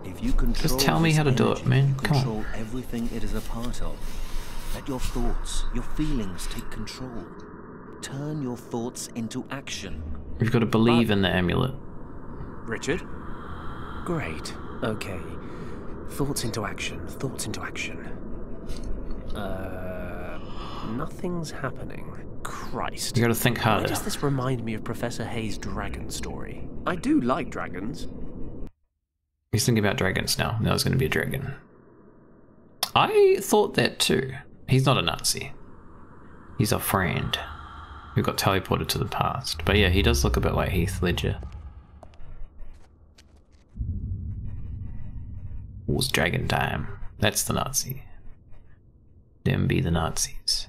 If you control Just tell me this how to do it, energy, man. you Come on. control everything it is a part of. Let your thoughts, your feelings take control. Turn your thoughts into action. We've got to believe in the amulet. Richard? Great. Okay. Thoughts into action. Thoughts into action. Nothing's happening. Christ. You got to think Why harder. does this remind me of Professor Hayes' dragon story? I do like dragons. He's thinking about dragons now. Now there's going to be a dragon. I thought that too. He's not a Nazi. He's our friend who got teleported to the past. But yeah, he does look a bit like Heath Ledger. It was dragon time. That's the Nazi. Them be the Nazis.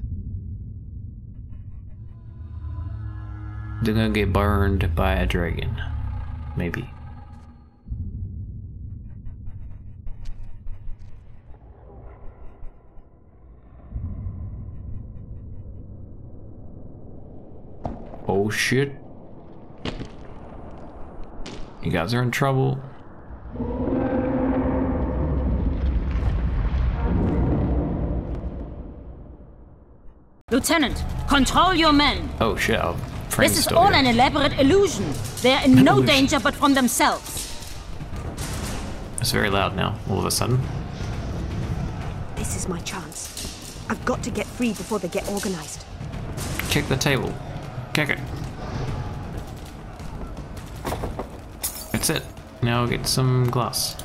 They're gonna get burned by a dragon. Maybe. Oh shit. You guys are in trouble. Lieutenant, control your men. Oh shit, our friend's This is still all here. an elaborate illusion. They are in no Illusion. danger but from themselves. It's very loud now, all of a sudden. This is my chance. I've got to get free before they get organized. Kick the table. Kick it. That's it. Now I'll get some glass.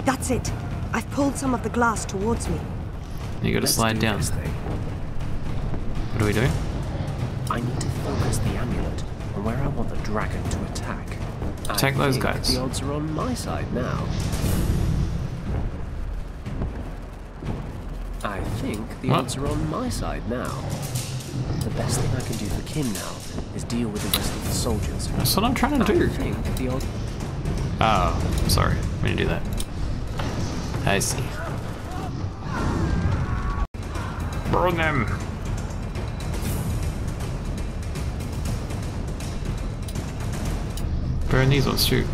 That's it. I've pulled some of the glass towards me. You gotta slide down. This thing. What do we do? I need to focus the amulet on where I want the dragon to attack. Attack I those think guys. The odds are on my side now. I think the What? odds are on my side now. The best thing I can do for Kim now is deal with the rest of the soldiers. That's what I'm trying to do. I think the odds... Oh, sorry. We didn't do that. I see. Burn them! Burn these ones too.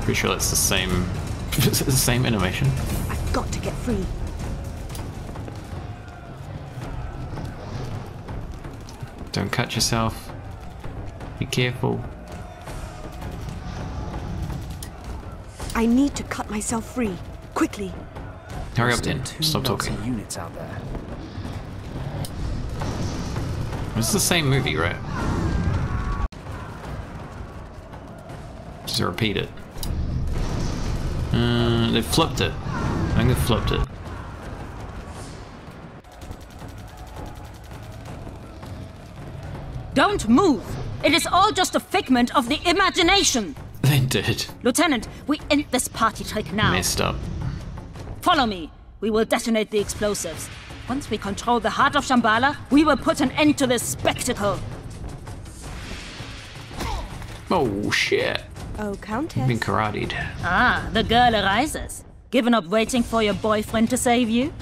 Pretty sure it's the same, it's the same animation. I've got to get free. Don't cut yourself. Be careful. I need to cut myself free. Quickly. Hurry up Still then. two Stop Nazi talking. units out there. It's the same movie, right? Just to repeat it. They flipped it. I think they flipped it. Don't move. It is all just a figment of the imagination. They did. Lieutenant, we end this party trick now. Messed up. Follow me. We will detonate the explosives. Once we control the heart of Shambala, we will put an end to this spectacle. Oh shit. Oh, Countess. I've been karate'd. Ah, the girl arises. Given up waiting for your boyfriend to save you?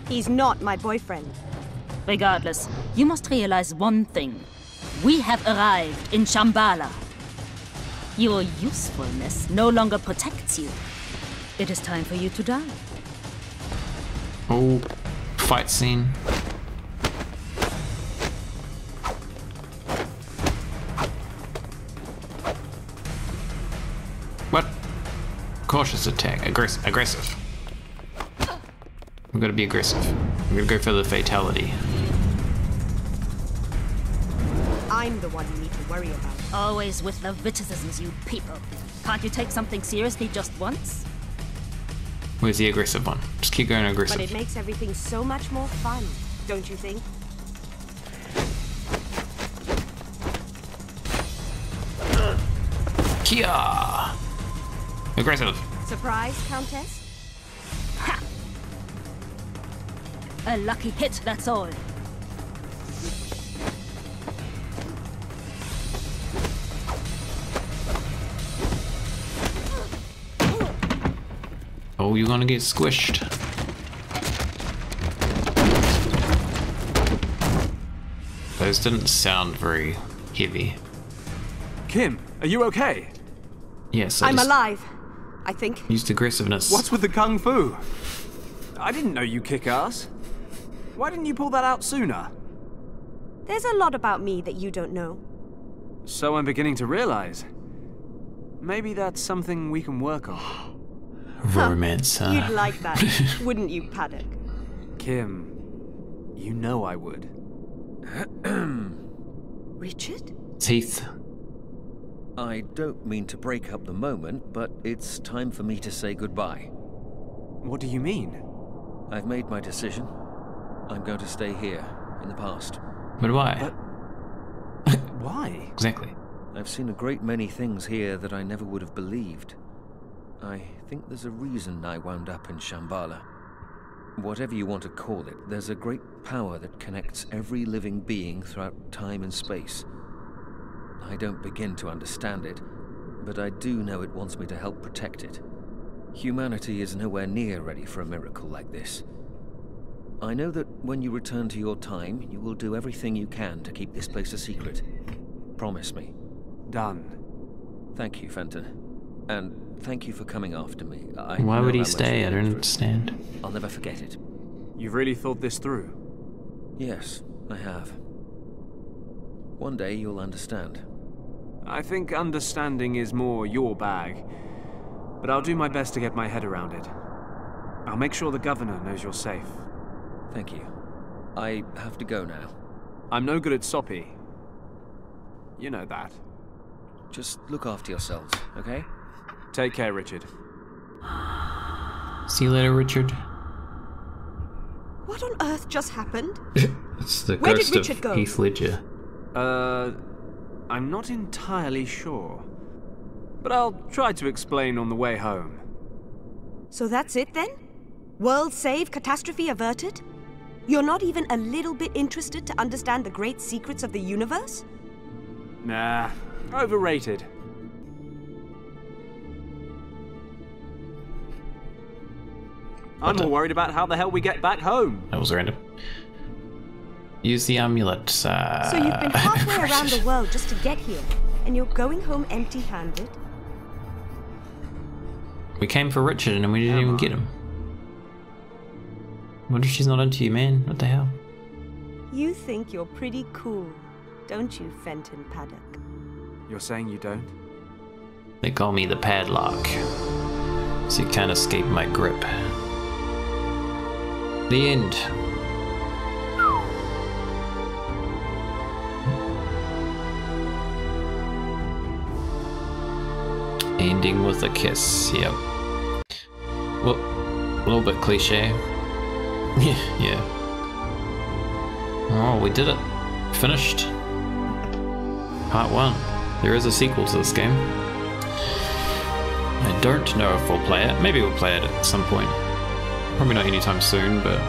He's not my boyfriend. Regardless, you must realize one thing. We have arrived in Shambala. Your usefulness no longer protects you. It is time for you to die. Oh, fight scene. What? Cautious attack. Aggressive. We've got to be aggressive. We're gonna go for the fatality. I'm the one you need to worry about. Always with the witticisms, you people. Can't you take something seriously just once? Where's the aggressive one? Just keep going aggressive. But it makes everything so much more fun, don't you think? Kia! Aggressive. Surprise, Countess? Ha! A lucky hit, that's all. Oh, you're gonna get squished. Those didn't sound very heavy. Kim, are you okay? Yes, I'm alive, I think. Used aggressiveness. What's with the kung fu? I didn't know you kick ass. Why didn't you pull that out sooner? There's a lot about me that you don't know. So I'm beginning to realize. Maybe that's something we can work on. Romance, You'd like that, wouldn't you, Paddock? Kim, you know I would. Richard? Teeth. I don't mean to break up the moment, but it's time for me to say goodbye. What do you mean? I've made my decision. I'm going to stay here, in the past. But why? Why? Exactly. I've seen a great many things here that I never would have believed. I think there's a reason I wound up in Shambala. Whatever you want to call it, there's a great power that connects every living being throughout time and space. I don't begin to understand it, but I do know it wants me to help protect it. Humanity is nowhere near ready for a miracle like this. I know that when you return to your time, you will do everything you can to keep this place a secret. Promise me. Done. Thank you, Fenton. And thank you for coming after me. Why would he stay? I don't understand. I'll never forget it. You've really thought this through? Yes, I have. One day you'll understand. I think understanding is more your bag. But I'll do my best to get my head around it. I'll make sure the governor knows you're safe. Thank you. I have to go now. I'm no good at soppy. You know that. Just look after yourselves, okay? Take care, Richard. See you later, Richard. What on earth just happened? It's the Where ghost did Richard of go? Heath Ledger. I'm not entirely sure. But I'll try to explain on the way home. So that's it then? World saved, catastrophe averted? You're not even a little bit interested to understand the great secrets of the universe? Nah, overrated. I'm more worried about how the hell we get back home. That was random. Use the amulet. So you've been halfway around the world just to get here, and you're going home empty-handed? We came for Richard and we didn't even get him. What if she's not into you, man? What the hell? You think you're pretty cool, don't you, Fenton Paddock? You're saying you don't? They call me the Padlock, so you can't escape my grip. The end. Ending with a kiss, yep. Well, a little bit cliche. Yeah. Oh, we did it. Finished. Part 1. There is a sequel to this game. I don't know if we'll play it. Maybe we'll play it at some point. Probably not anytime soon, but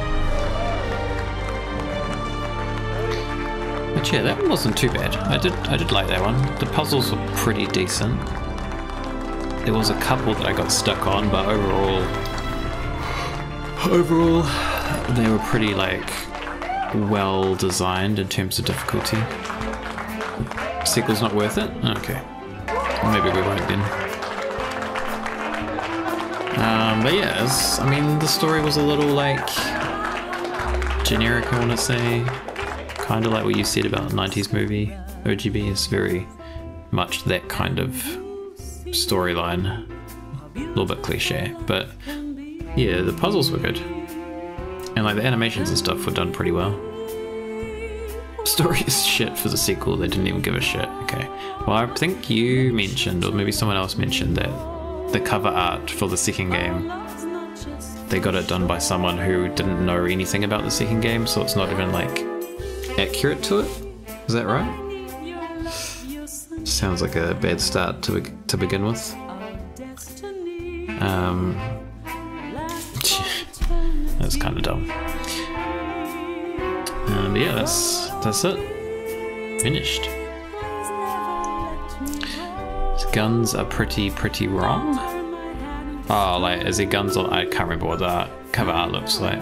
yeah, that one wasn't too bad. I did like that one. The puzzles were pretty decent. There was a couple that I got stuck on, but overall they were pretty like well designed in terms of difficulty. Sequel's not worth it? Okay. Maybe we won't then. But yeah, I mean, the story was a little like generic, I want to say. Kind of like what you said about 90s movie. OGB is very much that kind of storyline. A little bit cliche, but yeah, the puzzles were good. And like the animations and stuff were done pretty well. Story is shit for the sequel, they didn't even give a shit. Okay. Well, I think you mentioned, or maybe someone else mentioned, that the cover art for the second game they got it done by someone who didn't know anything about the second game, so it's not even like accurate to it. Is that right? Sounds like a bad start to begin with. That's kind of dumb. But yeah, that's it. Finished. His guns are pretty wrong. Oh, like, is it guns on? I can't remember what the cover art looks like.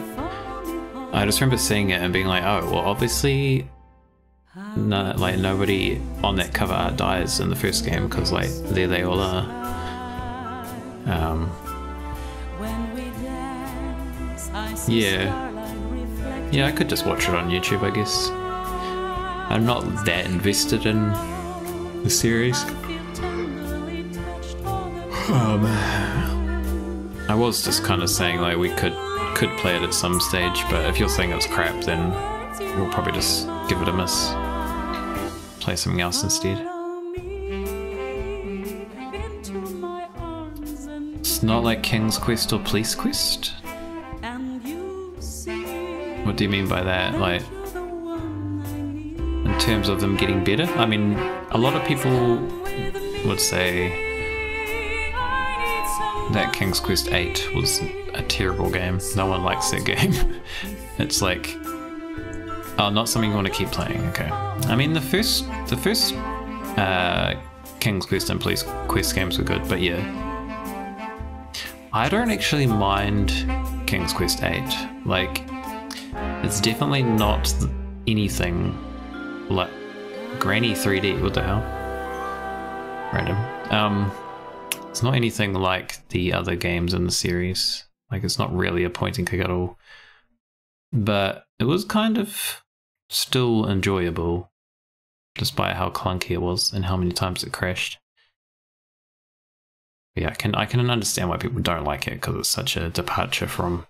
I just remember seeing it and being like, oh, well, obviously, no, like, nobody on that cover art dies in the first game, because, like, there they all are. Yeah, I could just watch it on YouTube, I guess. I'm not that invested in the series. I was just kind of saying, like, we could play it at some stage, but if you're saying it's crap, then we'll probably just give it a miss. Play something else instead. It's not like King's Quest or Police Quest? What do you mean by that? Like, in terms of them getting better? I mean, a lot of people would say that King's Quest 8 was a terrible game. No one likes that game. It's like, oh, not something you want to keep playing. Okay. I mean, the first King's Quest and Police Quest games were good, but yeah, I don't actually mind King's Quest 8. Like, it's definitely not anything like Granny 3D. What the hell? Random. It's not anything like the other games in the series. Like, it's not really a point and click at all. But it was kind of still enjoyable, despite how clunky it was and how many times it crashed. But yeah, I can understand why people don't like it, because it's such a departure from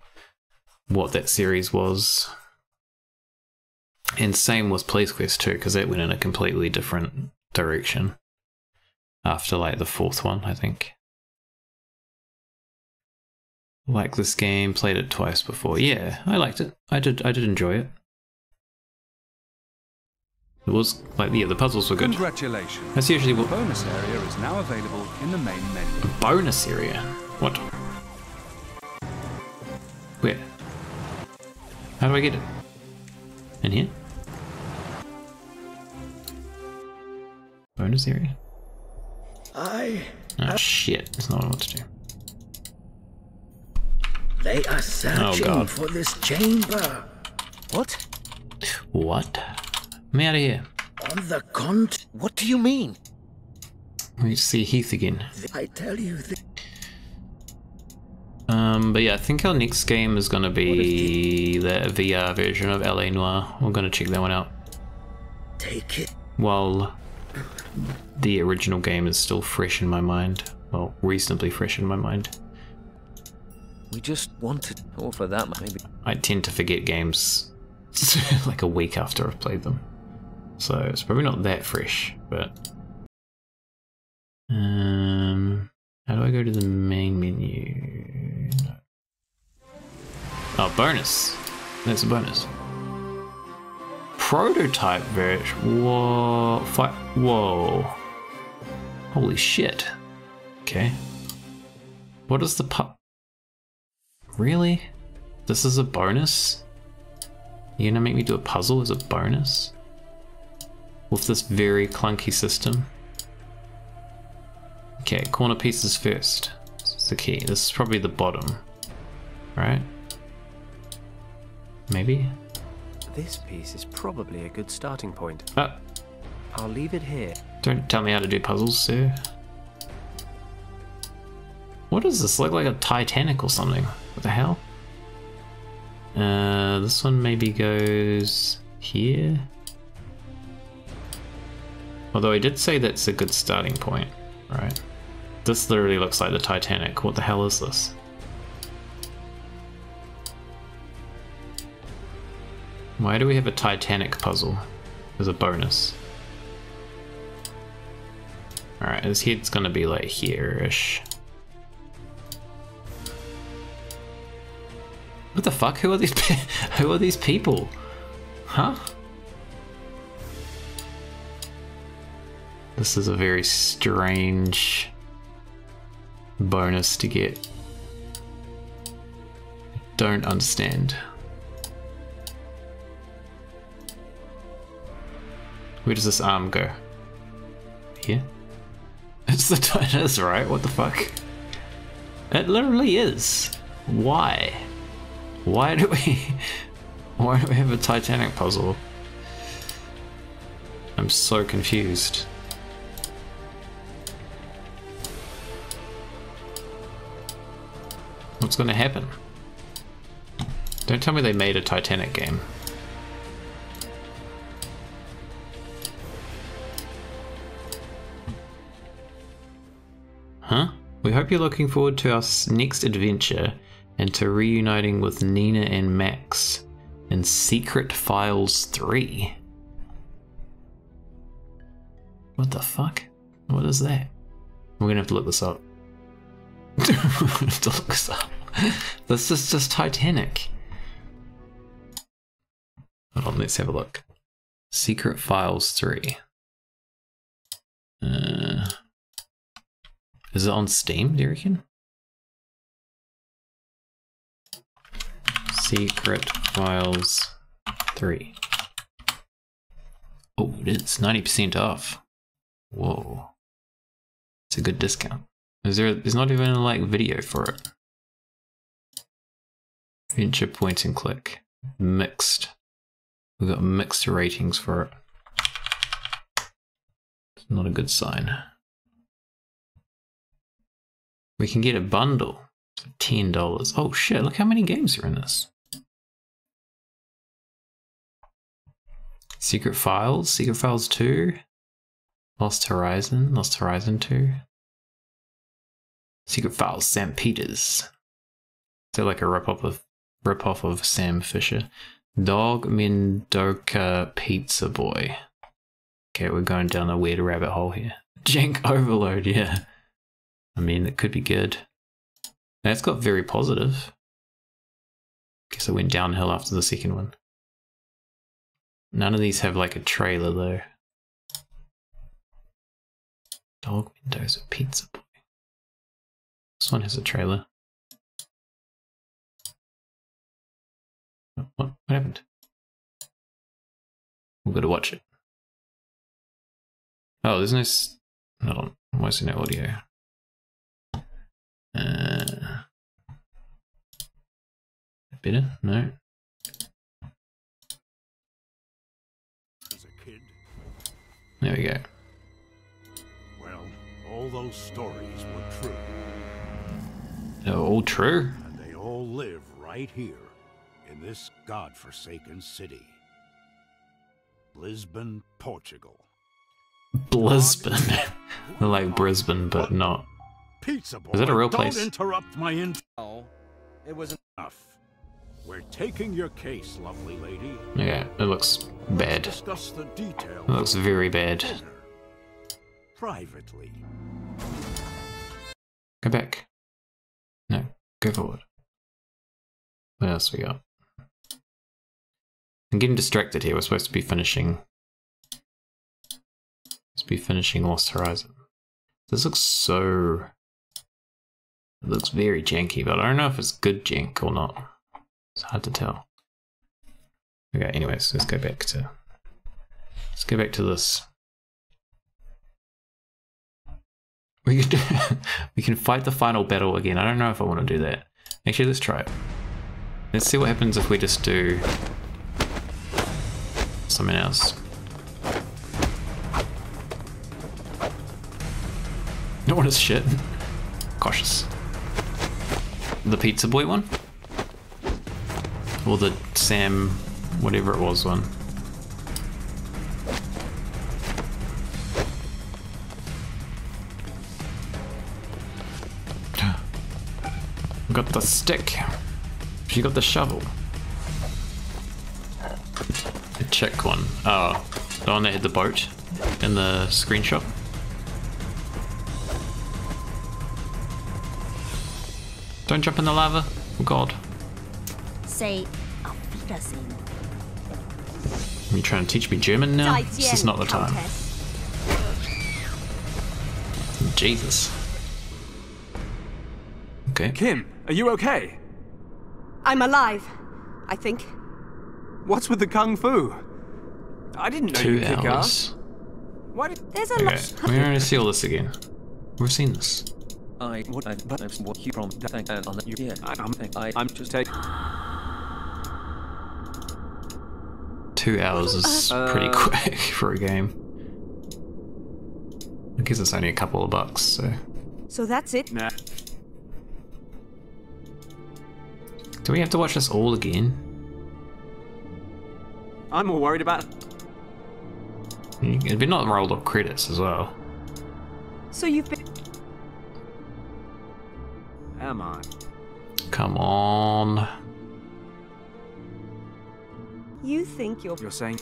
what that series was. And same with Police Quest 2, because that went in a completely different direction after, like, the fourth one, I think. Like this game, played it twice before. Yeah, I liked it. I did enjoy it. It was like, yeah, the puzzles were good. Congratulations. That's usually what. The bonus area is now available in the main menu. A bonus area? What? Where? How do I get it? In here? Bonus area? Oh shit, that's not what I want to do. They are searching for this chamber. What? What? Me out of here. On the what do you mean? We see Heath again. I tell you. But yeah, I think our next game is gonna be the VR version of LA Noire. We're gonna check that one out. Take it. While the original game is still fresh in my mind. Well, reasonably fresh in my mind. We just wanted, or for that maybe. I tend to forget games like a week after I've played them. So it's probably not that fresh, but... how do I go to the main menu? No. Oh, bonus. That's a bonus. Prototype version. Whoa. Whoa. Holy shit. Okay. What is the Really? This is a bonus? You're gonna make me do a puzzle as a bonus? With this very clunky system? Okay, corner pieces first. This is the key. This is probably the bottom. Right? Maybe? This piece is probably a good starting point. Ah. I'll leave it here. Don't tell me how to do puzzles, sir. What does this look like? A Titanic or something? What the hell? This one maybe goes here. Although I did say that's a good starting point, right? This literally looks like the Titanic. What the hell is this? Why do we have a Titanic puzzle as a bonus? Alright, his head's gonna be like here-ish. What the fuck? Who are these who are these people? Huh? This is a very strange bonus to get. Don't understand. Where does this arm go? Here? It's the Titans, right? What the fuck? It literally is. Why? Why do we have a Titanic puzzle? I'm so confused. What's gonna happen? Don't tell me they made a Titanic game. Huh? We hope you're looking forward to our next adventure and to reuniting with Nina and Max in Secret Files 3. What the fuck? What is that? We're gonna have to look this up. We're gonna have to look this up. This is just Titanic. Hold on, let's have a look. Secret Files 3. Is it on Steam, do you reckon? Secret Files 3. Oh, it is 90% off. Whoa. It's a good discount. There's not even a like video for it. Venture point and click. Mixed. We've got mixed ratings for it. It's not a good sign. We can get a bundle for $10. Oh shit, look how many games are in this. Secret Files, Secret Files 2, Lost Horizon 2, Secret Files St. Peter's. They're like a rip-off of Sam Fisher. Dog Mendoka Pizza Boy. Okay, we're going down a weird rabbit hole here. Jank Overload, yeah. I mean, it could be good. That's got very positive. Guess it went downhill after the second one. None of these have like a trailer though. Dog Mendoza Pizza Boy. This one has a trailer. What happened? We've got to watch it. Oh, there's no... Hold on. Why is there no audio? Better? No. As a kid. There we go. Well, all those stories were true. They're all true? And they all live right here in this godforsaken city. Lisbon, Portugal. Blisbon. They're like Brisbane, but not. Pizza Boy, is that a real place? Don't interrupt my No, it was enough. We're taking your case, lovely lady. Yeah, it looks bad. Let's discuss the details. It looks very bad. Privately. Go back. No, go forward. What else we got? I'm getting distracted here. We're supposed to be finishing. Lost Horizon. This looks so. It looks very janky, but I don't know if it's good jank or not. It's hard to tell. Okay, anyways, let's go back to this. We can fight the final battle again. I don't know if I want to do that. Actually, let's try it. Let's see what happens if we just do something else. No one is shit. Cautious. The Pizza Boy one? Or the Sam, whatever it was one. Got the stick. She got the shovel. The chick one. Oh, the one that had the boat in the screenshot. Don't jump in the lava. Oh god. say auf Wiedersehen. Are you trying to teach me German now? This is not the time. Jesus. Okay. Kim, are you okay? I'm alive, I think. What's with the kung fu? I didn't know you 2 kick hours. ass. Why did... There's a Okay, lot. we're gonna see all this again. We've seen this. I'm what you from thank and on you yeah. I'm just taking 2 hours is pretty quick for a game. I guess it's only a couple of bucks, so. So that's it? Nah. Do we have to watch this all again? I'm more worried about... It'd be not rolled up credits as well. So you've been... Am I? Come on. You think you're saying...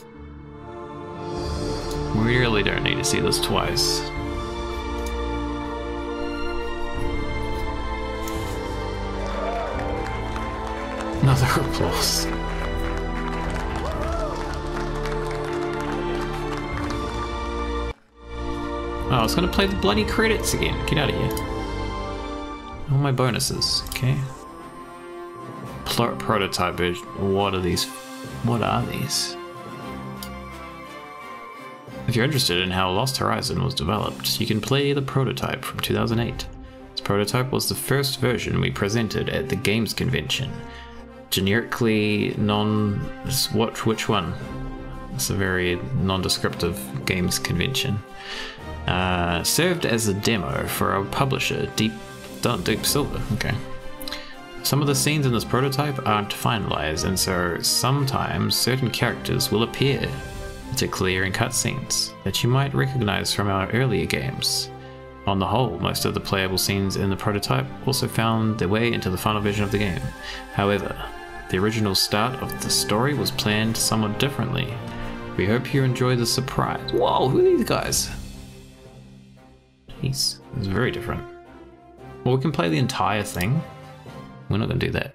We really don't need to see this twice. Another applause. Oh, I was gonna play the bloody credits again. Get out of here. All my bonuses, okay. Prototype version. What are these? What are these? If you're interested in how Lost Horizon was developed, you can play the prototype from 2008. This prototype was the first version we presented at the Games Convention. Generically which one? It's a very non-descriptive Games Convention. Served as a demo for our publisher, Deep Silver. Okay. Some of the scenes in this prototype aren't finalized, and so sometimes certain characters will appear, particularly in cutscenes, that you might recognize from our earlier games. On the whole, most of the playable scenes in the prototype also found their way into the final version of the game. However, the original start of the story was planned somewhat differently. We hope you enjoy the surprise. Whoa, who are these guys? Jeez, it's very different. Well, we can play the entire thing. We're not going to do that.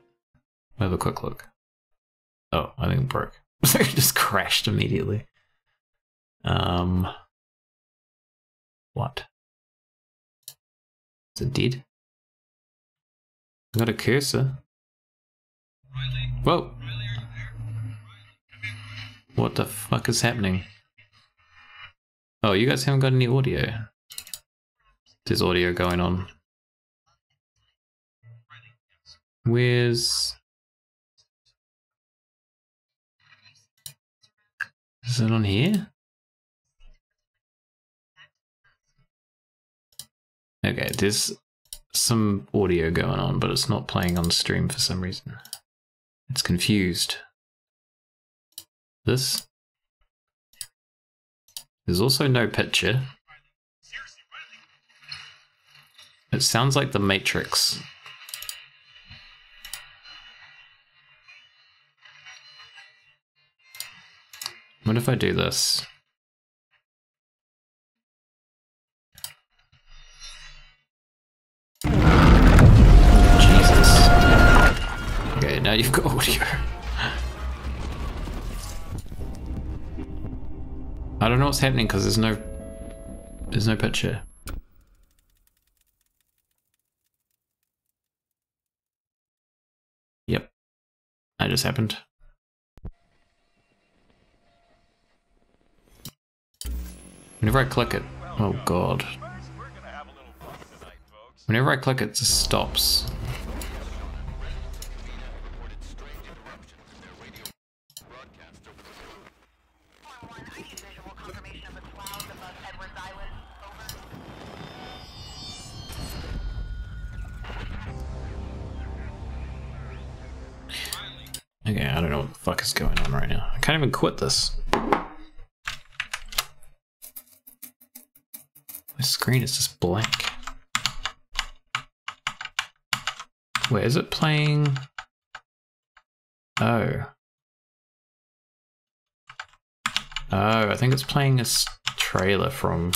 We'll have a quick look. Oh, I think it broke. It just crashed immediately. What? Is it dead? I got a cursor. Whoa! What the fuck is happening? Oh, you guys haven't got any audio. There's audio going on. Where's... Is it on here? Okay, there's some audio going on, but it's not playing on stream for some reason. It's confused. This? There's also no picture. It sounds like the Matrix. What if I do this? Jesus. Okay, now you've got audio. I don't know what's happening because there's no picture. Yep. That just happened. Whenever I click it, oh god. Whenever I click it just stops. Okay, I don't know what the fuck is going on right now. I can't even quit this. My screen is just blank. Wait, is it playing? Oh. Oh, I think it's playing a trailer from...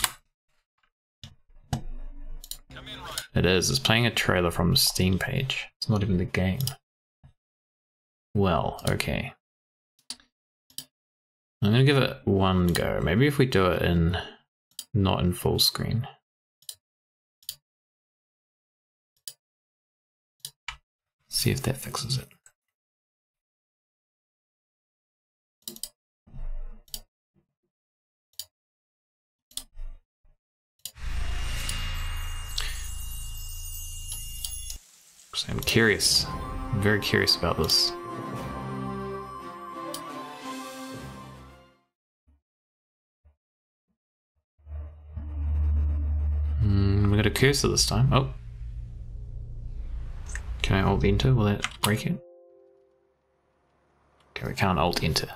It is, it's playing a trailer from the Steam page. It's not even the game. Well, okay. I'm gonna give it one go. Maybe if we do it in not in full screen. See if that fixes it. So I'm curious. I'm very curious about this. We got a cursor this time. Oh. Can I alt enter? Will that break it? Okay, we can't alt enter.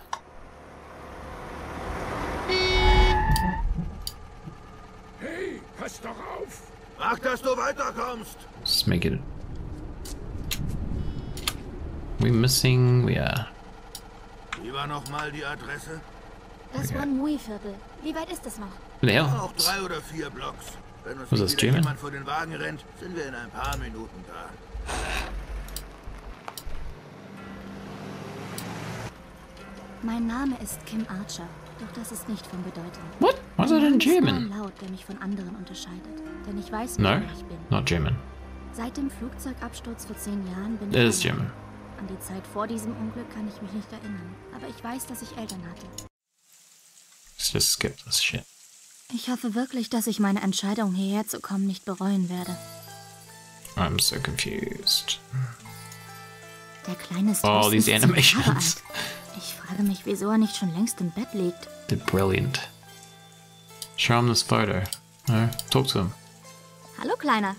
Hey, pass doch auf! Ach, dass du weiterkommst! Let's make it. We missing? We are. Wie war noch mal die Adresse? Das Wanmui-Viertel. Wie weit ist es noch? Ja. Auch 3 oder 4 Blocks. Wenn uns nicht wieder jemand vor den Wagen rennt, sind wir in ein paar Minuten da. Mein Name ist Kim Archer, doch das ist nicht von Bedeutung. What? Was it in German? Ein Laut, der mich von anderen unterscheidet, denn ich weiß, No, wer ich bin. not German. Seit dem Flugzeugabsturz vor 10 Jahren bin It is ich German. An die Zeit vor diesem Unglück kann ich mich nicht erinnern, aber ich weiß, dass ich Eltern hatte. Let's just skip this shit. Ich hoffe wirklich, dass ich meine Entscheidung, hierher zu kommen, nicht bereuen werde. I'm so confused. Der kleine ist Oh, these 10 Jahre animations. alt. Ich frage mich, wieso er nicht schon längst im Bett liegt. They're brilliant. Show him this photo. No, talk to him. Hallo, Kleiner.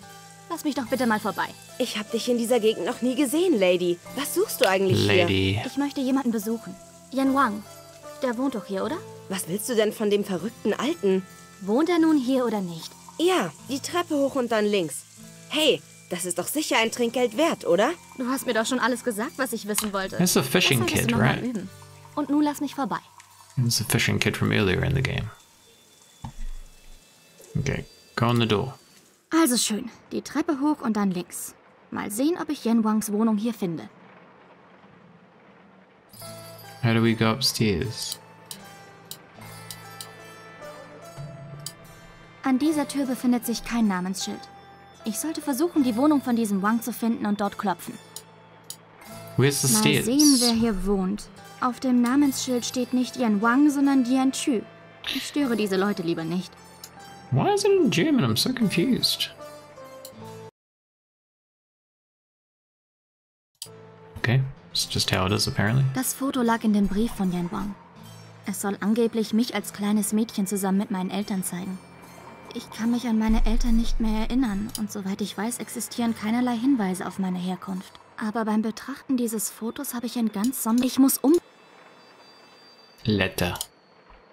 Lass mich doch bitte mal vorbei. Ich habe dich in dieser Gegend noch nie gesehen, Lady. Was suchst du eigentlich Lady. hier? Ich möchte jemanden besuchen. Yan Wang. Der wohnt doch hier, oder? Was willst du denn von dem verrückten Alten? Wohnt er nun hier oder nicht? Ja, die Treppe hoch und dann links. Hey, das ist doch sicher ein Trinkgeld wert, oder? Du hast mir doch schon alles gesagt, was ich wissen wollte. It's a fishing Das solltest kid, du noch mal right? üben. Und nun lass mich vorbei. It's a fishing kid from earlier in the game. Okay, go on the door. Also schön. Die Treppe hoch und dann links. Mal sehen, ob ich Yan Wangs Wohnung hier finde. How do we go upstairs? An dieser Tür befindet sich kein Namensschild. Ich sollte versuchen, die Wohnung von diesem Wang zu finden und dort klopfen. Where's the Mal stairs? sehen, wer hier wohnt. Auf dem Namensschild steht nicht Yan Wang, sondern Dian Chu. Ich störe diese Leute lieber nicht. Why is it in German? I'm so confused. Okay, it's just how it is apparently. Das Foto lag in dem Brief von Yan Wang. Es soll angeblich mich als kleines Mädchen zusammen mit meinen Eltern zeigen. Ich kann mich an meine Eltern nicht mehr erinnern und soweit ich weiß, existieren keinerlei Hinweise auf meine Herkunft. Aber beim Betrachten dieses Fotos habe ich ein ganz Ich muss Letter.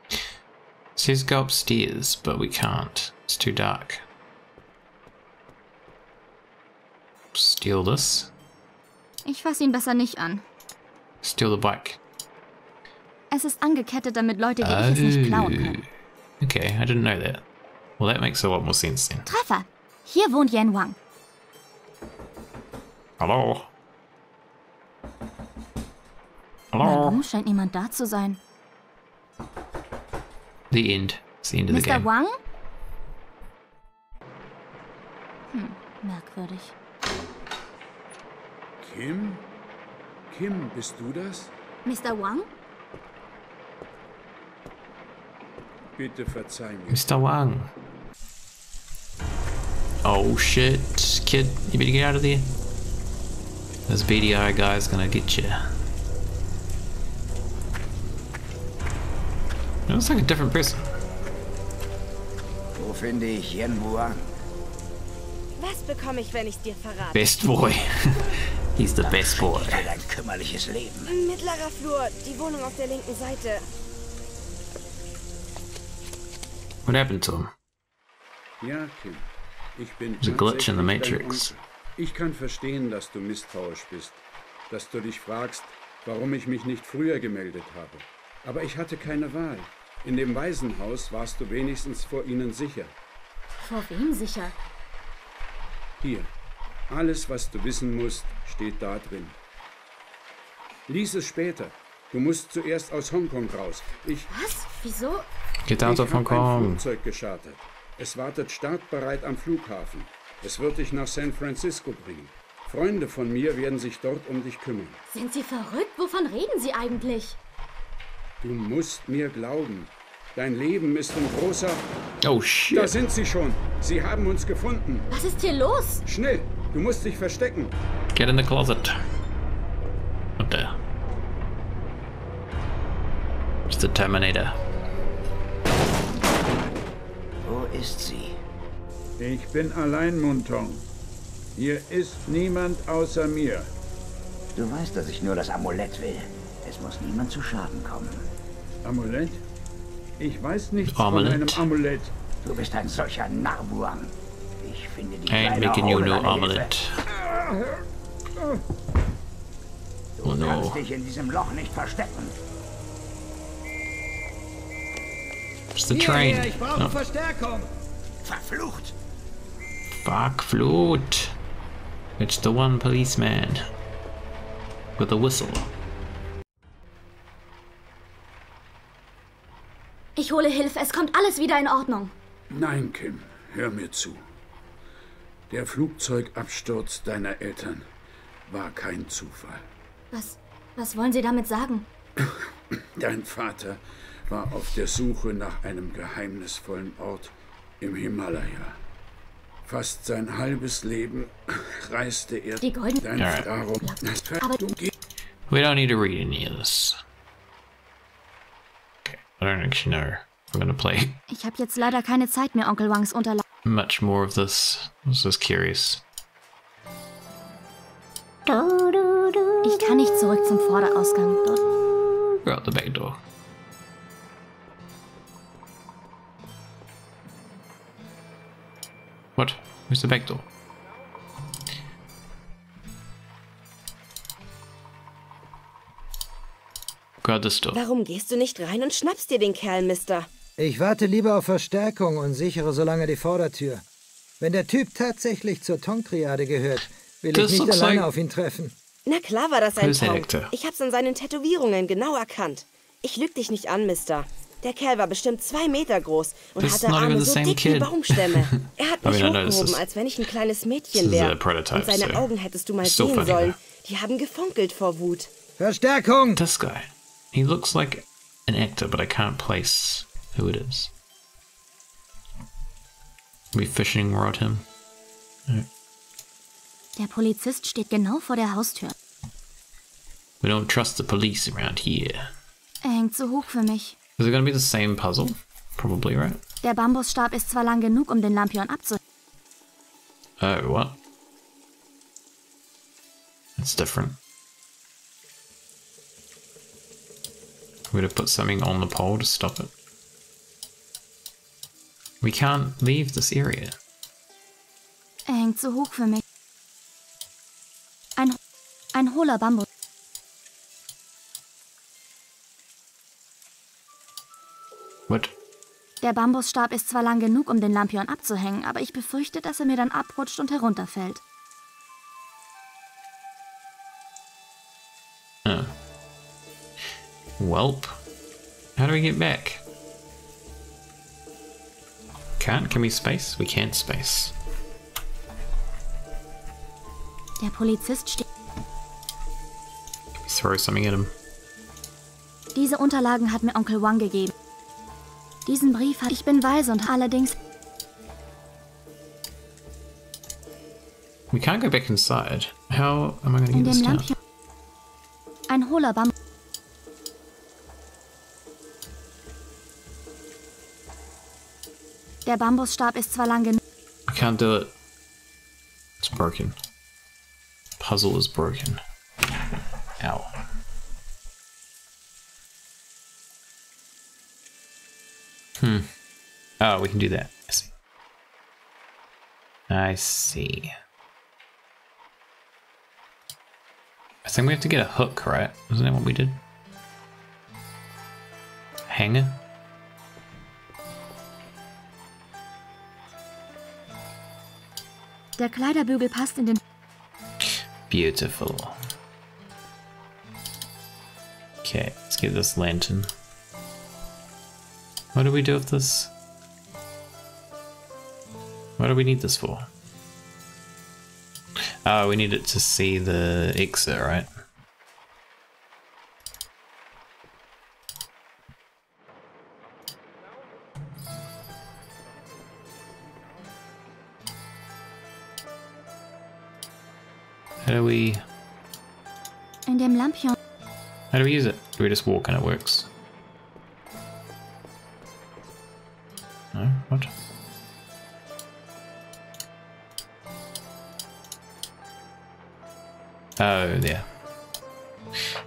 It says go upstairs, but we can't. It's too dark. Steal this. Ich fasse ihn besser nicht an. Steal the bike. Es ist angekettet, damit Leute wie ich es nicht klauen können. Okay, I didn't know that. Well, that makes a lot more sense then. Treffer! Hier wohnt Yan Wang. Hello? Warum scheint niemand da zu sein? The end. It's the end of the Mr. game. Wang? Merkwürdig. Kim? Kim, bist du das? Mr. Wang? Bitte verzeih mir. Mr. Wang. Oh shit, kid, you better get out of there. This BDI guy's gonna get you. It looks like a different person. Wo finde ich Yan Wang? Was bekomme ich, wenn ich dir verrate? Best boy. He's the best boy. Für dein kümmerliches Leben. Mittlerer Flur, die Wohnung auf der linken Seite. What happened to him? Ja, Kim. Ich bin There's a glitch in the tatsächlich dein Matrix. Onkel. Ich kann verstehen, dass du misstrauisch bist. Dass du dich fragst, warum ich mich nicht früher gemeldet habe. Aber ich hatte keine Wahl. In dem Waisenhaus warst du wenigstens vor ihnen sicher. Vor wem sicher? Hier. Alles, was du wissen musst, steht da drin. Lies es später. Du musst zuerst aus Hongkong raus. Was? Wieso? Get out of Hong Ich habe ein Kong. Flugzeug geschartert. Es wartet startbereit am Flughafen. Es wird dich nach San Francisco bringen. Freunde von mir werden sich dort um dich kümmern. Sind Sie verrückt? Wovon reden Sie eigentlich? Du musst mir glauben. Dein Leben ist ein großer... Oh shit. Da sind sie schon. Sie haben uns gefunden. Was ist hier los? Schnell, du musst dich verstecken. Get in the closet. Up there. It's the Terminator. Wo ist sie? Ich bin allein, Montong. Hier ist niemand außer mir. Du weißt, dass ich nur das Amulett will. Es muss niemand zu Schaden kommen. Amulett? Ich weiß nichts Amulett? von einem Amulett. Du bist ein solcher Narbuang. Ich finde die I ain't kleine making you Hole no deiner omelette. Hilfe. Du Oh no. kannst dich in diesem Loch nicht verstecken. It's the train. Ich brauche Oh. Verstärkung. Verflucht! Fuck Flut. It's the one policeman. With a whistle. Ich hole Hilfe. Es kommt alles wieder in Ordnung. Nein, Kim, hör mir zu. Der Flugzeugabsturz deiner Eltern war kein Zufall. Was wollen Sie damit sagen? Dein Vater war auf der Suche nach einem geheimnisvollen Ort im Himalaya. Fast sein halbes Leben reiste er Die Golden... darum. Aber... We don't need to read any of this. Okay, I don't actually know if I'm gonna play Ich habe jetzt leider keine Zeit mehr, Onkel Wangs Unterlagen. much more of this. I was just curious. Ich kann nicht zurück zum Vorderausgang. Dort. Go out the back door. What? Where's the back door? Go out this door. Warum gehst du nicht rein und schnappst dir den Kerl, Mister? Ich warte lieber auf Verstärkung und sichere so lange die Vordertür. Wenn der Typ tatsächlich zur Tong-Triade gehört, will ich nicht alleine auf ihn treffen. Na klar war das ein Who's that Tong. actor? Ich hab's an seinen Tätowierungen genau erkannt. Ich lüg dich nicht an, Mister. Der Kerl war bestimmt 2 Meter groß und This is hatte not even Arme the so same dick wie kid. Baumstämme. Er hat I mich mean, I know this hochgehoben, is- als wenn ich ein kleines this Mädchen is a wäre. prototype, Und seine so Augen hättest du mal still sehen funny, sollen. though. Die haben gefunkelt vor Wut. Verstärkung! This guy. He looks like an actor, but I can't place who it is. We fishing rod him. Der Polizist steht genau vor der Haustür. We don't trust the police around here. Er hängt zu hoch für mich. Is it gonna be the same puzzle? Probably, right? Der Bambusstab ist zwar lang genug, um den Lampion abzuhängen. Oh, what? It's different. We'd have put something on the pole to stop it. We can't leave this area. Er hängt zu hoch für mich. Ein hohler Bambus. What? Der Bambusstab ist zwar lang genug, um den Lampion abzuhängen, aber ich befürchte, dass er mir dann abrutscht und herunterfällt. Oh. Welp. How do we get back? Can't? Can we space? We can't space. Der Polizist steht... Can we throw something at him? Diese Unterlagen hat mir Onkel Wang gegeben. Diesen Brief hat... Ich bin weise und allerdings... We can't go back inside. How am I going to In get this dem down? Lampion... Ein hohler Bambus... Der Bambusstab ist zwar lang genug... I can't do it. It's broken. Puzzle is broken. Ow. Oh, we can do that. I see. I see. I think we have to get a hook, right? Isn't that what we did? Hanger? Der Kleiderbügel passt in den... Beautiful. Okay, let's get this lantern. What do we do with this? What do we need this for? Oh, we need it to see the exit, right? How do we... In dem Lampion. How do we use it? Do we just walk and it works? No? What? Oh, there.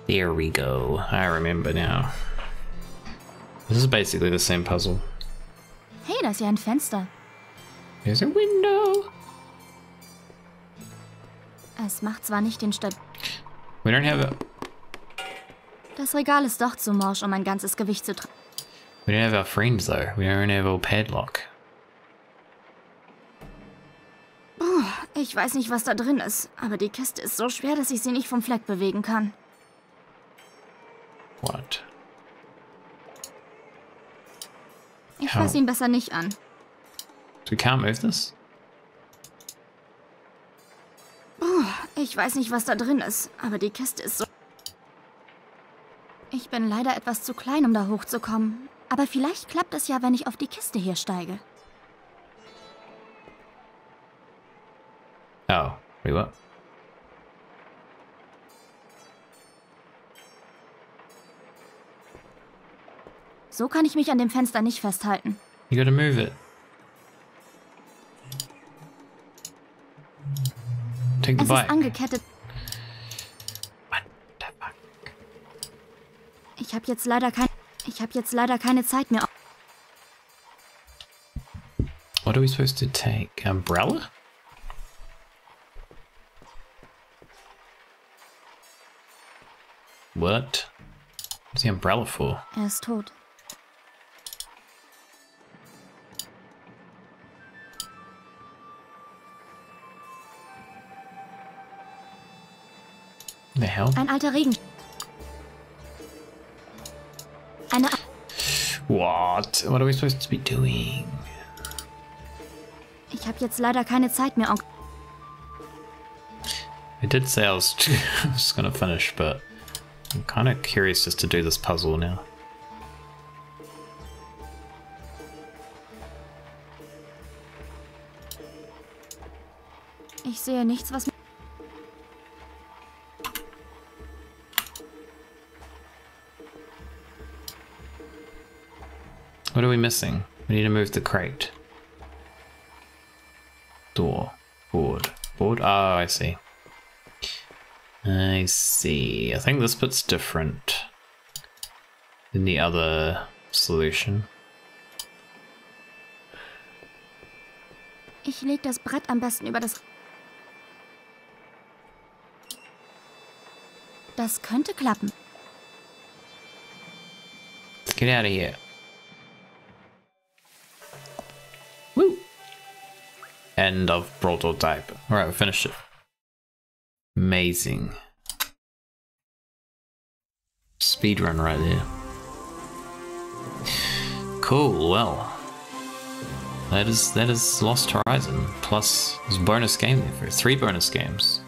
There we go. I remember now. This is basically the same puzzle. Hey, da ist ja ein Fenster. There's a window. Es macht zwar nicht den Stab... We don't have a... Das Regal ist doch zu morsch, um mein ganzes Gewicht zu tragen. We don't have our friends though. We don't have our padlock. Oh, ich weiß nicht, was da drin ist, aber die Kiste ist so schwer, dass ich sie nicht vom Fleck bewegen kann. What? Ich fass ihn besser nicht an. So we can't move this? Oh, ich weiß nicht, was da drin ist, aber die Kiste ist so... Ich bin leider etwas zu klein, um da hochzukommen. Aber vielleicht klappt es ja, wenn ich auf die Kiste hier steige. Oh, wait, what? So kann ich mich an dem Fenster nicht festhalten. You gotta move it. Take the Es bike. ist angekettet. What the fuck? Ich habe jetzt leider keine Zeit mehr. What are we supposed to take? Umbrella? What? What's the umbrella for? Er ist tot. The hell? Ein alter Regen. Eine... What? What are we supposed to be doing? Ich habe jetzt leider keine Zeit mehr, Onkel. I did say I was just gonna finish, but I'm kind of curious just to do this puzzle now. Ich sehe nichts, was... What are we missing? We need to move the crate. Door. Board. Board? Oh, I see. I see. I think this bit's different than the other solution. Ich leg das Brett am besten über das... Das könnte klappen. Let's get out of here. Woo! End of prototype. Alright, we finished it. Amazing. Speedrun right there. Cool, well. That is Lost Horizon. Plus there's a bonus game there for 3 bonus games.